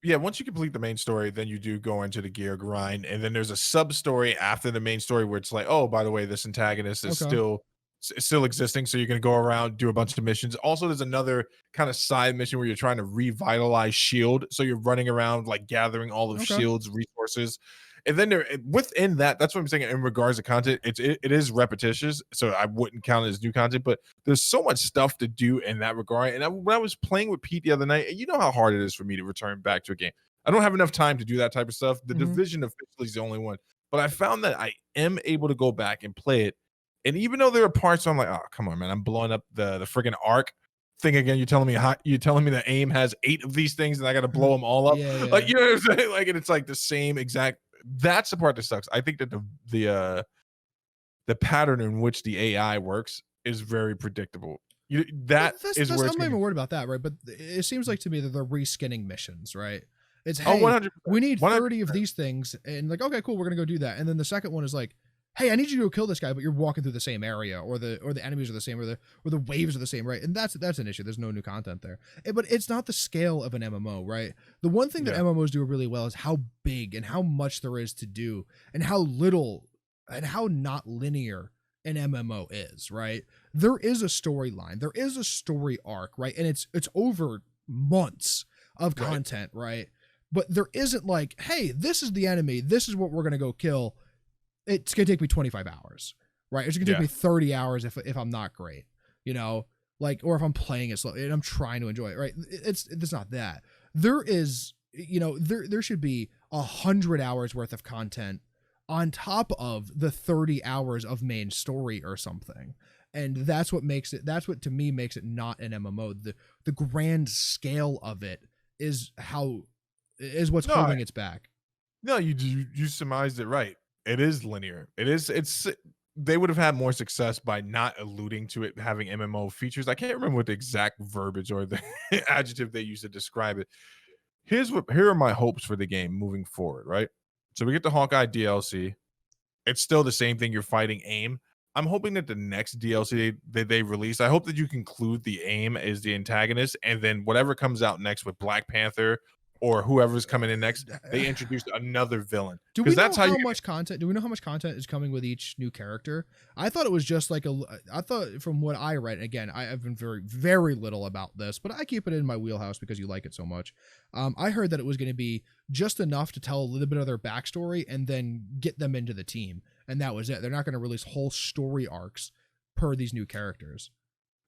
Yeah, once you complete the main story, then you do go into the gear grind, and then there's a sub story after the main story where it's like, oh, by the way, this antagonist is still existing, so you're going to go around, do a bunch of missions. Also, there's another kind of side mission where you're trying to revitalize shield, so you're running around like gathering all of shield's resources. And then within that's what I'm saying in regards to content, it is repetitious, so I wouldn't count it as new content, but there's so much stuff to do in that regard. And when I was playing with Pete the other night, and you know how hard it is for me to return back to a game. I don't have enough time to do that type of stuff. The Division officially is the only one, but I found that I am able to go back and play it. And even though there are parts where I'm like, oh, come on, man, I'm blowing up the friggin' arc thing again. You're telling me the aim has 8 of these things and I got to blow them all up. Like, you know what I'm saying? Like, and it's like the same exact. That's the part that sucks. I think that the pattern in which the AI works is very predictable. I'm not even worried about that, right? But it seems like to me that they're reskinning missions, right? It's, hey, 100%. We need 30 of these things, and like, okay, cool, we're gonna go do that. And then the second one is like, hey, I need you to go kill this guy, but you're walking through the same area, or the enemies are the same, or the waves are the same, right? And that's an issue. There's no new content there. But it's not the scale of an MMO, right? The one thing that MMOs do really well is how big and how much there is to do, and how little and how not linear an MMO is, right? There is a storyline, there is a story arc, right? And it's over months of content, right? But there isn't like, hey, this is the enemy, this is what we're gonna go kill. It's going to take me 25 hours, right? It's going to take me 30 hours if I'm not great, you know, like, or if I'm playing it slow and I'm trying to enjoy it, right? It's not that. There is, you know, there should be 100 hours worth of content on top of the 30 hours of main story or something. And that's what to me makes it not an MMO. The grand scale of it is what's holding its back. No, you surmised it right. It is linear. They would have had more success by not alluding to it having MMO features. I can't remember what the exact verbiage or the adjective they used to describe it. Here are my hopes for the game moving forward, right? So we get the Hawkeye DLC. It's still the same thing. You're fighting AIM. I'm hoping that the next DLC that they release, I hope that you conclude the AIM as the antagonist, and then whatever comes out next with Black Panther or whoever's coming in next, they introduced another villain. Do we know how much content is coming with each new character? I thought it was just like I thought from what I read, again, I've been very, very little about this, but I keep it in my wheelhouse because you like it so much. I heard that it was going to be just enough to tell a little bit of their backstory and then get them into the team. And that was it. They're not going to release whole story arcs per these new characters.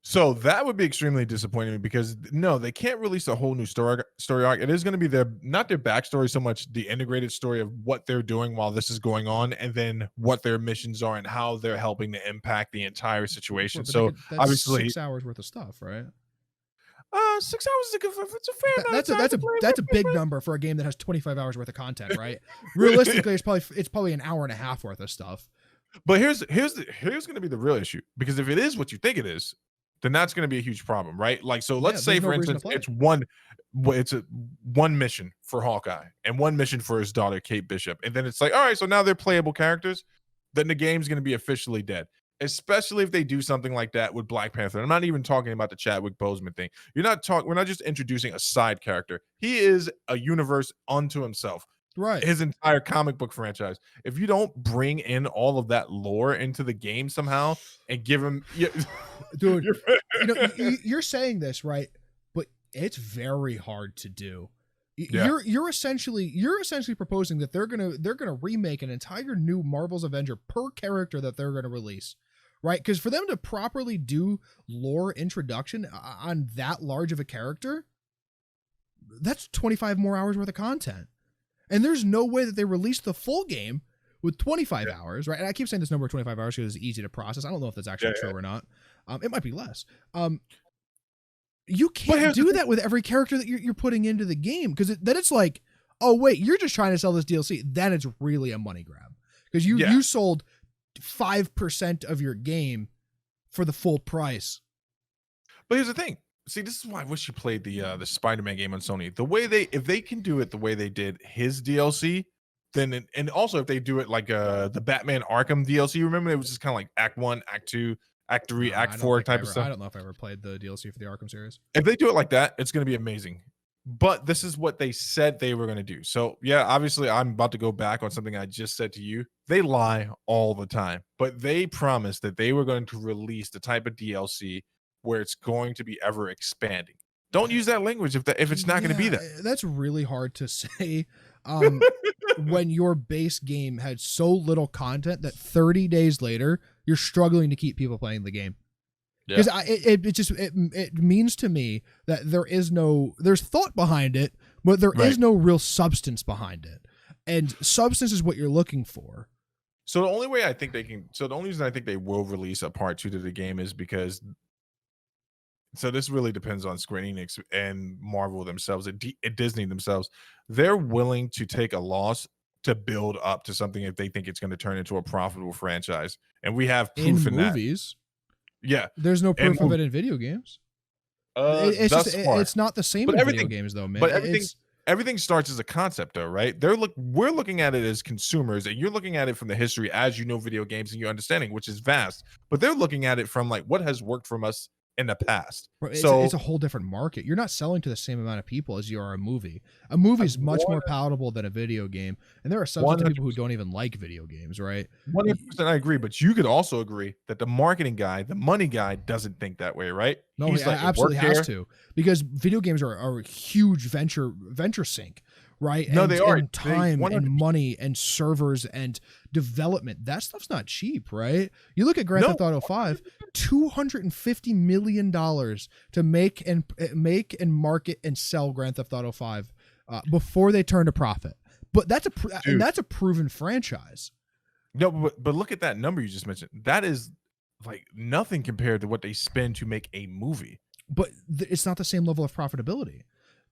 So that would be extremely disappointing because no, they can't release a whole new story arc. It is going to be not their backstory so much, the integrated story of what they're doing while this is going on, and then what their missions are and how they're helping to impact the entire situation. So that's obviously 6 hours worth of stuff, right? 6 hours is it's a fair amount of time. That's a big number for a game that has 25 hours worth of content, right? Realistically, it's probably an hour and a half worth of stuff. But here's going to be the real issue, because if it is what you think it is, then that's going to be a huge problem, right? Like, so let's say, for instance, it's one mission for Hawkeye and one mission for his daughter, Kate Bishop. And then it's like, all right, so now they're playable characters. Then the game's going to be officially dead. especially if they do something like that with Black Panther. I'm not even talking about the Chadwick Boseman thing. We're not just introducing a side character. He is a universe unto himself. Right. His entire comic book franchise. If you don't bring in all of that lore into the game somehow and give him, dude, you're saying this, right? But it's very hard to do. You're essentially proposing that they're gonna remake an entire new Marvel's Avenger per character that they're gonna release, right? Because for them to properly do lore introduction on that large of a character, that's 25 more hours worth of content. And there's no way that they released the full game with 25 hours, right? And I keep saying this number of 25 hours because it's easy to process. I don't know if that's actually true or not. It might be less. You can't do that with every character that you're putting into the game, because then it's like, oh wait, you're just trying to sell this DLC. Then it's really a money grab, because you sold 5% of your game for the full price. But here's the thing. See, this is why I wish you played the Spider-Man game on Sony. The way if they can do it the way they did his DLC, then and also if they do it like the Batman Arkham DLC, remember it was just kind of like Act 1, Act 2, Act 3, Act 4 type of stuff. I don't know if I ever played the DLC for the Arkham series. If they do it like that, it's going to be amazing. But this is what they said they were going to do. So yeah, obviously I'm about to go back on something I just said to you. They lie all the time, but they promised that they were going to release the type of DLC where it's going to be ever expanding. Don't use that language if it's not going to be that. That's really hard to say when your base game had so little content that 30 days later you're struggling to keep people playing the game. Because it means to me that there's thought behind it, but there is no real substance behind it. And substance is what you're looking for. So the only reason I think they will release a part 2 to the game is because, so this really depends on Square Enix and Marvel themselves, at Disney themselves. They're willing to take a loss to build up to something if they think it's going to turn into a profitable franchise. And we have proof in movies. That. Yeah. There's no proof of it in video games. It's not the same in video games though, man. But everything starts as a concept though, right? We're looking at it as consumers, and you're looking at it from the history as you know video games and your understanding, which is vast. But they're looking at it from like what has worked from us in the past. It's a whole different market. You're not selling to the same amount of people as you are a movie. A movie is much more palatable than a video game, and there are some people who don't even like video games, right? 100%, I agree, but you could also agree that the marketing guy, the money guy, doesn't think that way, right? No, he absolutely has to, because video games are a huge venture sink, right? No, they are. And time and money and servers and development. That stuff's not cheap, right? You look at Grand Theft Auto 5, $250 million to make and market and sell Grand Theft Auto 5 before they turn a profit. But that's a proven franchise. No, but look at that number you just mentioned. That is like nothing compared to what they spend to make a movie. But it's not the same level of profitability.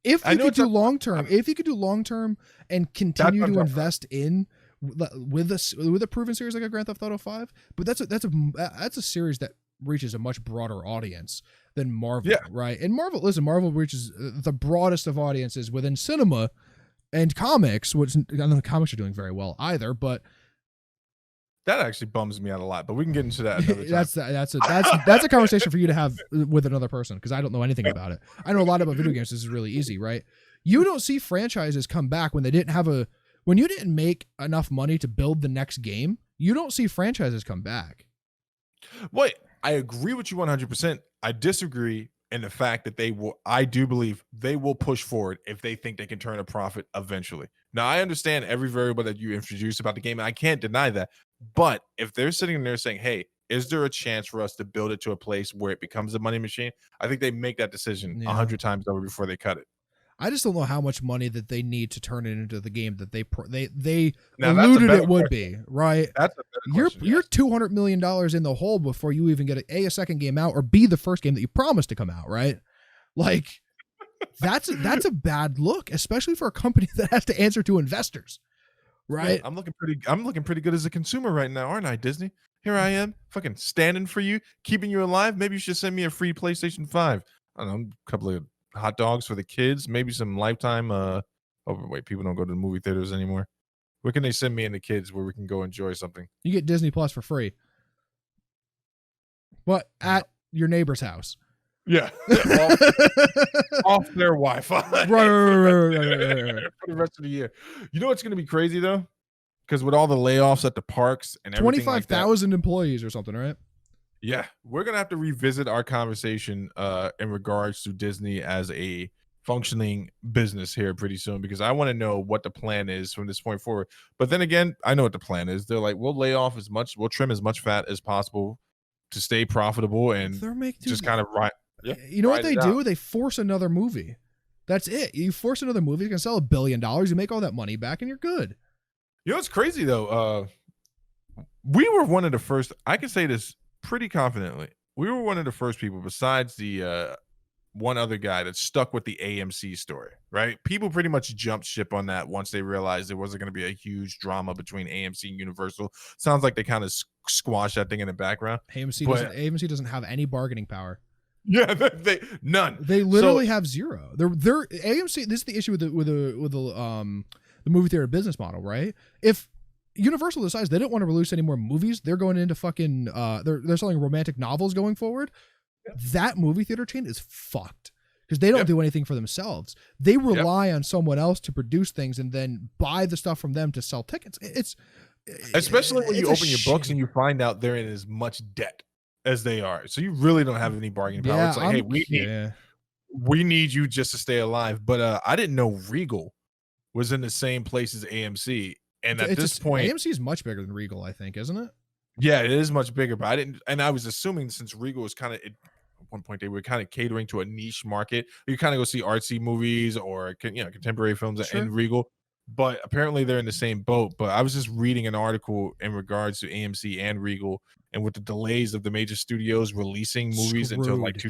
If you could do long term and continue to invest in with a proven series like a Grand Theft Auto 5, but that's a series that reaches a much broader audience than Marvel, right? And Marvel reaches the broadest of audiences within cinema and comics, which I don't know the comics are doing very well either, but that actually bums me out a lot, but we can get into that another time. That's a conversation for you to have with another person, because I don't know anything about it. I know a lot about video games. This is really easy, right? You don't see franchises come back when when you didn't make enough money to build the next game. You don't see franchises come back. Wait, I agree with you 100%. I disagree in the fact that I do believe they will push forward if they think they can turn a profit eventually. Now, I understand every variable that you introduced about the game, and I can't deny that. But if they're sitting there saying, hey, is there a chance for us to build it to a place where it becomes a money machine? I think they make that decision 100 times over before they cut it. I just don't know how much money that they need to turn it into the game that they alluded it would be, right? That's a better question. You're $200 million in the hole before you even get a second game out, or B, the first game that you promised to come out, right? Like that's a bad look, especially for a company that has to answer to investors, right? Yeah, I'm looking pretty good as a consumer right now, aren't I, Disney? Here I am, fucking standing for you, keeping you alive. Maybe you should send me a free PlayStation 5. I don't know, a couple of hot dogs for the kids, maybe some Lifetime. People don't go to the movie theaters anymore. Where can they send me and the kids where we can go enjoy something? You get Disney Plus for free. But at your neighbor's house. Yeah. off their Wi-Fi. Right. For the rest of the year. You know what's going to be crazy though? Because with all the layoffs at the parks and everything like that, 25,000 employees or something, right? yeah, we're gonna have to revisit our conversation in regards to Disney as a functioning business here pretty soon, because I want to know what the plan is from this point forward. But then again, I know what the plan is. They're like, we'll trim as much fat as possible to stay profitable and just kind of ride. Yeah, you know what they do? They force another movie. That's it. You force another movie, you can sell $1 billion, you make all that money back, and you're good. You know what's crazy though? We were one of the first. I can say this pretty confidently. We were one of the first people, besides the one other guy, that stuck with the AMC story, right? People pretty much jumped ship on that once they realized there wasn't going to be a huge drama between AMC and Universal. Sounds like they kind of squashed that thing in the background. AMC doesn't have any bargaining power. Yeah, none. They literally have zero. They're AMC. This is the issue with the movie theater business model, right? If Universal decides they don't want to release any more movies, they're going into fucking they're selling romantic novels going forward. That movie theater chain is fucked because they don't do anything for themselves. They rely on someone else to produce things and then buy the stuff from them to sell tickets. It's especially when you open your books and you find out they're in as much debt as they are. So you really don't have any bargaining power. Yeah, it's like, hey, we need you just to stay alive. But I didn't know Regal was in the same place as AMC. And at this point, AMC is much bigger than Regal, I think, isn't it? Yeah, it is much bigger. But I was assuming since Regal was kind of at one point they were kind of catering to a niche market. You kind of go see artsy movies or contemporary films in Regal. But apparently they're in the same boat. But I was just reading an article in regards to AMC and Regal, and with the delays of the major studios releasing movies until like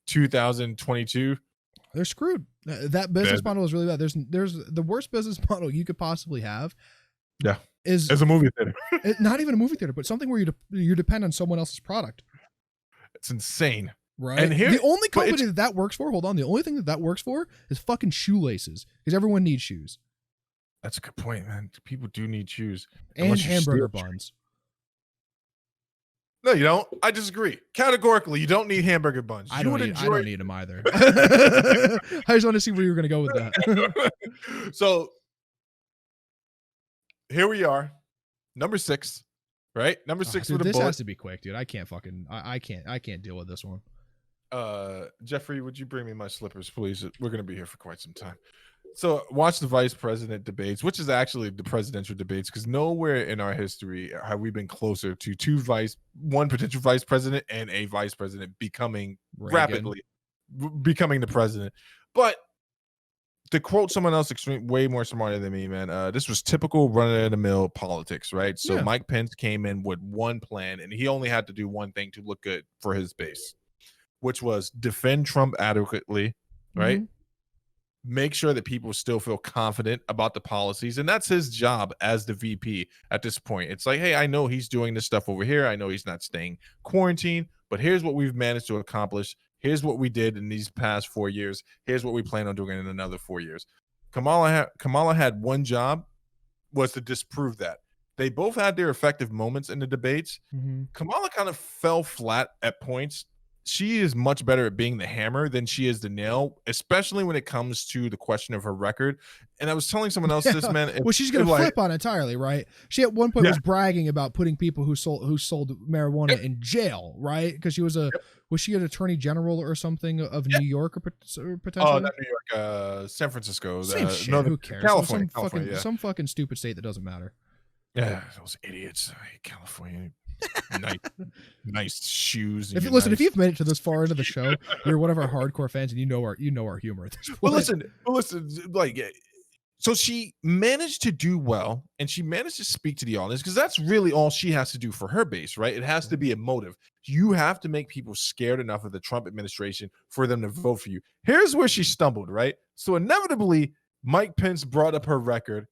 2022. They're screwed. That business model is really bad. There's the worst business model you could possibly have. Yeah, is as a movie theater. Not even a movie theater, but something where you depend on someone else's product. It's insane, right? And here, the only company that works for, the only thing that works for is fucking shoelaces, because everyone needs shoes. That's a good point, man. People do need shoes and hamburger buns. No, you don't. I disagree. Categorically, you don't need hamburger buns. I don't need them either. I just want to see where you were going to go with that. So here we are, number 6, right? Number 6 with a bullet. This has to be quick, dude. I can't fucking. I can't deal with this one. Jeffrey, would you bring me my slippers, please? We're going to be here for quite some time. So watch the vice president debates, which is actually the presidential debates, because nowhere in our history have we been closer to one potential vice president and a vice president becoming rapidly becoming the president. But to quote someone else way more smarter than me, man, this was typical run-of-the-mill politics, right? So Mike Pence came in with one plan, and he only had to do one thing to look good for his base, which was defend Trump adequately, right? Mm-hmm. Make sure that people still feel confident about the policies. And that's his job as the VP at this point. It's like, hey, I know he's doing this stuff over here. I know he's not staying quarantined, but here's what we've managed to accomplish. Here's what we did in these past 4 years. Here's what we plan on doing in another 4 years. Kamala had one job, was to disprove that. They both had their effective moments in the debates. Mm-hmm. Kamala kind of fell flat at points. She is much better at being the hammer than she is the nail, especially when it comes to the question of her record. And I was telling someone else this, man. Well, she's going to flip on entirely, right? She at one point was bragging about putting people who sold marijuana in jail, right? Because she was was she an attorney general or something of New York or potentially? Oh, not New York, San Francisco. Same shit. Who cares? California. Some fucking stupid state that doesn't matter. Yeah, those idiots. I hate California. nice shoes. If you've made it to this far into the show, you're one of our hardcore fans, and you know our humor at this point. Well, listen, like, so she managed to do well, and she managed to speak to the audience, because that's really all she has to do for her base, right? It has to be a motive. You have to make people scared enough of the Trump administration for them to vote for you. Here's where she stumbled, right? So inevitably, Mike Pence brought up her record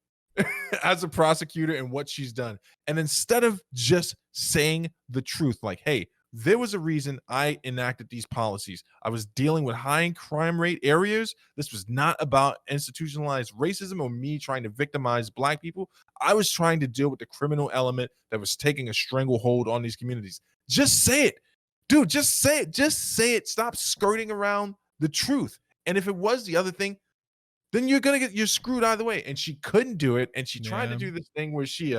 as a prosecutor and what she's done. And instead of just saying the truth, like, hey, there was a reason I enacted these policies. I was dealing with high crime rate areas. This was not about institutionalized racism or me trying to victimize Black people. I was trying to deal with the criminal element that was taking a stranglehold on these communities. Just say it. Dude, just say it. Just say it. Stop skirting around the truth. And if it was the other thing, then you're screwed either way. And she couldn't do it. And she tried to Yeah. do this thing where she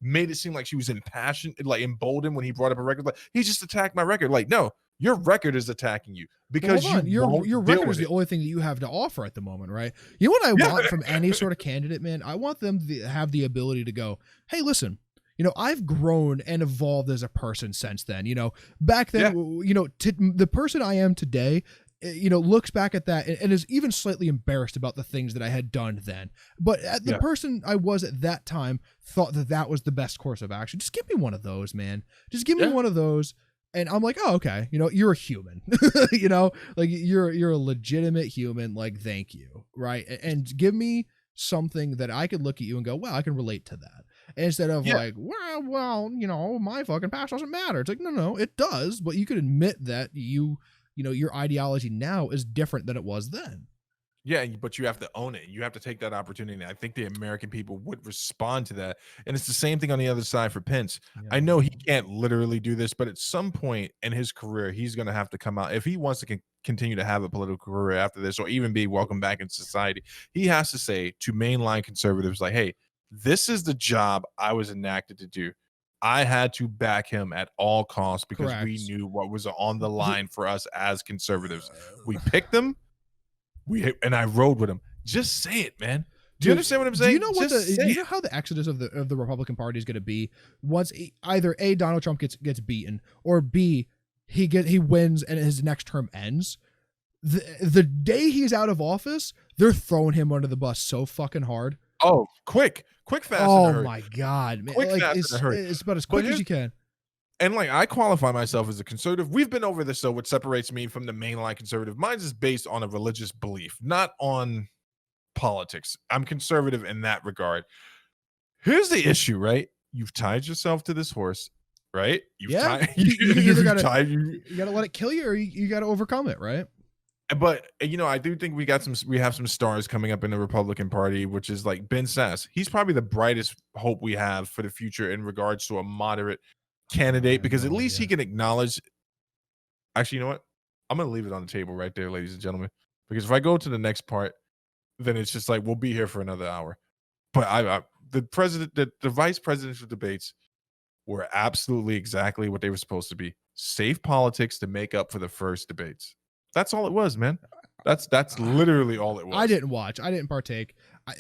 made it seem like she was impassioned, like emboldened when he brought up a record. Like, he just attacked my record. Like, no, your record is attacking you because your record is the only thing that you have to offer at the moment, right? You know what I want from any sort of candidate, man? I want them to have the ability to go, hey, listen, you know, I've grown and evolved as a person since then. You know, back then, you know, the person I am today, you know, looks back at that and is even slightly embarrassed about the things that I had done then. But the person I was at that time thought that that was the best course of action. Just give me one of those, man. Just give me one of those. And I'm like, oh, okay. You know, you're a human, you know, like you're a legitimate human. Like, thank you. Right. And give me something that I could look at you and go, well, I can relate to that. Instead of like, well, you know, my fucking past doesn't matter. It's like, no, it does. But you could admit that you know, your ideology now is different than it was then. Yeah, but you have to own it. You have to take that opportunity. I think the American people would respond to that. And it's the same thing on the other side for Pence. Yeah. I know he can't literally do this, but at some point in his career, he's going to have to come out. If he wants to continue to have a political career after this, or even be welcomed back in society, he has to say to mainline conservatives, like, hey, this is the job I was enacted to do. I had to back him at all costs because we knew what was on the line for us as conservatives. We picked them. And I rode with him. Just say it, man. Do you understand what I'm saying? Do you know do you know how the exodus of the Republican Party is going to be once either A, Donald Trump gets beaten, or B, he wins and his next term ends? The day he's out of office, they're throwing him under the bus so fucking hard. Oh, quick, fast. Oh my god, man! Quick, like fast, it's about as quick as you can. And like, I qualify myself as a conservative. We've been over this, though, what separates me from the mainline conservative. Mine is based on a religious belief, not on politics. I'm conservative in that regard. Here's the issue, right? You've tied yourself to this horse, right? You gotta let it kill you, or you gotta overcome it, right? But you know, I do think we have some stars coming up in the Republican Party, which is like Ben Sass. He's probably the brightest hope we have for the future in regards to a moderate candidate, because at least he can acknowledge. Actually, you know what? I'm gonna leave it on the table right there, ladies and gentlemen, because if I go to the next part, then it's just like we'll be here for another hour. But the vice presidential debates were absolutely exactly what they were supposed to be: safe politics to make up for the first debates. That's all it was, man. That's literally all it was. I didn't watch. I didn't partake.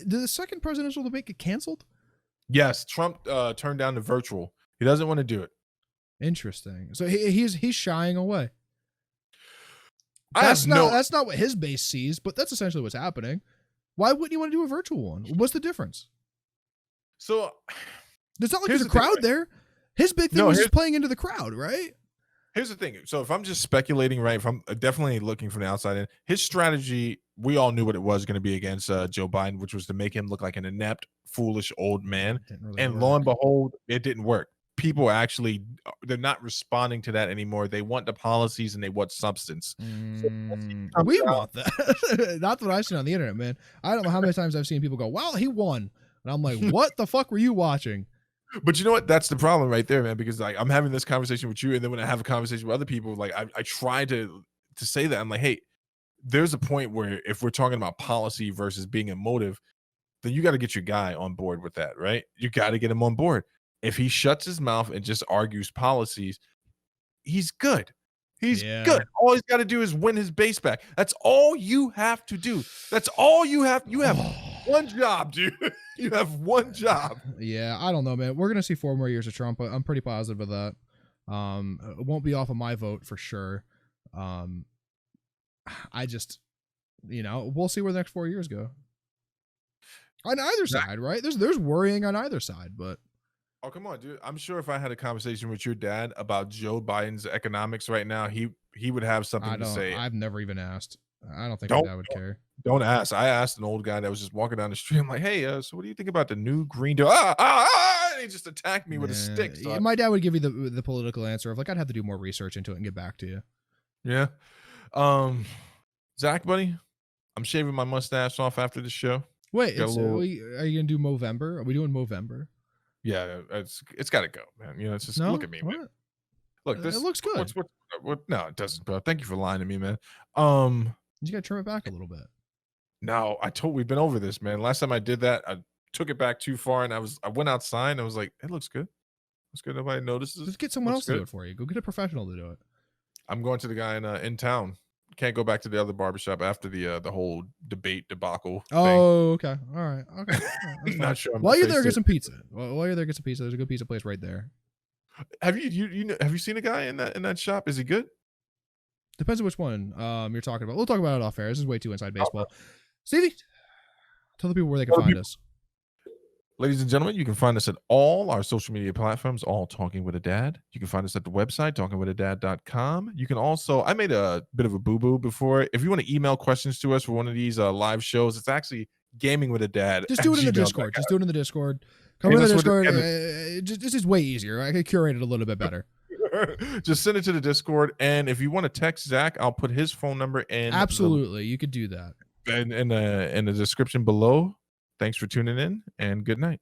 Did the second presidential debate get canceled? Yes, Trump turned down the virtual. He doesn't want to do it. Interesting. So he's shying away. That's not what his base sees, but that's essentially what's happening. Why wouldn't you want to do a virtual one? What's the difference? So there's not like there's a crowd there. His big thing was just playing into the crowd, right? Here's the thing. So if I'm just speculating, right, if I'm definitely looking from the outside in, his strategy, we all knew what it was going to be against Joe Biden, which was to make him look like an inept, foolish old man. And lo and behold, it didn't work. People actually, they're not responding to that anymore. They want the policies and they want substance. We want that. That's what I've seen on the internet, man. I don't know how many times I've seen people go, well, he won. And I'm like, what the fuck were you watching? But you know what? That's the problem right there, man. Because like I'm having this conversation with you, and then when I have a conversation with other people, like I try to say that I'm like, hey, there's a point where if we're talking about policy versus being emotive, then you got to get your guy on board with that, right? You got to get him on board. If he shuts his mouth and just argues policies, he's good. He's good. All he's got to do is win his base back. That's all you have to do. That's all you have. You have one job, dude. You have one job. Yeah, I don't know, man. We're gonna see 4 more years of Trump. I'm pretty positive of that. It won't be off of my vote for sure. I just, you know, we'll see where the next 4 years go. On either side, right? There's worrying on either side, but. Oh, come on, dude. I'm sure if I had a conversation with your dad about Joe Biden's economics right now, he would have something to say. I've never even asked. I don't think my dad would care. Don't ask. I asked an old guy that was just walking down the street. I'm like, hey, so what do you think about the new Green Deal? And he just attacked me with a stick. So my dad would give you the political answer of like, I'd have to do more research into it and get back to you. Yeah. Zach, buddy, I'm shaving my mustache off after the show. Wait, are you gonna do Movember? Are we doing Movember? Yeah, it's got to go, man. You know, it's just look at me, man. Look, It this looks good. what? No, it doesn't, bro. Thank you for lying to me, man. You gotta trim it back a little bit. No, we've been over this, man. Last time I did that, I took it back too far, and I went outside, and I was like, it looks good. Looks good. Nobody notices. Just get someone else to good. do it for you. Go get a professional to do it. I'm going to the guy in town. Can't go back to the other barbershop after the whole debate debacle. Oh, okay. All right. Okay. I'm not sure. While you're there, get some pizza. While you're there, get some pizza. There's a good pizza place right there. Have you seen a guy in that shop? Is he good? Depends on which one you're talking about. We'll talk about it off air. This is way too inside baseball. Stevie, tell the people where they can find us. Ladies and gentlemen, you can find us at all our social media platforms, all Talking with a Dad. You can find us at the website, talkingwithadad.com. You can also, I made a bit of a boo-boo before. If you want to email questions to us for one of these live shows, it's actually gaming with a dad. Just do it in the Discord. Just do it in the Discord. Come in the Discord. This is way easier. I can curate it a little bit better. Just send it to the Discord. And if you want to text Zach, I'll put his phone number in. Absolutely. You could do that. In the description below. Thanks for tuning in, and good night.